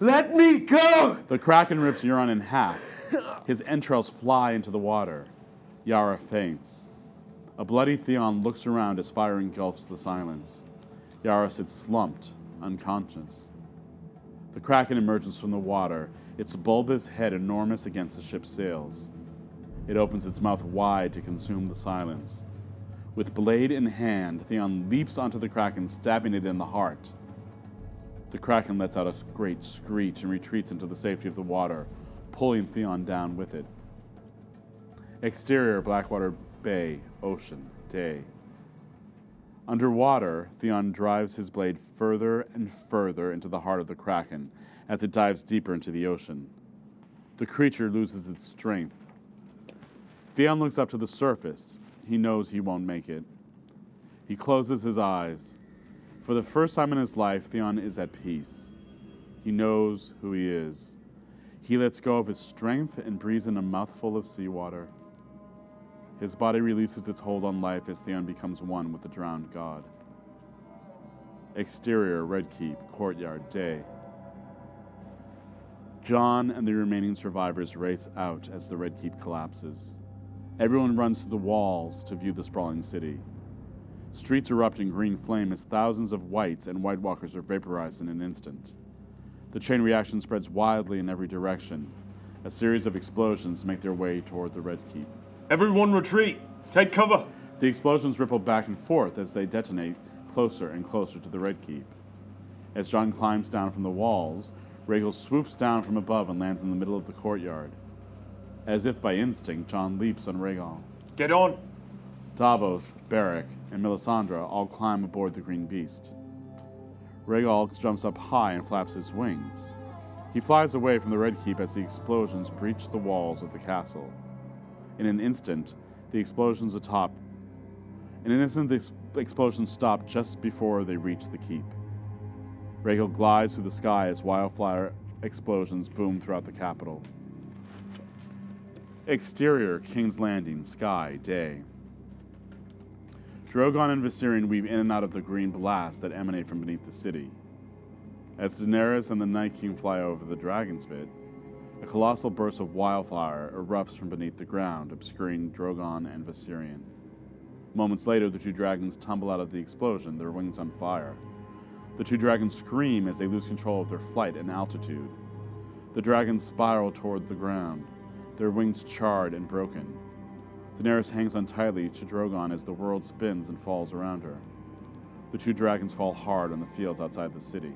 Let me go! The Kraken rips Euron in half. His entrails fly into the water. Yara faints. A bloody Theon looks around as fire engulfs the silence. Yara sits slumped, unconscious. The Kraken emerges from the water, its bulbous head enormous against the ship's sails. It opens its mouth wide to consume the silence. With blade in hand, Theon leaps onto the Kraken, stabbing it in the heart. The Kraken lets out a great screech and retreats into the safety of the water, pulling Theon down with it. Exterior, Blackwater Bay, ocean, day. Underwater, Theon drives his blade further and further into the heart of the Kraken as it dives deeper into the ocean. The creature loses its strength. Theon looks up to the surface. He knows he won't make it. He closes his eyes. For the first time in his life, Theon is at peace. He knows who he is. He lets go of his strength and breathes in a mouthful of seawater. His body releases its hold on life as Theon becomes one with the drowned god. Exterior, Red Keep, courtyard, day. Jon and the remaining survivors race out as the Red Keep collapses. Everyone runs to the walls to view the sprawling city. Streets erupt in green flame as thousands of whites and White Walkers are vaporized in an instant. The chain reaction spreads wildly in every direction. A series of explosions make their way toward the Red Keep. Everyone retreat! Take cover! The explosions ripple back and forth as they detonate closer and closer to the Red Keep. As Jon climbs down from the walls, Rhaegal swoops down from above and lands in the middle of the courtyard. As if by instinct, Jon leaps on Rhaegal. Get on! Davos, Beric, and Melisandre all climb aboard the Green Beast. Rhaegal jumps up high and flaps his wings. He flies away from the Red Keep as the explosions breach the walls of the castle. In an instant, the explosions stop just before they reach the keep. Rhaegal glides through the sky as wildfire explosions boom throughout the capital. Exterior, King's Landing, sky, day. Drogon and Viserion weave in and out of the green blasts that emanate from beneath the city. As Daenerys and the Night King fly over the Dragon's Pit, a colossal burst of wildfire erupts from beneath the ground, obscuring Drogon and Viserion. Moments later, the two dragons tumble out of the explosion, their wings on fire. The two dragons scream as they lose control of their flight and altitude. The dragons spiral toward the ground, their wings charred and broken. Daenerys hangs on tightly to Drogon as the world spins and falls around her. The two dragons fall hard on the fields outside the city.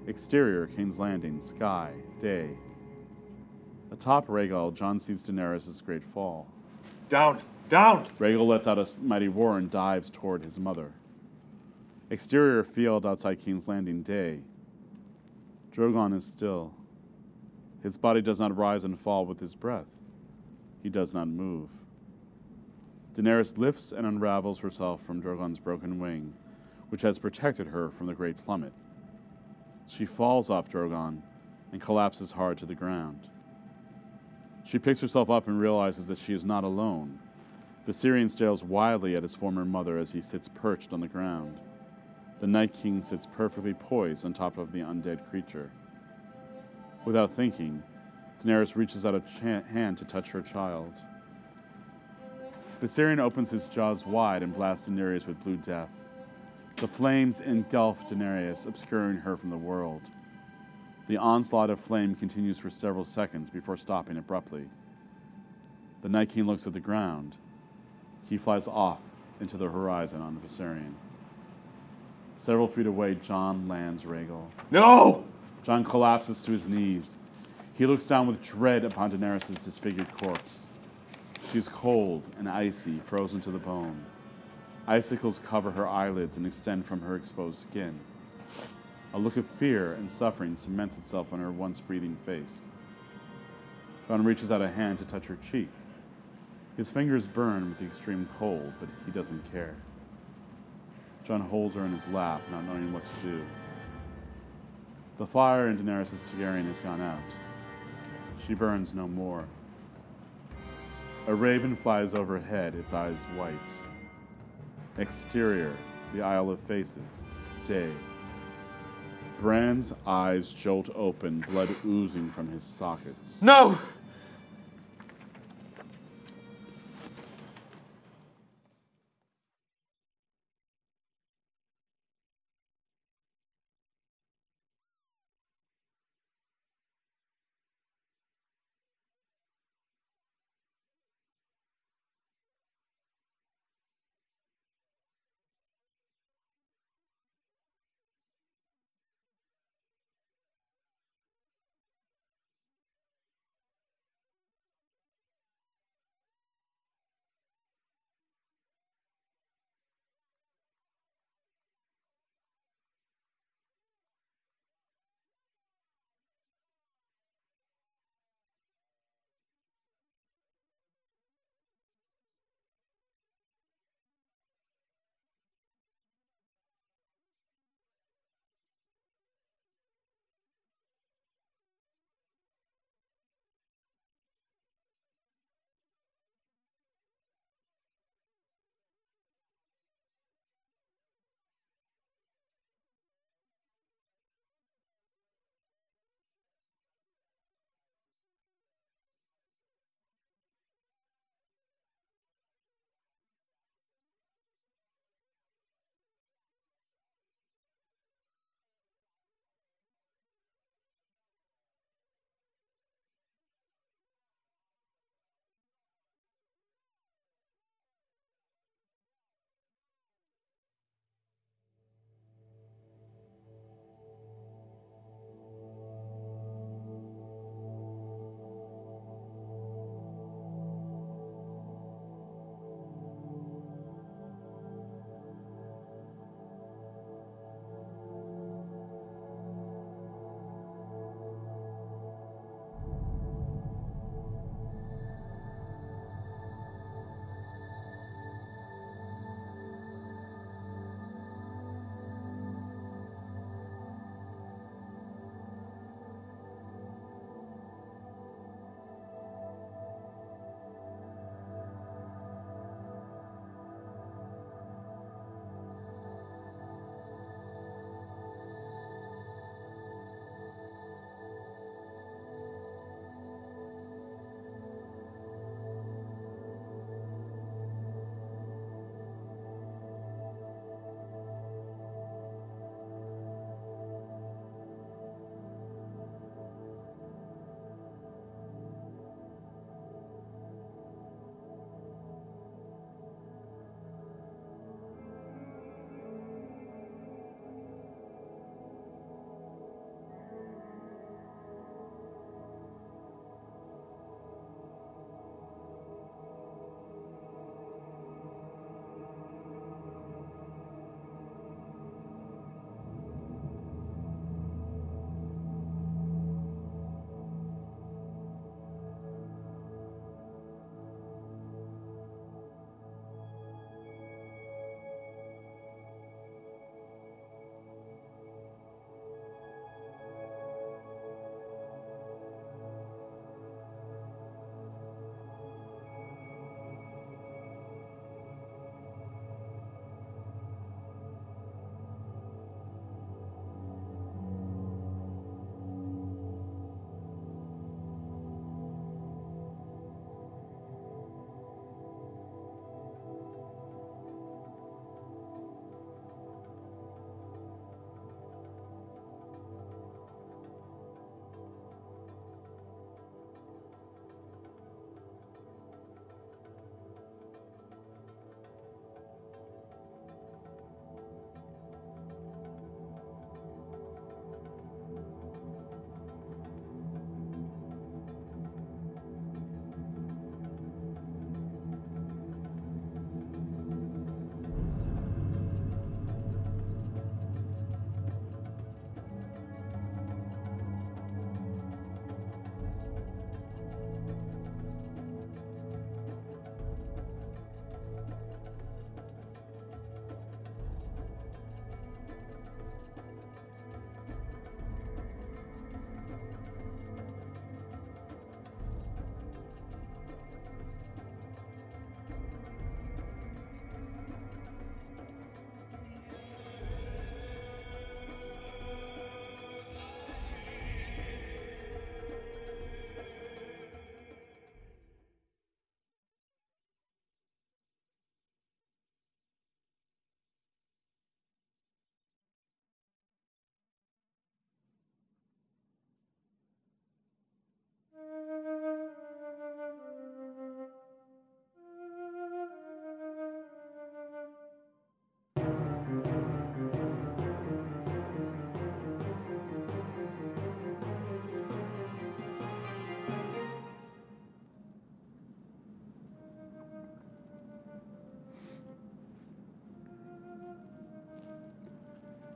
Exterior, King's Landing, sky, day. Atop Rhaegal, Jon sees Daenerys' great fall. Down! Down! Rhaegal lets out a mighty roar and dives toward his mother. Exterior field outside King's Landing, day. Drogon is still. His body does not rise and fall with his breath. He does not move. Daenerys lifts and unravels herself from Drogon's broken wing, which has protected her from the great plummet. She falls off Drogon and collapses hard to the ground. She picks herself up and realizes that she is not alone. Viserion stares wildly at his former mother as he sits perched on the ground. The Night King sits perfectly poised on top of the undead creature. Without thinking, Daenerys reaches out a hand to touch her child. Viserion opens his jaws wide and blasts Daenerys with blue death. The flames engulf Daenerys, obscuring her from the world. The onslaught of flame continues for several seconds before stopping abruptly. The Night King looks at the ground. He flies off into the horizon on Viserion. Several feet away, Jon lands Rhaegal. No! Jon collapses to his knees. He looks down with dread upon Daenerys' disfigured corpse. She's cold and icy, frozen to the bone. Icicles cover her eyelids and extend from her exposed skin. A look of fear and suffering cements itself on her once breathing face. Jon reaches out a hand to touch her cheek. His fingers burn with the extreme cold, but he doesn't care. Jon holds her in his lap, not knowing what to do. The fire in Daenerys' Targaryen has gone out. She burns no more. A raven flies overhead, its eyes white. Exterior, the Isle of Faces, day. Bran's eyes jolt open, blood oozing from his sockets. No!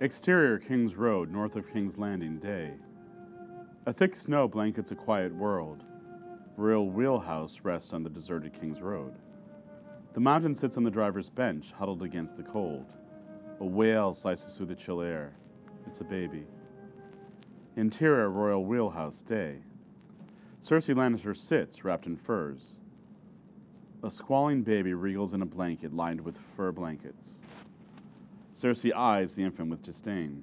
Exterior King's Road, north of King's Landing, day. A thick snow blankets a quiet world. Royal wheelhouse rests on the deserted King's Road. The mountain sits on the driver's bench, huddled against the cold. A wail slices through the chill air. It's a baby. Interior Royal wheelhouse, day. Cersei Lannister sits, wrapped in furs. A squalling baby wriggles in a blanket lined with fur blankets. Cersei eyes the infant with disdain.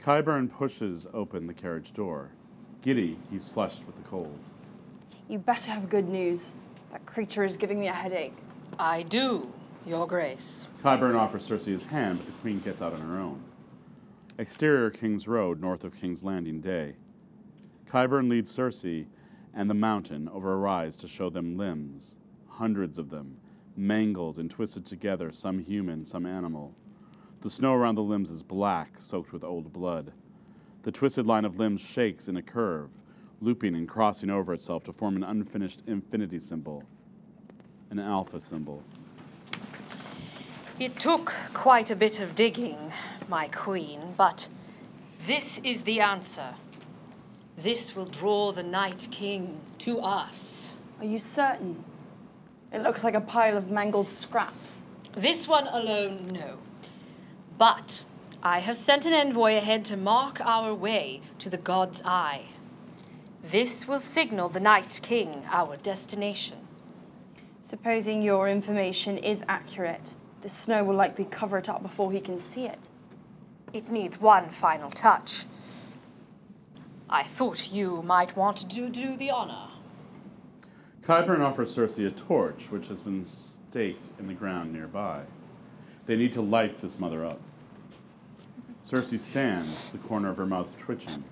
Qyburn pushes open the carriage door. Giddy, he's flushed with the cold. You better have good news. That creature is giving me a headache. I do, Your Grace. Qyburn offers Cersei his hand, but the queen gets out on her own. Exterior King's Road, north of King's Landing, day. Qyburn leads Cersei and the mountain over a rise to show them limbs, hundreds of them, mangled and twisted together, some human, some animal. The snow around the limbs is black, soaked with old blood. The twisted line of limbs shakes in a curve, looping and crossing over itself to form an unfinished infinity symbol, an alpha symbol. It took quite a bit of digging, my queen, but this is the answer. This will draw the Night King to us. Are you certain? It looks like a pile of mangled scraps. This one alone, no. But I have sent an envoy ahead to mark our way to the God's Eye. This will signal the Night King our destination. Supposing your information is accurate, the snow will likely cover it up before he can see it. It needs one final touch. I thought you might want to do the honor. Qyburn offers Cersei a torch, which has been staked in the ground nearby. They need to light this mother up. Cersei stands, the corner of her mouth twitching.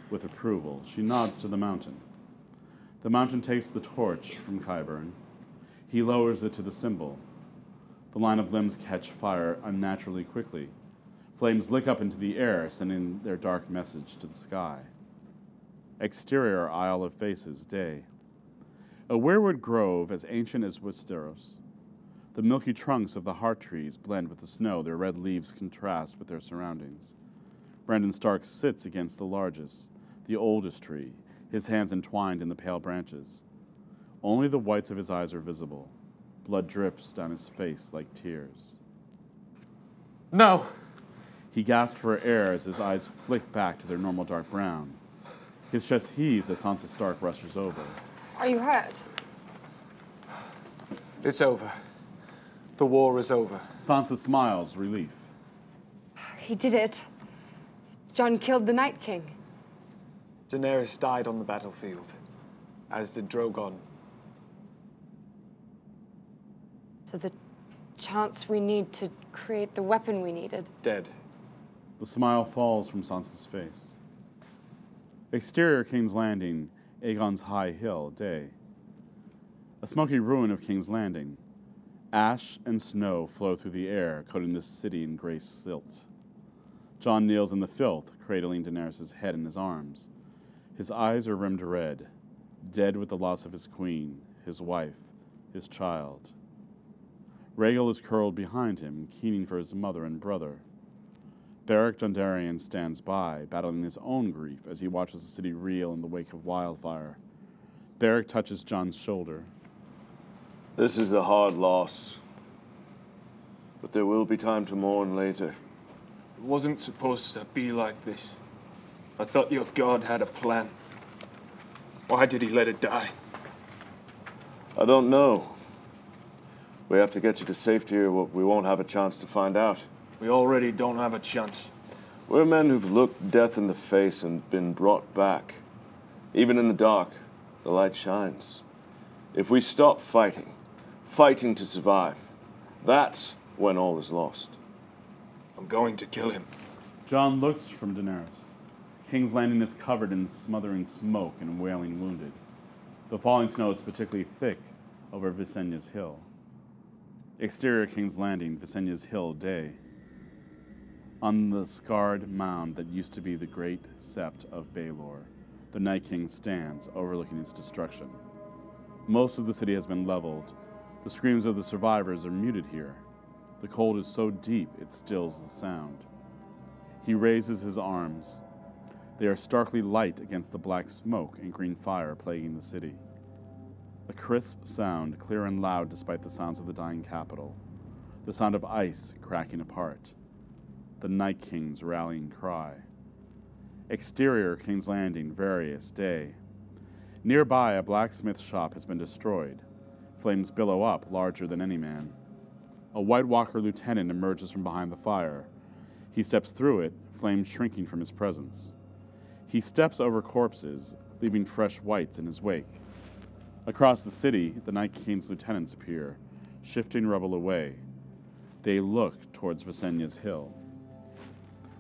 With approval, she nods to the mountain. The mountain takes the torch from Qyburn. He lowers it to the symbol. The line of limbs catch fire unnaturally quickly. Flames lick up into the air, sending their dark message to the sky. Exterior Isle of Faces, day. A weirwood grove as ancient as Westeros. The milky trunks of the heart trees blend with the snow, their red leaves contrast with their surroundings. Brandon Stark sits against the largest, the oldest tree, his hands entwined in the pale branches. Only the whites of his eyes are visible. Blood drips down his face like tears. No! He gasps for air as his eyes flick back to their normal dark brown. His chest heaves as Sansa Stark rushes over. Are you hurt? It's over. The war is over. Sansa smiles, relief. He did it. Jon killed the Night King. Daenerys died on the battlefield, as did Drogon. So the chance we need to create the weapon we needed. Dead. The smile falls from Sansa's face. Exterior King's Landing, Aegon's High Hill, day. A smoky ruin of King's Landing. Ash and snow flow through the air, coating the city in gray silt. Jon kneels in the filth, cradling Daenerys' head in his arms. His eyes are rimmed red, dead with the loss of his queen, his wife, his child. Rhaegal is curled behind him, keening for his mother and brother. Beric Dondarrion stands by, battling his own grief as he watches the city reel in the wake of wildfire. Beric touches Jon's shoulder. This is a hard loss, but there will be time to mourn later. It wasn't supposed to be like this. I thought your God had a plan. Why did he let it die? I don't know. We have to get you to safety or we won't have a chance to find out. We already don't have a chance. We're men who've looked death in the face and been brought back. Even in the dark, the light shines. If we stop fighting to survive, that's when all is lost. I'm going to kill him. Jon looks from Daenerys. King's Landing is covered in smothering smoke and wailing wounded. The falling snow is particularly thick over Visenya's Hill. Exterior King's Landing, Visenya's Hill, day. On the scarred mound that used to be the great sept of Baelor, the Night King stands, overlooking its destruction. Most of the city has been leveled. The screams of the survivors are muted here. The cold is so deep it stills the sound. He raises his arms. They are starkly light against the black smoke and green fire plaguing the city. A crisp sound, clear and loud despite the sounds of the dying capital. The sound of ice cracking apart. The Night King's rallying cry. Exterior King's Landing, various, day. Nearby, a blacksmith shop has been destroyed. Flames billow up, larger than any man. A White Walker lieutenant emerges from behind the fire. He steps through it, flames shrinking from his presence. He steps over corpses, leaving fresh whites in his wake. Across the city, the Night King's lieutenants appear, shifting rubble away. They look towards Visenya's Hill.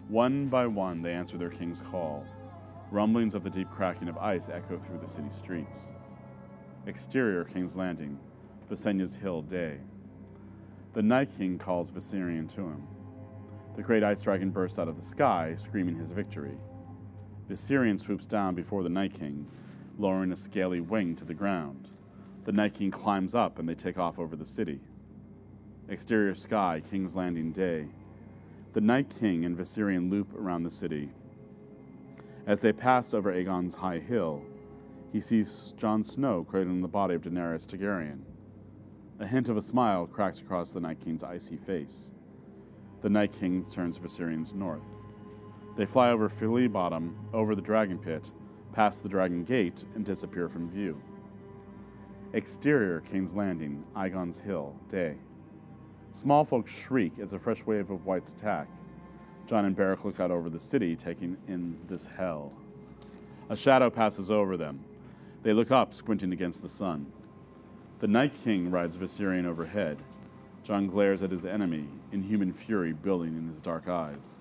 One by one, they answer their king's call. Rumblings of the deep cracking of ice echo through the city streets. Exterior King's Landing, Visenya's Hill, day. The Night King calls Valerian to him. The great ice dragon bursts out of the sky, screaming his victory. Valerian swoops down before the Night King, lowering a scaly wing to the ground. The Night King climbs up and they take off over the city. Exterior sky, King's Landing, day. The Night King and Valerian loop around the city. As they pass over Aegon's high hill, he sees Jon Snow cradling the body of Daenerys Targaryen. A hint of a smile cracks across the Night King's icy face. The Night King turns Valerian's north. They fly over Philly Bottom, over the Dragon Pit, past the Dragon Gate, and disappear from view. Exterior King's Landing, Aegon's Hill, day. Small folk shriek as a fresh wave of whites attack. Jon and Beric look out over the city, taking in this hell. A shadow passes over them. They look up, squinting against the sun. The Night King rides Valerian overhead. Jon glares at his enemy, inhuman fury building in his dark eyes.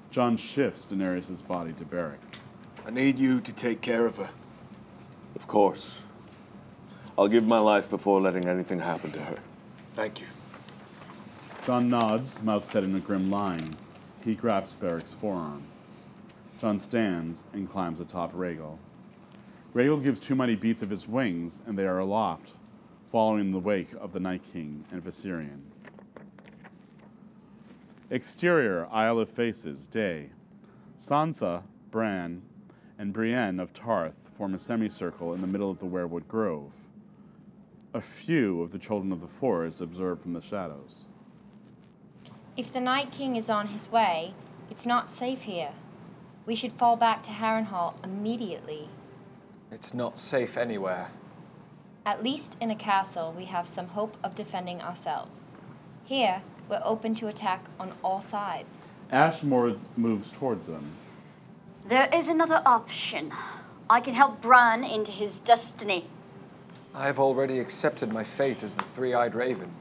Jon shifts Daenerys' body to Beric. I need you to take care of her. Of course. I'll give my life before letting anything happen to her. Thank you. Jon nods, mouth set in a grim line. He grabs Beric's forearm. Jon stands and climbs atop Rhaegal. Rhaegal gives too many beats of his wings, and they are aloft, following the wake of the Night King and Valerian. Exterior, Isle of Faces, day. Sansa, Bran, and Brienne of Tarth form a semicircle in the middle of the Weirwood Grove. A few of the Children of the Forest observe from the shadows. If the Night King is on his way, it's not safe here. We should fall back to Harrenhal immediately. It's not safe anywhere. At least in a castle, we have some hope of defending ourselves. Here, we're open to attack on all sides. Ashe moves towards them. There is another option. I can help Bran into his destiny. I've already accepted my fate as the Three-Eyed Raven.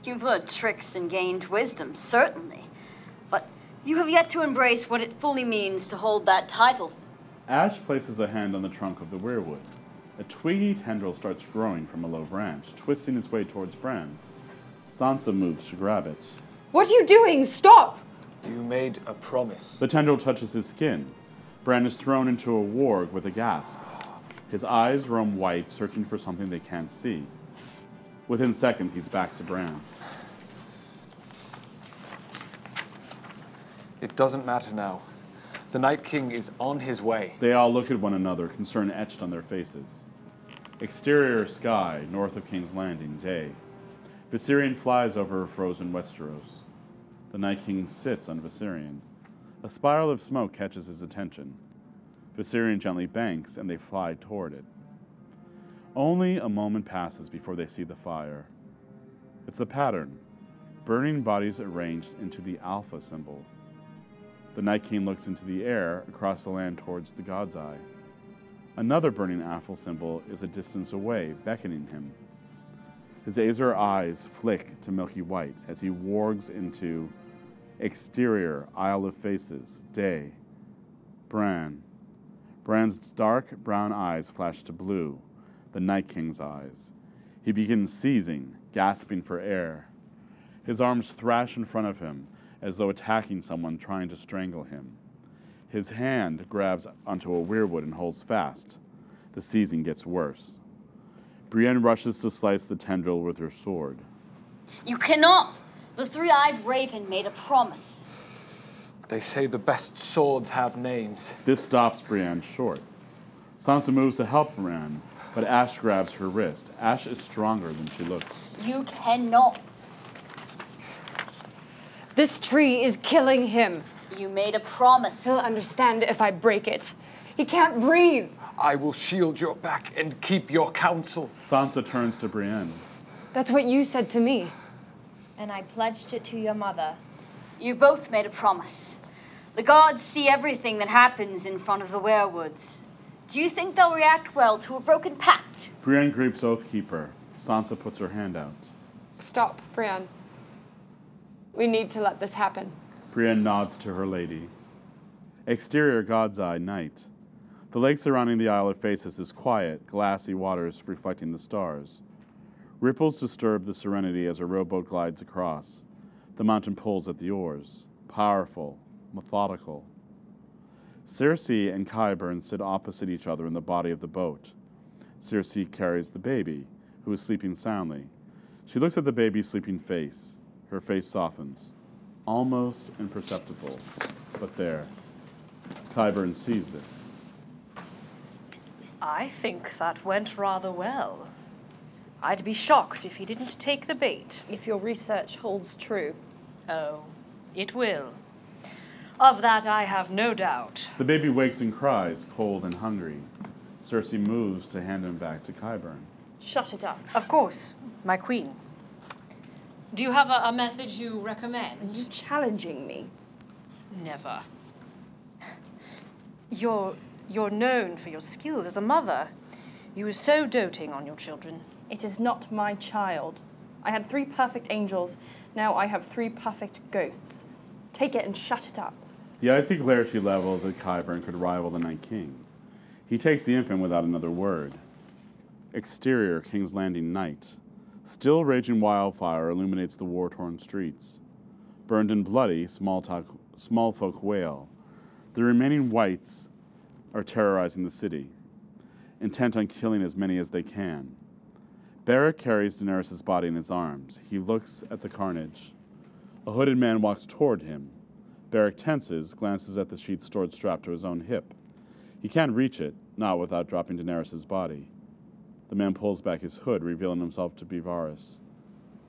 You've learned tricks and gained wisdom, certainly. But you have yet to embrace what it fully means to hold that title. Ashe places a hand on the trunk of the weirwood. A twiggy tendril starts growing from a low branch, twisting its way towards Bran. Sansa moves to grab it. What are you doing? Stop! You made a promise. The tendril touches his skin. Bran is thrown into a warg with a gasp. His eyes roam white, searching for something they can't see. Within seconds, he's back to Bran. It doesn't matter now. The Night King is on his way. They all look at one another, concern etched on their faces. Exterior sky, north of King's Landing, day. Valerian flies over frozen Westeros. The Night King sits on Valerian. A spiral of smoke catches his attention. Valerian gently banks, and they fly toward it. Only a moment passes before they see the fire. It's a pattern, burning bodies arranged into the Alpha symbol. The Night King looks into the air, across the land towards the God's Eye. Another burning Alpha symbol is a distance away, beckoning him. His azure eyes flick to milky white as he wargs into exterior Isle of Faces, day. Bran. Bran's dark brown eyes flash to blue, the Night King's eyes. He begins seizing, gasping for air. His arms thrash in front of him, as though attacking someone trying to strangle him. His hand grabs onto a weirwood and holds fast. The seizing gets worse. Brienne rushes to slice the tendril with her sword. You cannot! The three-eyed raven made a promise. They say the best swords have names. This stops Brienne short. Sansa moves to help Brienne, but Ashe grabs her wrist. Ashe is stronger than she looks. You cannot. This tree is killing him. You made a promise. He'll understand if I break it. He can't breathe. I will shield your back and keep your counsel. Sansa turns to Brienne. That's what you said to me. And I pledged it to your mother. You both made a promise. The guards see everything that happens in front of the Weirwoods. Do you think they'll react well to a broken pact? Brienne grips Oathkeeper. Sansa puts her hand out. Stop, Brienne. We need to let this happen. Brienne nods to her lady. Exterior God's Eye night. The lake surrounding the Isle of Faces is quiet, glassy waters reflecting the stars. Ripples disturb the serenity as a rowboat glides across. The mountain pulls at the oars. Powerful, methodical. Cersei and Qyburn sit opposite each other in the body of the boat. Cersei carries the baby, who is sleeping soundly. She looks at the baby's sleeping face. Her face softens. Almost imperceptible, but there. Qyburn sees this. I think that went rather well. I'd be shocked if he didn't take the bait. If your research holds true. Oh, it will. Of that I have no doubt. The baby wakes and cries, cold and hungry. Cersei moves to hand him back to Qyburn. Shut it up. Of course, my queen. Do you have a method you recommend? Are you challenging me? Never. You're known for your skills as a mother. You were so doting on your children. It is not my child. I had 3 perfect angels. Now I have 3 perfect ghosts. Take it and shut it up. The icy glare she levels at Qyburn could rival the Night King. He takes the infant without another word. Exterior King's Landing night. Still raging wildfire illuminates the war-torn streets. Burned and bloody, small folk wail. The remaining whites are terrorizing the city, intent on killing as many as they can. Beric carries Daenerys' body in his arms. He looks at the carnage. A hooded man walks toward him. Beric tenses, glances at the sheath sword strapped to his own hip. He can't reach it, not without dropping Daenerys' body. The man pulls back his hood, revealing himself to be Varys.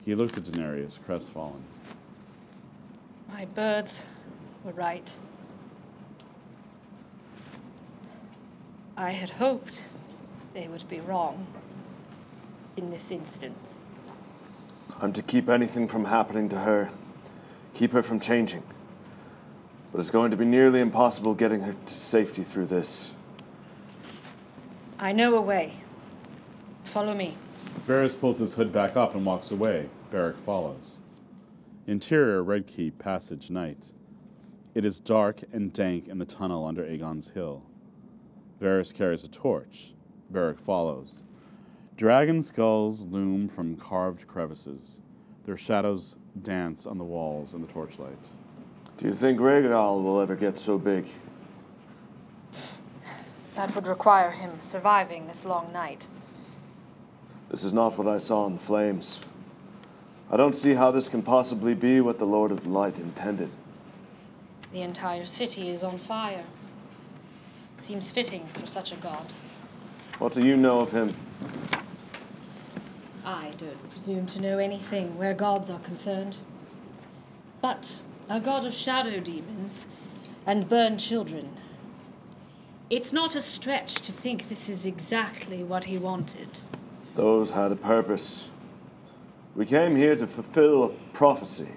He looks at Daenerys, crestfallen. My birds were right. I had hoped they would be wrong in this instance. I'm to keep anything from happening to her, keep her from changing. But it's going to be nearly impossible getting her to safety through this. I know a way. Follow me. Varys pulls his hood back up and walks away. Beric follows. Interior Red Keep passage night. It is dark and dank in the tunnel under Aegon's Hill. Varys carries a torch. Beric follows. Dragon skulls loom from carved crevices. Their shadows dance on the walls in the torchlight. Do you think Rhaegal will ever get so big? That would require him surviving this long night. This is not what I saw in the flames. I don't see how this can possibly be what the Lord of Light intended. The entire city is on fire. Seems fitting for such a god. What do you know of him? I don't presume to know anything where gods are concerned. But a god of shadow demons and burned children. It's not a stretch to think this is exactly what he wanted. Those had a purpose. We came here to fulfill a prophecy.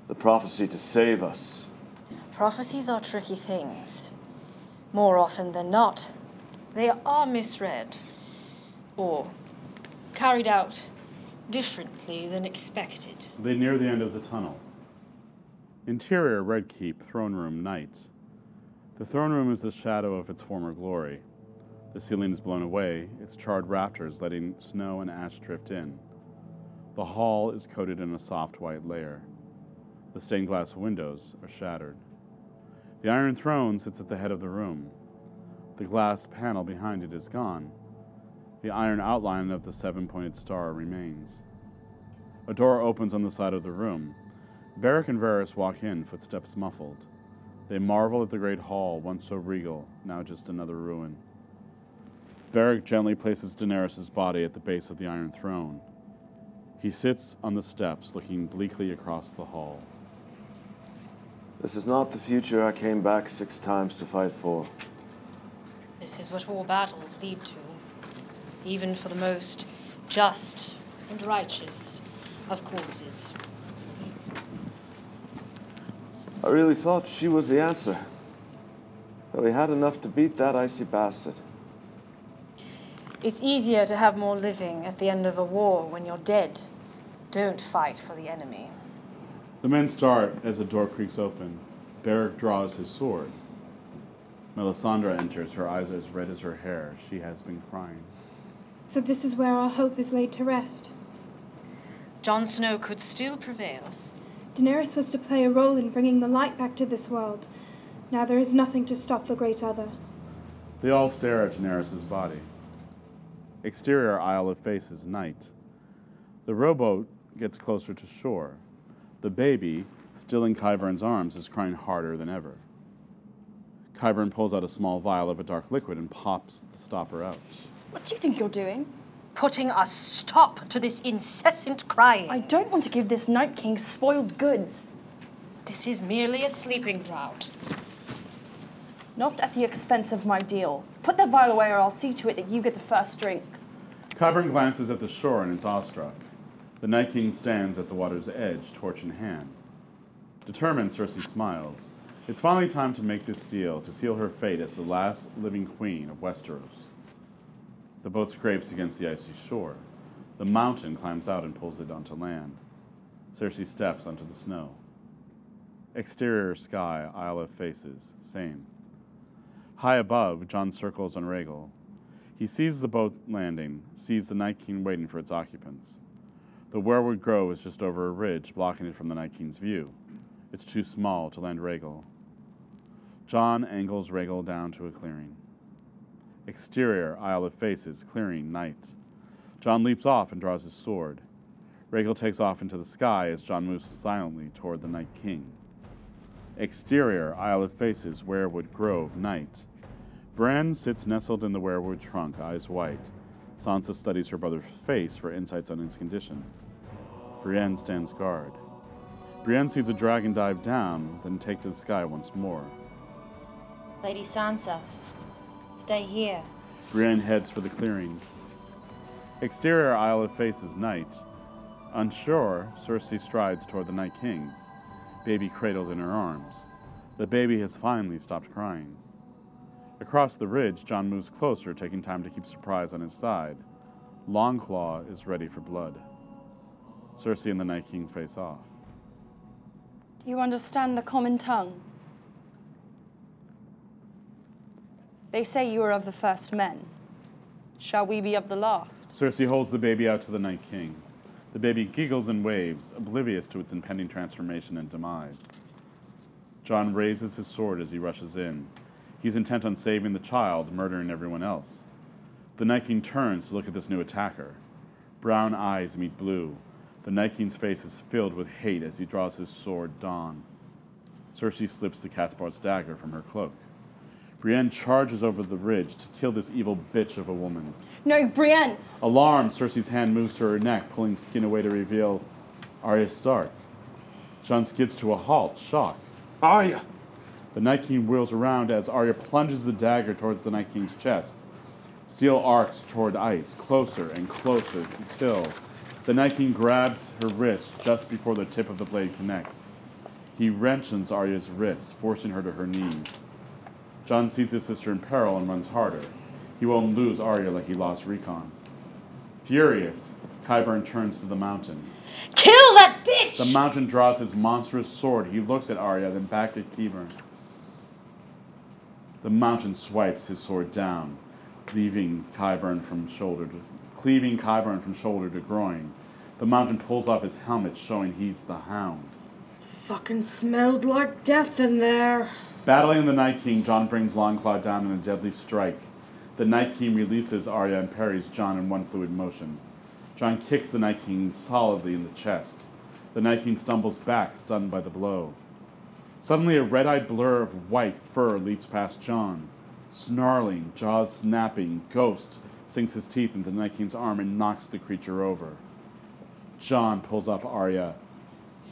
The prophecy to save us. Prophecies are tricky things. More often than not, they are misread or carried out differently than expected. They near the end of the tunnel. Interior Red Keep throne room night. The throne room is the shadow of its former glory. The ceiling is blown away, its charred rafters letting snow and ash drift in. The hall is coated in a soft white layer. The stained glass windows are shattered. The Iron Throne sits at the head of the room. The glass panel behind it is gone. The iron outline of the seven-pointed star remains. A door opens on the side of the room. Beric and Varys walk in, footsteps muffled. They marvel at the great hall, once so regal, now just another ruin. Beric gently places Daenerys' body at the base of the Iron Throne. He sits on the steps, looking bleakly across the hall. This is not the future I came back 6 times to fight for. This is what all battles lead to, even for the most just and righteous of causes. I really thought she was the answer. That we had enough to beat that icy bastard. It's easier to have more living at the end of a war when you're dead. Don't fight for the enemy. The men start as a door creaks open. Beric draws his sword. Melisandre enters, her eyes as red as her hair. She has been crying. So this is where our hope is laid to rest. Jon Snow could still prevail. Daenerys was to play a role in bringing the light back to this world. Now there is nothing to stop the Great Other. They all stare at Daenerys' body. Exterior Isle of Faces, night. The rowboat gets closer to shore. The baby, still in Qyburn's arms, is crying harder than ever. Qyburn pulls out a small vial of a dark liquid and pops the stopper out. What do you think you're doing? Putting a stop to this incessant crying. I don't want to give this Night King spoiled goods. This is merely a sleeping draught. Not at the expense of my deal. Put that vial away or I'll see to it that you get the first drink. Qyburn glances at the shore and is awestruck. The Night King stands at the water's edge, torch in hand. Determined, Cersei smiles. It's finally time to make this deal, to seal her fate as the last living queen of Westeros. The boat scrapes against the icy shore. The mountain climbs out and pulls it onto land. Cersei steps onto the snow. Exterior sky, Isle of Faces, same. High above, Jon circles on Rhaegal. He sees the boat landing, sees the Night King waiting for its occupants. The Weirwood Grove is just over a ridge, blocking it from the Night King's view. It's too small to land Rhaegal. Jon angles Rhaegal down to a clearing. Exterior, Isle of Faces, clearing, night. Jon leaps off and draws his sword. Rhaegal takes off into the sky as Jon moves silently toward the Night King. Exterior, Isle of Faces, Weirwood Grove, night. Bran sits nestled in the weirwood trunk, eyes white. Sansa studies her brother's face for insights on his condition. Brienne stands guard. Brienne sees a dragon dive down, then take to the sky once more. Lady Sansa, stay here. Brienne heads for the clearing. Exterior Isle of Faces, night. On shore, Cersei strides toward the Night King, baby cradled in her arms. The baby has finally stopped crying. Across the ridge, Jon moves closer, taking time to keep surprise on his side. Longclaw is ready for blood. Cersei and the Night King face off. Do you understand the common tongue? They say you are of the first men. Shall we be of the last? Cersei holds the baby out to the Night King. The baby giggles and waves, oblivious to its impending transformation and demise. Jon raises his sword as he rushes in. He's intent on saving the child, murdering everyone else. The Night King turns to look at this new attacker. Brown eyes meet blue. The Night King's face is filled with hate as he draws his sword, Dawn. Cersei slips the catspawn's dagger from her cloak. Brienne charges over the ridge to kill this evil bitch of a woman. No, Brienne! Alarmed, Cersei's hand moves to her neck, pulling skin away to reveal Arya Stark. Jon skids to a halt, shocked. Arya! The Night King wheels around as Arya plunges the dagger towards the Night King's chest. Steel arcs toward ice, closer and closer, until the Night King grabs her wrist just before the tip of the blade connects. He wrenches Arya's wrist, forcing her to her knees. Jon sees his sister in peril and runs harder. He won't lose Arya like he lost Recon. Furious, Qyburn turns to the mountain. Kill that bitch! The mountain draws his monstrous sword. He looks at Arya, then back at Qyburn. The Mountain swipes his sword down, cleaving Qyburn from shoulder to groin. The Mountain pulls off his helmet, showing he's the Hound. Fucking smelled like death in there. Battling the Night King, Jon brings Longclaw down in a deadly strike. The Night King releases Arya and parries Jon in one fluid motion. Jon kicks the Night King solidly in the chest. The Night King stumbles back, stunned by the blow. Suddenly, a red-eyed blur of white fur leaps past Jon. Snarling, jaws snapping, Ghost sinks his teeth into the Night King's arm and knocks the creature over. Jon pulls up Arya,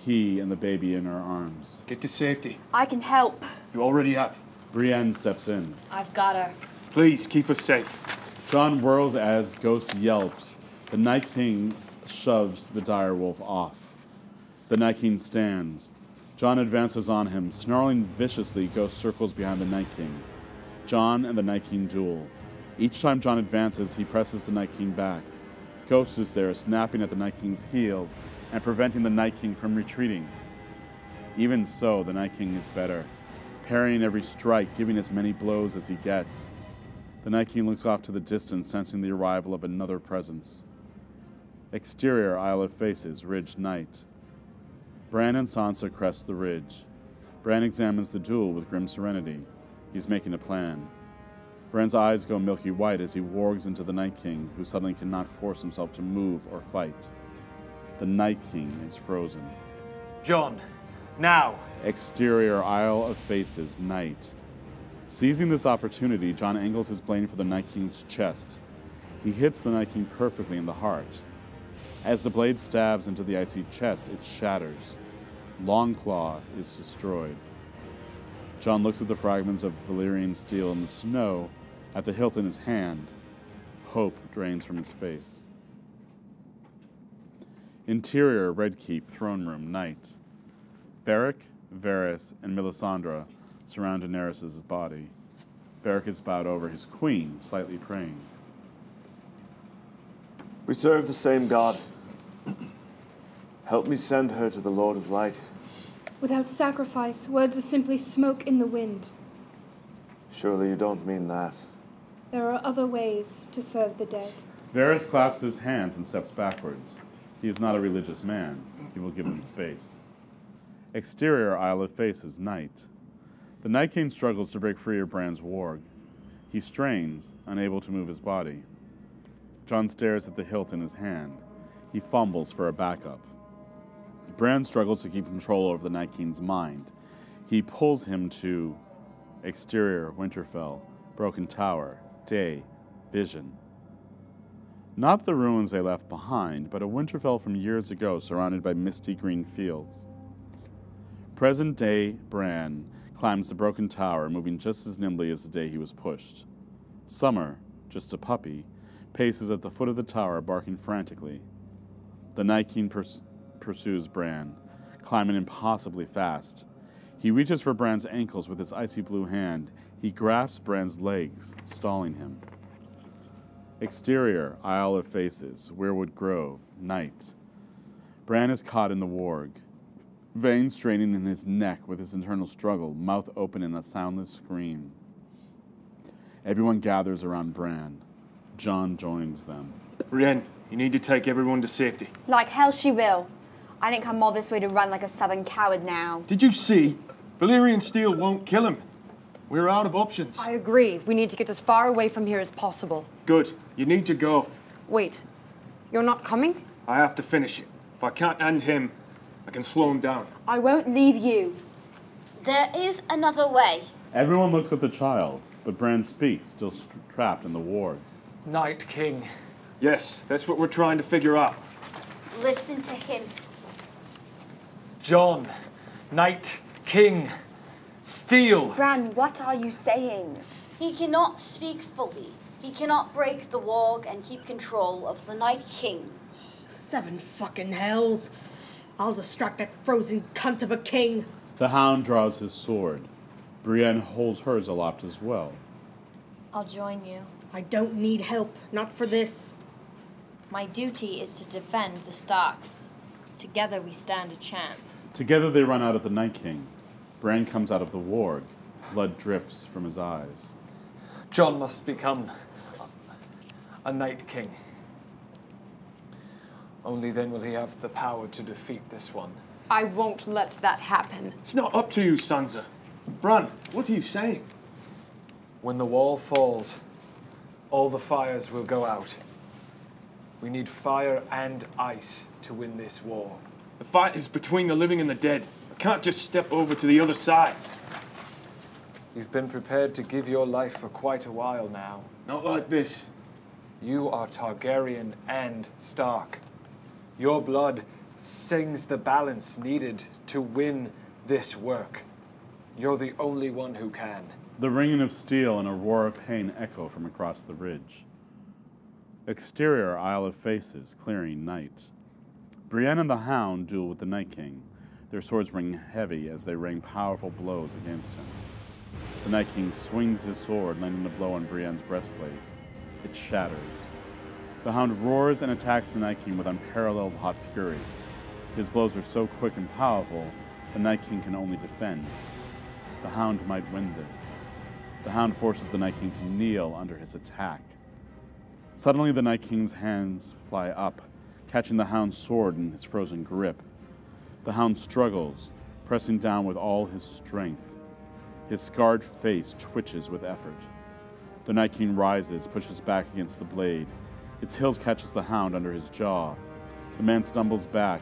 he and the baby in her arms. Get to safety. I can help. You already have. Brienne steps in. I've got her. Please, keep us safe. Jon whirls as Ghost yelps. The Night King shoves the direwolf off. The Night King stands. Jon advances on him. Snarling viciously, Ghost circles behind the Night King. Jon and the Night King duel. Each time Jon advances, he presses the Night King back. Ghost is there, snapping at the Night King's heels and preventing the Night King from retreating. Even so, the Night King is better, parrying every strike, giving as many blows as he gets. The Night King looks off to the distance, sensing the arrival of another presence. Exterior Isle of Faces, Ridge Night. Bran and Sansa crest the ridge. Bran examines the duel with grim serenity. He's making a plan. Bran's eyes go milky white as he wargs into the Night King, who suddenly cannot force himself to move or fight. The Night King is frozen. Jon, now! Exterior Isle of Faces, Night. Seizing this opportunity, Jon angles his blade for the Night King's chest. He hits the Night King perfectly in the heart. As the blade stabs into the icy chest, it shatters. Longclaw is destroyed. Jon looks at the fragments of Valerian steel in the snow, at the hilt in his hand. Hope drains from his face. Interior Red Keep, Throne Room, Night. Beric, Varys, and Melisandre surround Daenerys' body. Beric is bowed over his queen, slightly praying. We serve the same God. Help me send her to the Lord of Light. Without sacrifice, words are simply smoke in the wind. Surely you don't mean that. There are other ways to serve the dead. Varys claps his hands and steps backwards. He is not a religious man. He will give them space. Exterior Isle of Faces, Night. The Night King struggles to break free of Bran's warg. He strains, unable to move his body. Jon stares at the hilt in his hand. He fumbles for a backup. Bran struggles to keep control over the Night King's mind. He pulls him to Exterior Winterfell, Broken Tower, Day, Vision. Not the ruins they left behind, but a Winterfell from years ago surrounded by misty green fields. Present-day Bran climbs the broken tower, moving just as nimbly as the day he was pushed. Summer, just a puppy, paces at the foot of the tower, barking frantically. The Night King pursues Bran, climbing impossibly fast. He reaches for Bran's ankles with his icy blue hand. He grasps Bran's legs, stalling him. Exterior, Isle of Faces, Weirwood Grove, Night. Bran is caught in the warg. Veins straining in his neck with his internal struggle, mouth open in a soundless scream. Everyone gathers around Bran. Jon joins them. Brienne, you need to take everyone to safety. Like hell she will. I didn't come all this way to run like a southern coward now. Did you see? Valerian steel won't kill him. We're out of options. I agree. We need to get as far away from here as possible. Good. You need to go. Wait. You're not coming? I have to finish it. If I can't end him, I can slow him down. I won't leave you. There is another way. Everyone looks at the child, but Bran speaks, still trapped in the warg. Night King. Yes, that's what we're trying to figure out. Listen to him. Jon. Night King. Steel. Bran, what are you saying? He cannot speak fully. He cannot break the warg and keep control of the Night King. 7 fucking hells. I'll distract that frozen cunt of a king. The Hound draws his sword. Brienne holds hers aloft as well. I'll join you. I don't need help. Not for this. My duty is to defend the Starks. Together we stand a chance. Together they run out at the Night King. Bran comes out of the warg. Blood drips from his eyes. Jon must become a Night King. Only then will he have the power to defeat this one. I won't let that happen. It's not up to you, Sansa. Bran, what are you saying? When the wall falls, all the fires will go out. We need fire and ice to win this war. The fight is between the living and the dead. I can't just step over to the other side. You've been prepared to give your life for quite a while now. Not like this. You are Targaryen and Stark. Your blood sings the balance needed to win this work. You're the only one who can. The ringing of steel and a roar of pain echo from across the ridge. Exterior Isle of Faces, clearing night. Brienne and the Hound duel with the Night King. Their swords ring heavy as they rain powerful blows against him. The Night King swings his sword, landing a blow on Brienne's breastplate. It shatters. The Hound roars and attacks the Night King with unparalleled hot fury. His blows are so quick and powerful, the Night King can only defend. The Hound might win this. The Hound forces the Night King to kneel under his attack. Suddenly, the Night King's hands fly up, catching the Hound's sword in his frozen grip. The Hound struggles, pressing down with all his strength. His scarred face twitches with effort. The Night King rises, pushes back against the blade. Its hilt catches the Hound under his jaw. The man stumbles back,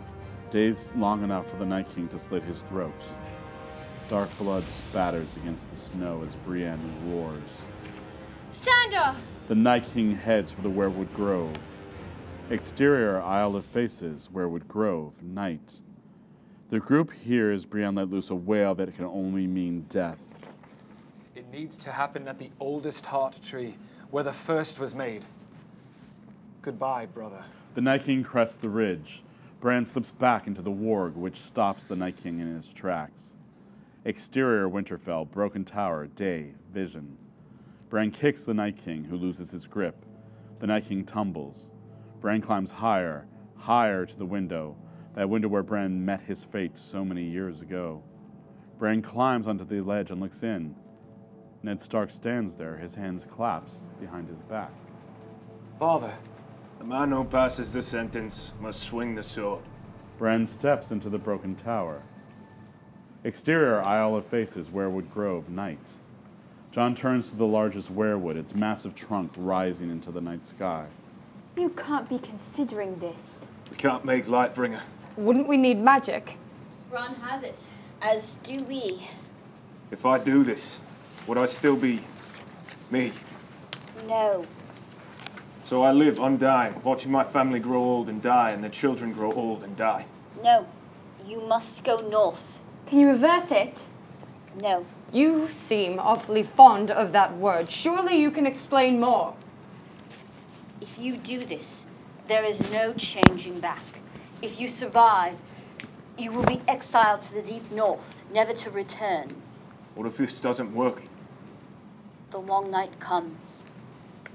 dazed long enough for the Night King to slit his throat. Dark blood spatters against the snow as Brienne roars. Sander! The Night King heads for the Weirwood Grove. Exterior Isle of Faces, Weirwood Grove, night. The group hears Brienne let loose a wail that can only mean death. It needs to happen at the oldest heart tree, where the first was made. Goodbye, brother. The Night King crests the ridge. Bran slips back into the warg, which stops the Night King in his tracks. Exterior Winterfell, Broken Tower, day, vision. Bran kicks the Night King, who loses his grip. The Night King tumbles. Bran climbs higher, higher to the window, that window where Bran met his fate so many years ago. Bran climbs onto the ledge and looks in. Ned Stark stands there, his hands clasped behind his back. Father. The man who passes the sentence must swing the sword. Bran steps into the broken tower. Exterior Isle of Faces, Weirwood Grove, night. Jon turns to the largest weirwood, its massive trunk rising into the night sky. You can't be considering this. We can't make Lightbringer. Wouldn't we need magic? Bran has it, as do we. If I do this, would I still be me? No. So I live undying, watching my family grow old and die, and their children grow old and die. No. You must go north. Can you reverse it? No. You seem awfully fond of that word. Surely you can explain more. If you do this, there is no changing back. If you survive, you will be exiled to the deep north, never to return. What if this doesn't work? The long night comes.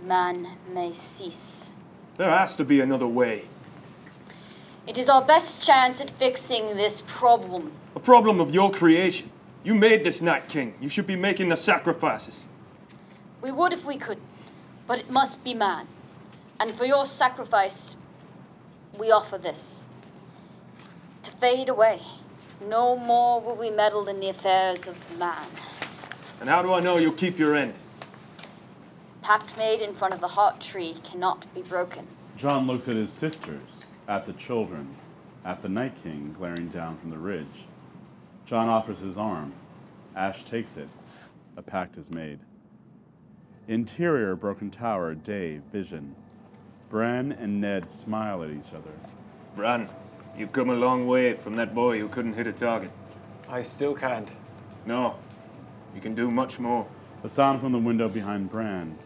Man may cease. There has to be another way. It is our best chance at fixing this problem. A problem of your creation. You made this Night King. You should be making the sacrifices. We would if we could, but it must be man. And for your sacrifice, we offer this. To fade away. No more will we meddle in the affairs of man. And how do I know you'll keep your end? Pact made in front of the heart tree cannot be broken. Jon looks at his sisters, at the children, at the Night King glaring down from the ridge. Jon offers his arm. Ashe takes it. A pact is made. Interior Broken Tower, day, vision. Bran and Ned smile at each other. Bran, you've come a long way from that boy who couldn't hit a target. I still can't. No, you can do much more. A sound from the window behind Bran.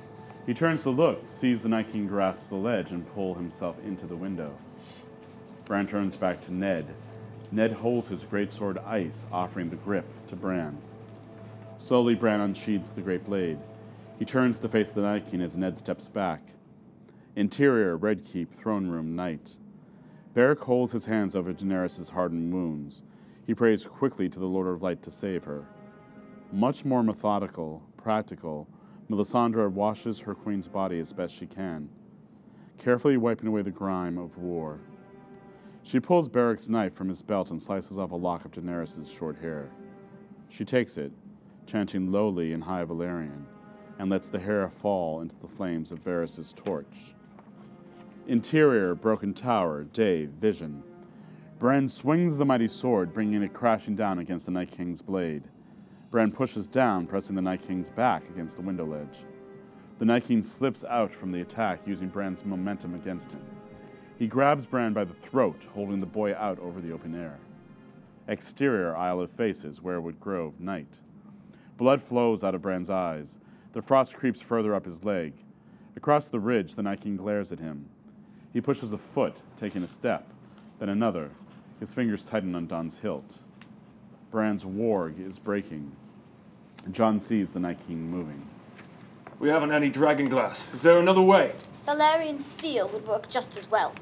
He turns to look, sees the Night King grasp the ledge and pull himself into the window. Bran turns back to Ned. Ned holds his greatsword ice, offering the grip to Bran. Slowly, Bran unsheathes the great blade. He turns to face the Night King as Ned steps back. Interior, Red Keep, throne room, night. Beric holds his hands over Daenerys' hardened wounds. He prays quickly to the Lord of Light to save her. Much more methodical, practical, Melisandre washes her queen's body as best she can, carefully wiping away the grime of war. She pulls Beric's knife from his belt and slices off a lock of Daenerys' short hair. She takes it, chanting lowly in High Valerian, and lets the hair fall into the flames of Varys' torch. Interior, broken tower, day, vision. Bran swings the mighty sword, bringing it crashing down against the Night King's blade. Bran pushes down, pressing the Night King's back against the window ledge. The Night King slips out from the attack, using Bran's momentum against him. He grabs Bran by the throat, holding the boy out over the open air. Exterior, Isle of Faces, Weirwood Grove, night. Blood flows out of Bran's eyes. The frost creeps further up his leg. Across the ridge, the Night King glares at him. He pushes a foot, taking a step, then another. His fingers tighten on Don's hilt. Bran's warg is breaking. Jon sees the Night King moving. We haven't any dragon glass. Is there another way? Valerian steel would work just as well.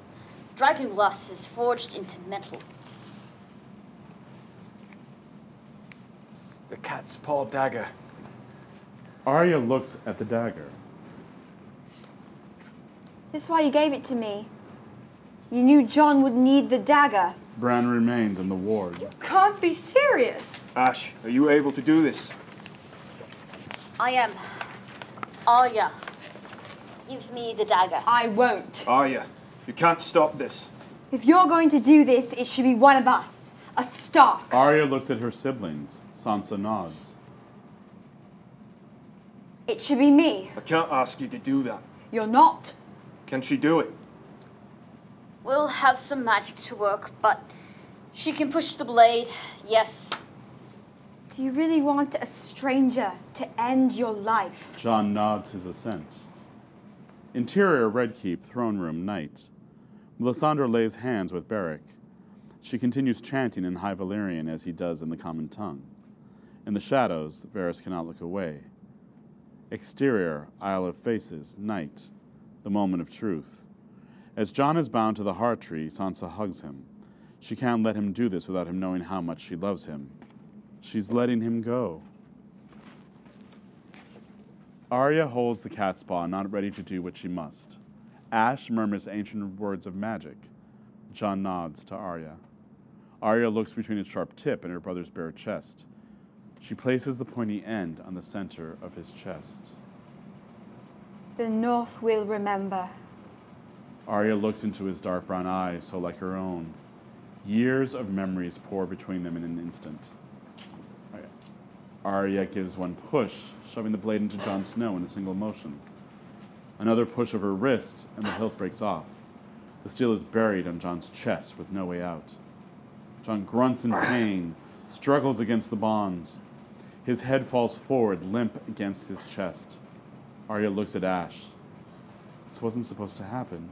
Dragon glass is forged into metal. The cat's paw dagger. Arya looks at the dagger. This is why you gave it to me. You knew Jon would need the dagger. Bran remains in the ward. Can't be serious. Ashe, are you able to do this? I am. Arya, give me the dagger. I won't. Arya, you can't stop this. If you're going to do this, it should be one of us. A Stark. Arya looks at her siblings. Sansa nods. It should be me. I can't ask you to do that. You're not. Can she do it? We'll have some magic to work, but she can push the blade, yes. Do you really want a stranger to end your life? Jon nods his assent. Interior, Red Keep, throne room, night. Melisandre lays hands with Beric. She continues chanting in High Valerian as he does in the common tongue. In the shadows, Varys cannot look away. Exterior, Isle of Faces, night. The moment of truth. As Jon is bound to the heart tree, Sansa hugs him. She can't let him do this without him knowing how much she loves him. She's letting him go. Arya holds the cat's paw, not ready to do what she must. Ashe murmurs ancient words of magic. Jon nods to Arya. Arya looks between its sharp tip and her brother's bare chest. She places the pointy end on the center of his chest. The North will remember. Arya looks into his dark brown eyes, so like her own. Years of memories pour between them in an instant. Arya gives one push, shoving the blade into Jon Snow in a single motion. Another push of her wrist, and the hilt breaks off. The steel is buried on Jon's chest with no way out. Jon grunts in pain, struggles against the bonds. His head falls forward, limp against his chest. Arya looks at Ashe. This wasn't supposed to happen.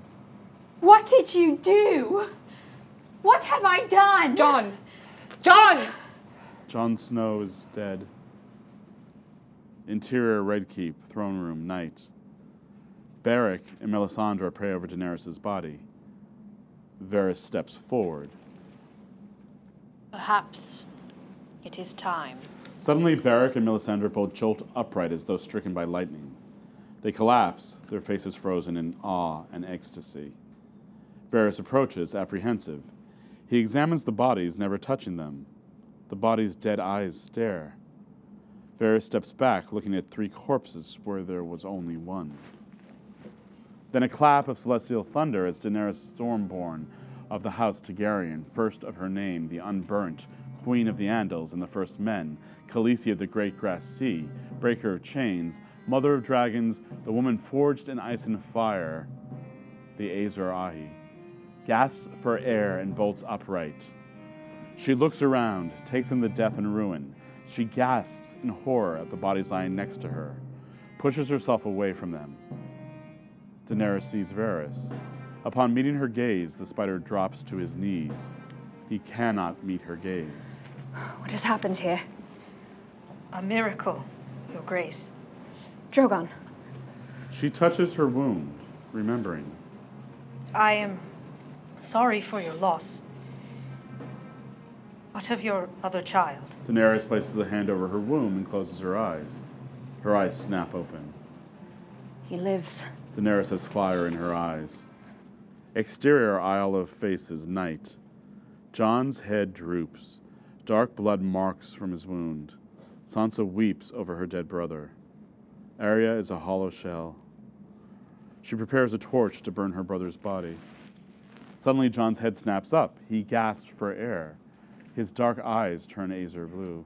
What did you do? What have I done? Jon! Jon! Jon Snow is dead. Interior, Red Keep, throne room, night. Beric and Melisandre pray over Daenerys' body. Varys steps forward. Perhaps it is time. Suddenly, Beric and Melisandre both jolt upright as though stricken by lightning. They collapse, their faces frozen in awe and ecstasy. Varys approaches, apprehensive. He examines the bodies, never touching them. The bodies' dead eyes stare. Varys steps back, looking at three corpses where there was only one. Then a clap of celestial thunder as Daenerys Stormborn of the House Targaryen, first of her name, the unburnt, Queen of the Andals and the First Men, Khaleesi of the Great Grass Sea, Breaker of Chains, Mother of Dragons, the woman forged in ice and fire, the Azor Aghh, gasps for air and bolts upright. She looks around, takes in the death and ruin. She gasps in horror at the bodies lying next to her, pushes herself away from them. Daenerys sees Varys. Upon meeting her gaze, the spider drops to his knees. He cannot meet her gaze. What has happened here? A miracle, Your Grace. Drogon. She touches her wound, remembering. I am sorry for your loss. What of your other child? Daenerys places a hand over her womb and closes her eyes. Her eyes snap open. He lives. Daenerys has fire in her eyes. Exterior Isle of Faces, night. Jon's head droops. Dark blood marks from his wound. Sansa weeps over her dead brother. Arya is a hollow shell. She prepares a torch to burn her brother's body. Suddenly, Jon's head snaps up. He gasps for air. His dark eyes turn azure blue.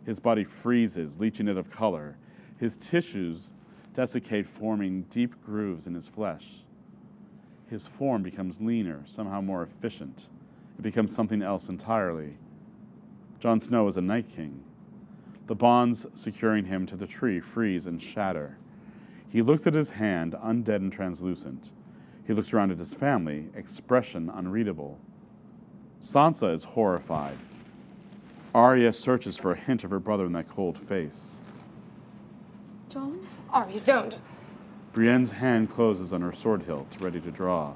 His body freezes, leaching it of color. His tissues desiccate, forming deep grooves in his flesh. His form becomes leaner, somehow more efficient. It becomes something else entirely. Jon Snow is a Night King. The bonds securing him to the tree freeze and shatter. He looks at his hand, undead and translucent. He looks around at his family, expression unreadable. Sansa is horrified. Arya searches for a hint of her brother in that cold face. Jon? Arya, don't. Brienne's hand closes on her sword hilt, ready to draw.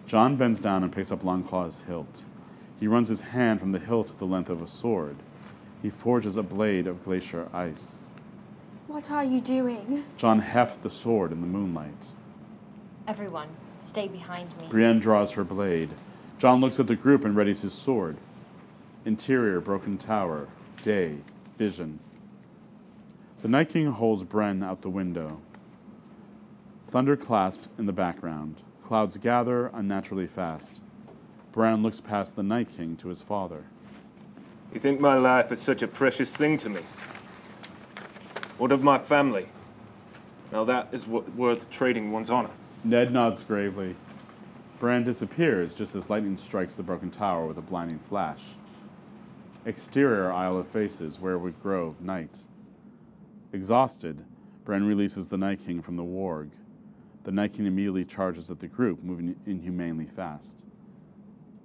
Jon bends down and picks up Longclaw's hilt. He runs his hand from the hilt to the length of a sword. He forges a blade of glacier ice. What are you doing? Jon hefts the sword in the moonlight. Everyone, stay behind me. Brienne draws her blade. Jon looks at the group and readies his sword. Interior, broken tower. Day, vision. The Night King holds Bran out the window. Thunder clasps in the background. Clouds gather unnaturally fast. Bran looks past the Night King to his father. You think my life is such a precious thing to me? What of my family? Now that is worth trading one's honor. Ned nods gravely. Bran disappears just as lightning strikes the broken tower with a blinding flash. Exterior Isle of Faces, Weirwood Grove, night. Exhausted, Bran releases the Night King from the warg. The Night King immediately charges at the group, moving inhumanely fast.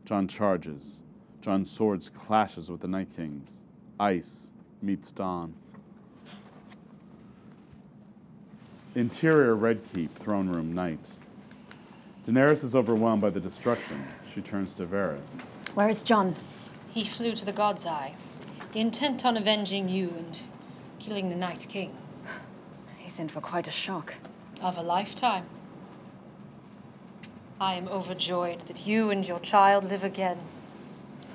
Jon charges. Jon's sword clashes with the Night King's. Ice meets dawn. Interior Red Keep, throne room, night. Daenerys is overwhelmed by the destruction. She turns to Varys. Where is Jon? He flew to the God's Eye, intent on avenging you and killing the Night King. He's in for quite a shock. Of a lifetime. I am overjoyed that you and your child live again.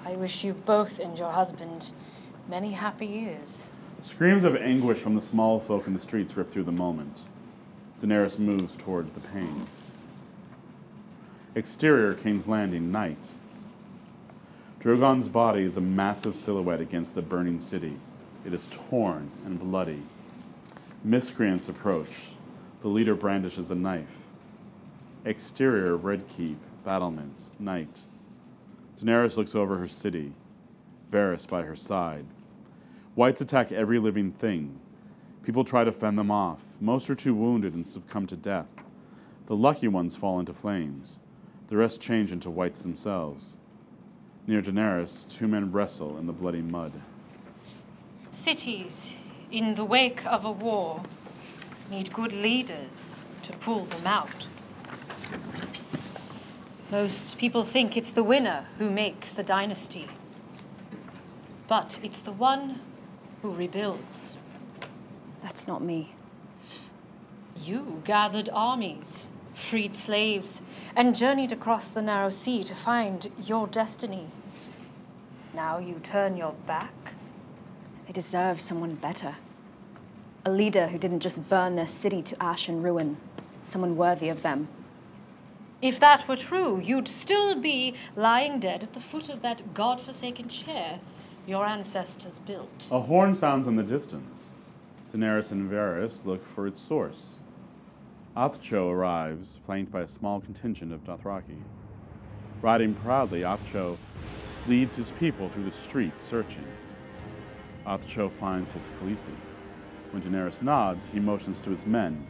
I wish you both and your husband many happy years. Screams of anguish from the small folk in the streets rip through the moment. Daenerys moves toward the pain. Exterior King's Landing, night. Drogon's body is a massive silhouette against the burning city. It is torn and bloody. Miscreants approach. The leader brandishes a knife. Exterior Red Keep, battlements, night. Daenerys looks over her city. Varys by her side. Whites attack every living thing. People try to fend them off. Most are too wounded and succumb to death. The lucky ones fall into flames. The rest change into whites themselves. Near Daenerys, two men wrestle in the bloody mud. Cities, in the wake of a war, need good leaders to pull them out. Most people think it's the winner who makes the dynasty. But it's the one who rebuilds. That's not me. You gathered armies, freed slaves, and journeyed across the narrow sea to find your destiny. Now you turn your back? They deserve someone better. A leader who didn't just burn their city to ash and ruin. Someone worthy of them. If that were true, you'd still be lying dead at the foot of that god-forsaken chair your ancestors built. A horn sounds in the distance. Daenerys and Varys look for its source. Aghh arrives, flanked by a small contingent of Dothraki. Riding proudly, Aghh leads his people through the streets, searching. Aghh finds his Khaleesi. When Daenerys nods, he motions to his men.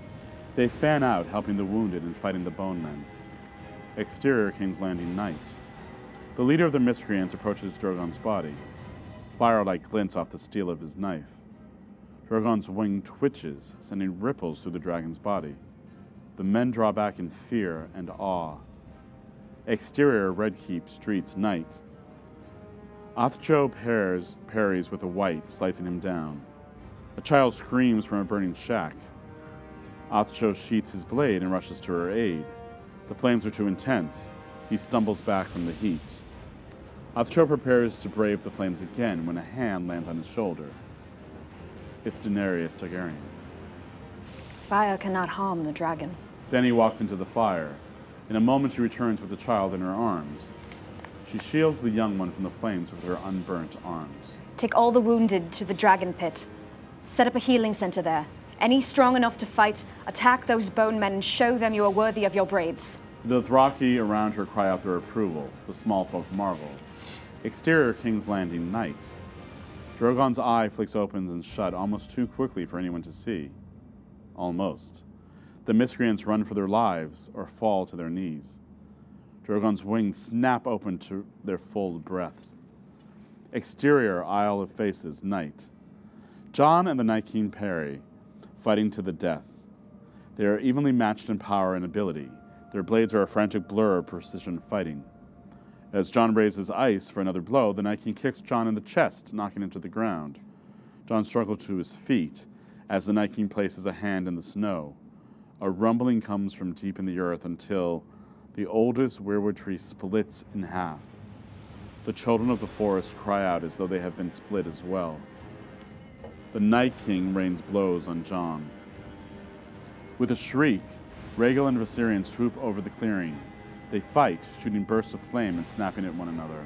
They fan out, helping the wounded and fighting the bone men. Exterior King's Landing, night. The leader of the miscreants approaches Drogon's body. Firelight glints off the steel of his knife. Drogon's wing twitches, sending ripples through the dragon's body. The men draw back in fear and awe. Exterior Red Keep streets, night. Athjo parries with a white, slicing him down. A child screams from a burning shack. Athjo sheaths his blade and rushes to her aid. The flames are too intense. He stumbles back from the heat. Athjo prepares to brave the flames again when a hand lands on his shoulder. It's Daenerys Targaryen. Fire cannot harm the dragon. Dany walks into the fire. In a moment, she returns with the child in her arms. She shields the young one from the flames with her unburnt arms. Take all the wounded to the dragon pit. Set up a healing center there. Any strong enough to fight, attack those bone men and show them you are worthy of your braids. The Dothraki around her cry out their approval. The small folk marvel. Exterior King's Landing night. Drogon's eye flicks open and shut almost too quickly for anyone to see. Almost. The miscreants run for their lives or fall to their knees. Drogon's wings snap open to their full breadth. Exterior Isle of Faces night. Jon and the Night King parry, fighting to the death. They are evenly matched in power and ability. Their blades are a frantic blur of precision fighting. As Jon raises ice for another blow, the Night King kicks Jon in the chest, knocking him to the ground. Jon struggles to his feet as the Night King places a hand in the snow. A rumbling comes from deep in the earth until the oldest weirwood tree splits in half. The children of the forest cry out as though they have been split as well. The Night King rains blows on Jon. With a shriek, Rhaegal and Viserion swoop over the clearing. They fight, shooting bursts of flame and snapping at one another.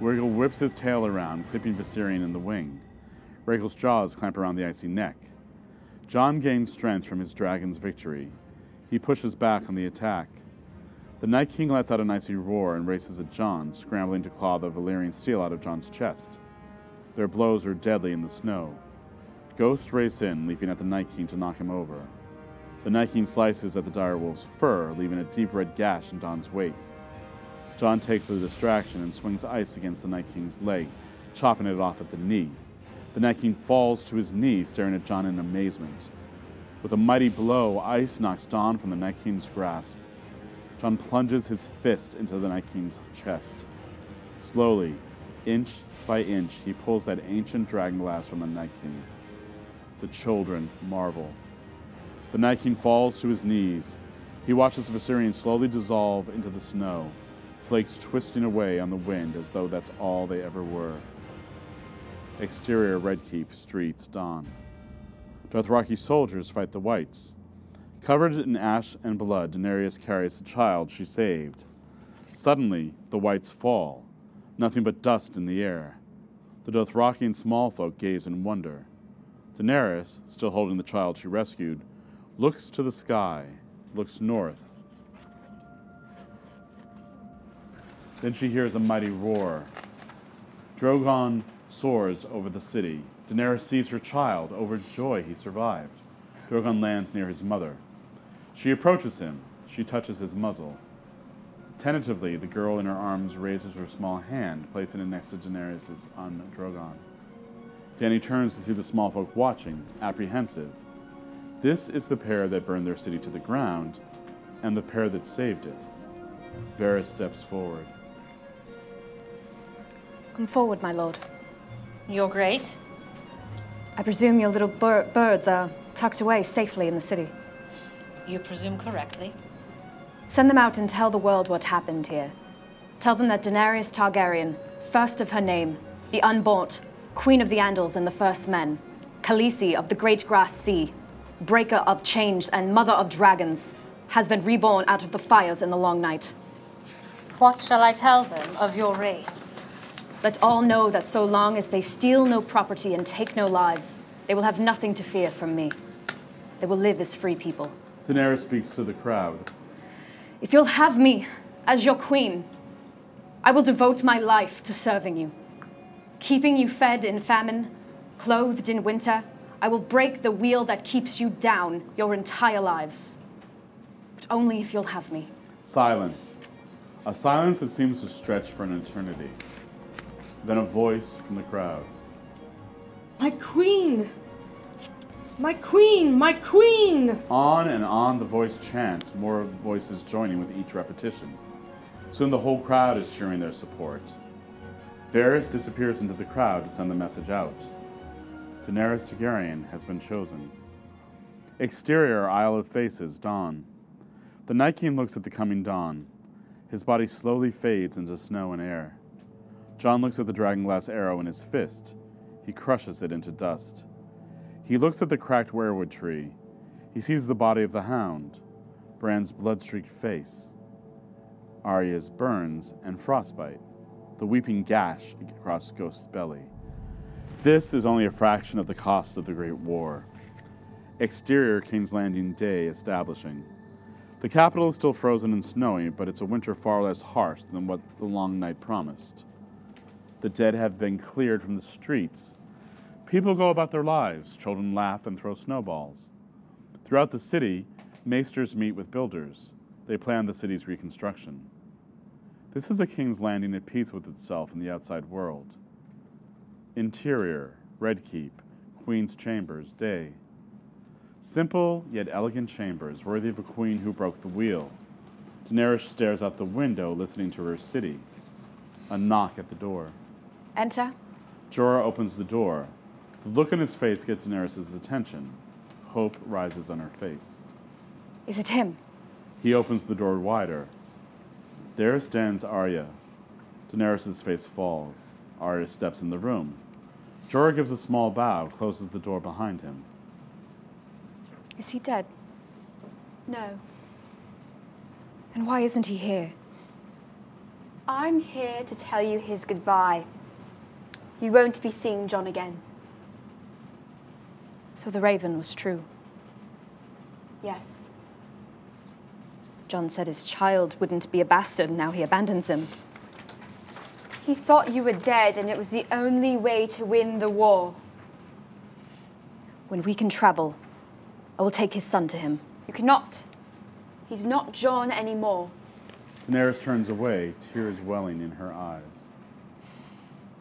Rhaegal whips his tail around, clipping Viserion in the wing. Rhaegal's jaws clamp around the icy neck. Jon gains strength from his dragon's victory. He pushes back on the attack. The Night King lets out an icy roar and races at Jon, scrambling to claw the Valerian steel out of Jon's chest. Their blows are deadly in the snow. Ghosts race in, leaping at the Night King to knock him over. The Night King slices at the direwolf's fur, leaving a deep red gash in Jon's wake. Jon takes the distraction and swings ice against the Night King's leg, chopping it off at the knee. The Night King falls to his knees, staring at Jon in amazement. With a mighty blow, ice knocks Jon from the Night King's grasp. Jon plunges his fist into the Night King's chest. Slowly, inch by inch, he pulls that ancient dragon glass from the Night King. The children marvel. The Night King falls to his knees. He watches Viserion slowly dissolve into the snow, flakes twisting away on the wind as though that's all they ever were. Exterior Redkeep streets dawn. Dothraki soldiers fight the Whites. Covered in ash and blood, Daenerys carries the child she saved. Suddenly, the Whites fall, nothing but dust in the air. The Dothraki and small folk gaze in wonder. Daenerys, still holding the child she rescued, looks to the sky, looks north. Then she hears a mighty roar. Drogon soars over the city. Daenerys sees her child, overjoyed he survived. Drogon lands near his mother. She approaches him. She touches his muzzle. Tentatively, the girl in her arms raises her small hand, placing it next to Daenerys' on Drogon. Dany turns to see the small folk watching, apprehensive. This is the pair that burned their city to the ground, and the pair that saved it. Varys steps forward. Come forward, my lord. Your Grace? I presume your little birds are tucked away safely in the city. You presume correctly. Send them out and tell the world what happened here. Tell them that Daenerys Targaryen, first of her name, the Unbought, Queen of the Andals and the First Men, Khaleesi of the Great Grass Sea, Breaker of Change and Mother of Dragons, has been reborn out of the fires in the long night. What shall I tell them of your reign? Let all know that so long as they steal no property and take no lives, they will have nothing to fear from me. They will live as free people. Daenerys speaks to the crowd. If you'll have me as your queen, I will devote my life to serving you. Keeping you fed in famine, clothed in winter, I will break the wheel that keeps you down your entire lives. But only if you'll have me. Silence. A silence that seems to stretch for an eternity. Then a voice from the crowd. My queen! My queen! My queen! On and on the voice chants, more voices joining with each repetition. Soon the whole crowd is cheering their support. Varys disappears into the crowd to send the message out. Daenerys Targaryen has been chosen. Exterior Isle of Faces, dawn. The Night King looks at the coming dawn. His body slowly fades into snow and air. Jon looks at the dragonglass arrow in his fist. He crushes it into dust. He looks at the cracked weirwood tree. He sees the body of the hound, Bran's blood-streaked face, Arya's burns and frostbite, the weeping gash across Ghost's belly. This is only a fraction of the cost of the Great War. Exterior King's Landing day establishing. The capital is still frozen and snowy, but it's a winter far less harsh than what the long night promised. The dead have been cleared from the streets. People go about their lives. Children laugh and throw snowballs. Throughout the city, maesters meet with builders. They plan the city's reconstruction. This is a King's Landing at peace with itself and the outside world. Interior, Red Keep, Queen's Chambers, day. Simple yet elegant chambers, worthy of a queen who broke the wheel. Daenerys stares out the window, listening to her city. A knock at the door. Enter. Jorah opens the door. The look on his face gets Daenerys' attention. Hope rises on her face. Is it him? He opens the door wider. There stands Arya. Daenerys' face falls. Arya steps in the room. Jorah gives a small bow, closes the door behind him. Is he dead? No. And why isn't he here? I'm here to tell you his goodbye. You won't be seeing Jon again. So the Raven was true. Yes. Jon said his child wouldn't be a bastard, and now he abandons him. He thought you were dead, and it was the only way to win the war. When we can travel, I will take his son to him. You cannot. He's not Jon anymore. Daenerys turns away, tears welling in her eyes.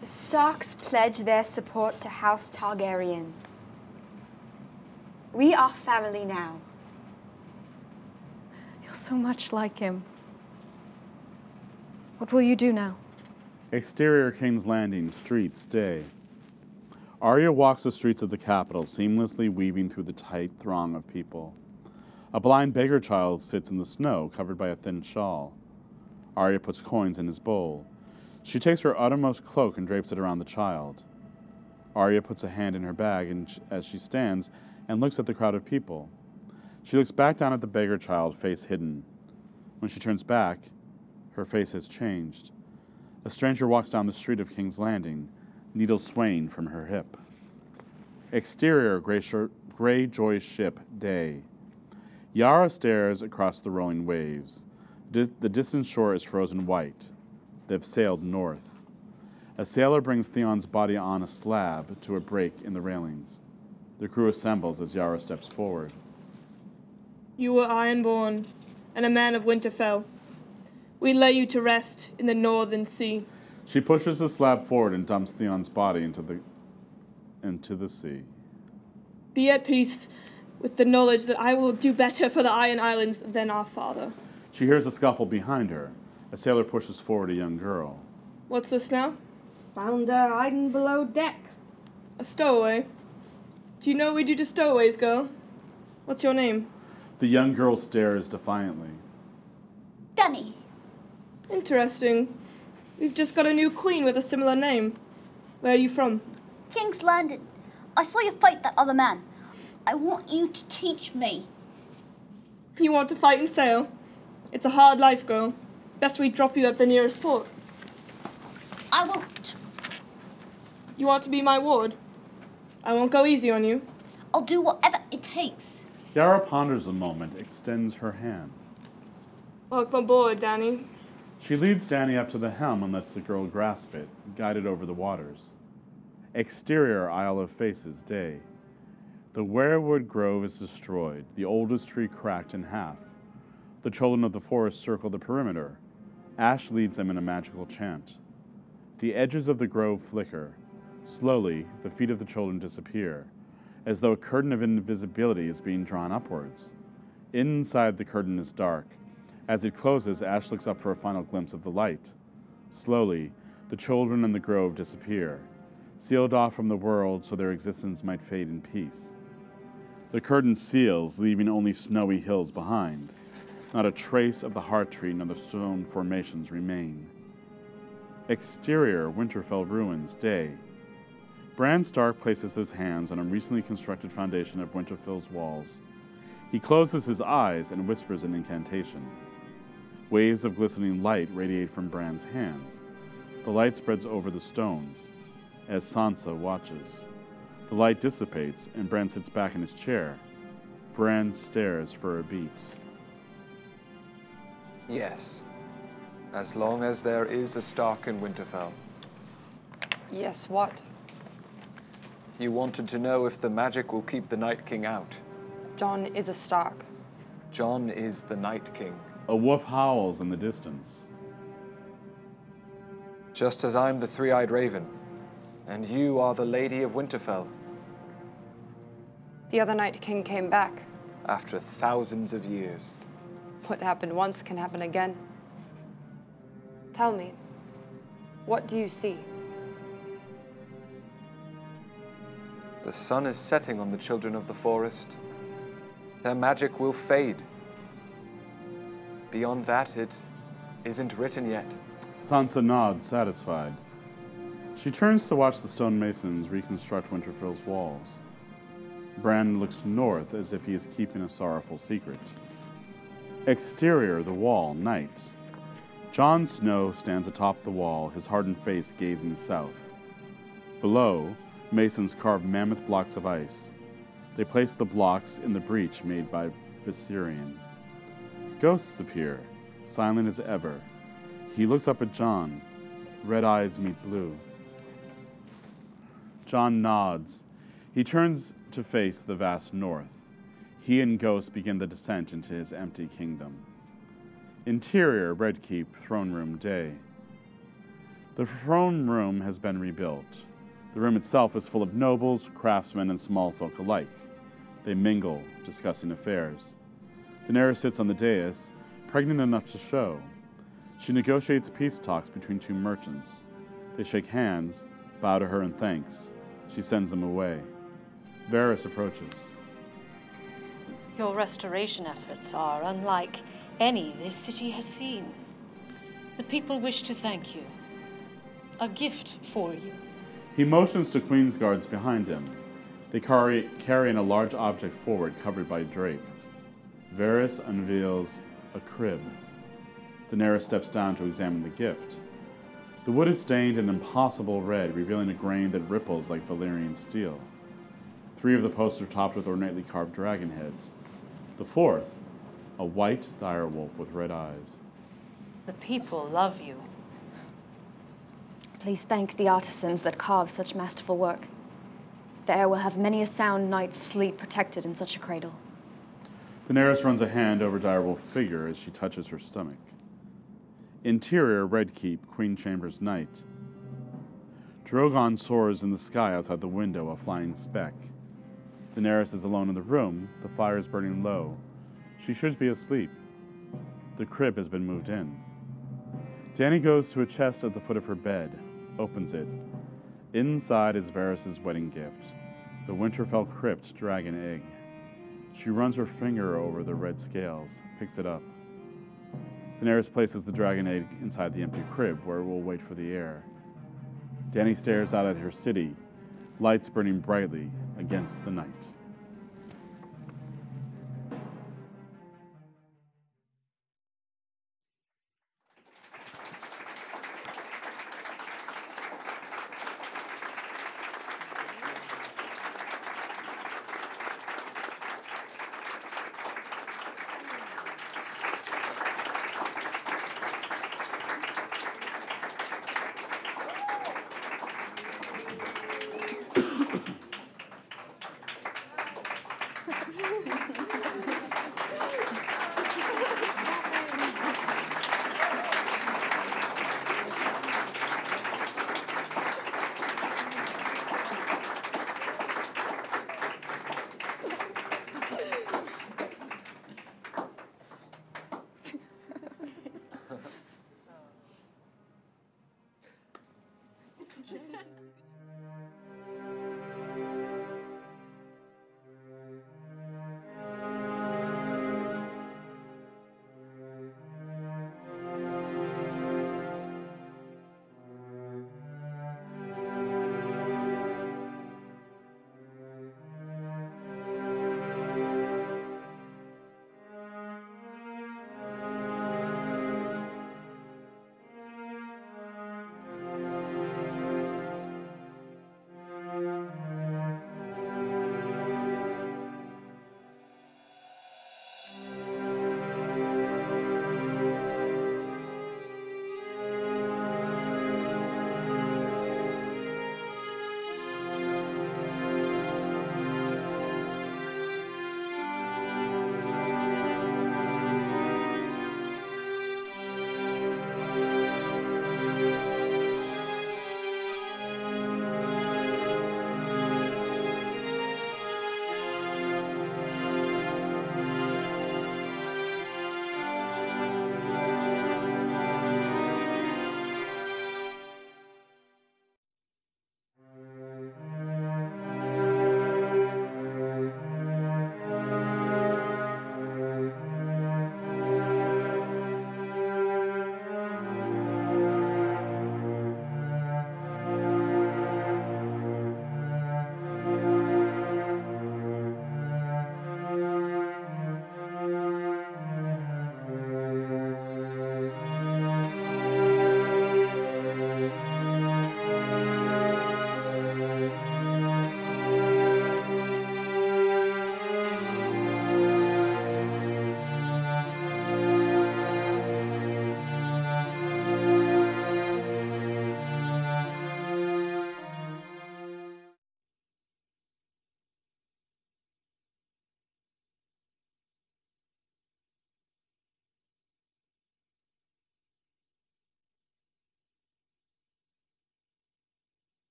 The Starks pledge their support to House Targaryen. We are family now. You're so much like him. What will you do now? Exterior King's Landing, streets, day. Arya walks the streets of the capital, seamlessly weaving through the tight throng of people. A blind beggar child sits in the snow, covered by a thin shawl. Arya puts coins in his bowl. She takes her uttermost cloak and drapes it around the child. Arya puts a hand in her bag as she stands and looks at the crowd of people. She looks back down at the beggar child, face hidden. When she turns back, her face has changed. A stranger walks down the street of King's Landing, needle swaying from her hip. Exterior Greyjoy's ship, day. Yara stares across the rolling waves. The distant shore is frozen white. They've sailed north. A sailor brings Theon's body on a slab to a break in the railings. The crew assembles as Yara steps forward. You were Ironborn, and a man of Winterfell. We lay you to rest in the northern sea. She pushes the slab forward and dumps Theon's body into the sea. Be at peace with the knowledge that I will do better for the Iron Islands than our father. She hears a scuffle behind her. A sailor pushes forward a young girl. What's this now? Found her hiding below deck. A stowaway? Do you know what we do to stowaways, girl? What's your name? The young girl stares defiantly. Dany. Interesting. We've just got a new queen with a similar name. Where are you from? King's Landing. I saw you fight that other man. I want you to teach me. You want to fight and sail? It's a hard life, girl. Best we drop you at the nearest port. I won't. You want to be my ward? I won't go easy on you. I'll do whatever it takes. Yara ponders a moment, extends her hand. Welcome aboard, Dany. She leads Dany up to the helm and lets the girl grasp it, guided over the waters. Exterior Isle of Faces, day. The Weirwood grove is destroyed, the oldest tree cracked in half. The children of the forest circle the perimeter. Ashe leads them in a magical chant. The edges of the grove flicker. Slowly, the feet of the children disappear, as though a curtain of invisibility is being drawn upwards. Inside the curtain is dark. As it closes, Ashe looks up for a final glimpse of the light. Slowly, The children in the grove disappear, sealed off from the world so their existence might fade in peace. The curtain seals, leaving only snowy hills behind. Not a trace of the heart tree nor the stone formations remain. Exterior Winterfell ruins, day. Bran Stark places his hands on a recently constructed foundation of Winterfell's walls. He closes his eyes and whispers an incantation. Waves of glistening light radiate from Bran's hands. The light spreads over the stones as Sansa watches. The light dissipates and Bran sits back in his chair. Bran stares for a beat. Yes. As long as there is a Stark in Winterfell. Yes, what? You wanted to know if the magic will keep the Night King out. Jon is a Stark. Jon is the Night King. A wolf howls in the distance. Just as I'm the three-eyed raven, and you are the Lady of Winterfell. The other Night King came back. After thousands of years. What happened once can happen again. Tell me, what do you see? The sun is setting on the children of the forest. Their magic will fade. Beyond that, it isn't written yet. Sansa nods, satisfied. She turns to watch the stonemasons reconstruct Winterfell's walls. Bran looks north as if he is keeping a sorrowful secret. Exterior, the wall, night. Jon Snow stands atop the wall, his hardened face gazing south. Below, masons carve mammoth blocks of ice. They place the blocks in the breach made by Valerian. Ghosts appear, silent as ever. He looks up at Jon. Red eyes meet blue. Jon nods. He turns to face the vast north. He and Ghost begin the descent into his empty kingdom. Interior, Red Keep, throne room, day. The throne room has been rebuilt. The room itself is full of nobles, craftsmen, and small folk alike. They mingle, discussing affairs. Daenerys sits on the dais, pregnant enough to show. She negotiates peace talks between two merchants. They shake hands, bow to her in thanks. She sends them away. Varys approaches. Your restoration efforts are unlike any this city has seen. The people wish to thank you. A gift for you. He motions to Queen's guards behind him. They carrying a large object forward covered by drape. Varys unveils a crib. Daenerys steps down to examine the gift. The wood is stained an impossible red, revealing a grain that ripples like Valerian steel. 3 of the posts are topped with ornately carved dragon heads. The 4th, a white direwolf with red eyes. The people love you. Please thank the artisans that carve such masterful work. The heir will have many a sound night's sleep protected in such a cradle. Daenerys runs a hand over direwolf's figure as she touches her stomach. Interior, Red Keep, Queen Chamber's night. Drogon soars in the sky outside the window, a flying speck. Daenerys is alone in the room, the fire is burning low. She should be asleep. The crib has been moved in. Dany goes to a chest at the foot of her bed, opens it. Inside is Varys' wedding gift, the Winterfell crypt dragon egg. She runs her finger over the red scales, picks it up. Daenerys places the dragon egg inside the empty crib, where it will wait for the heir. Dany stares out at her city, lights burning brightly against the night.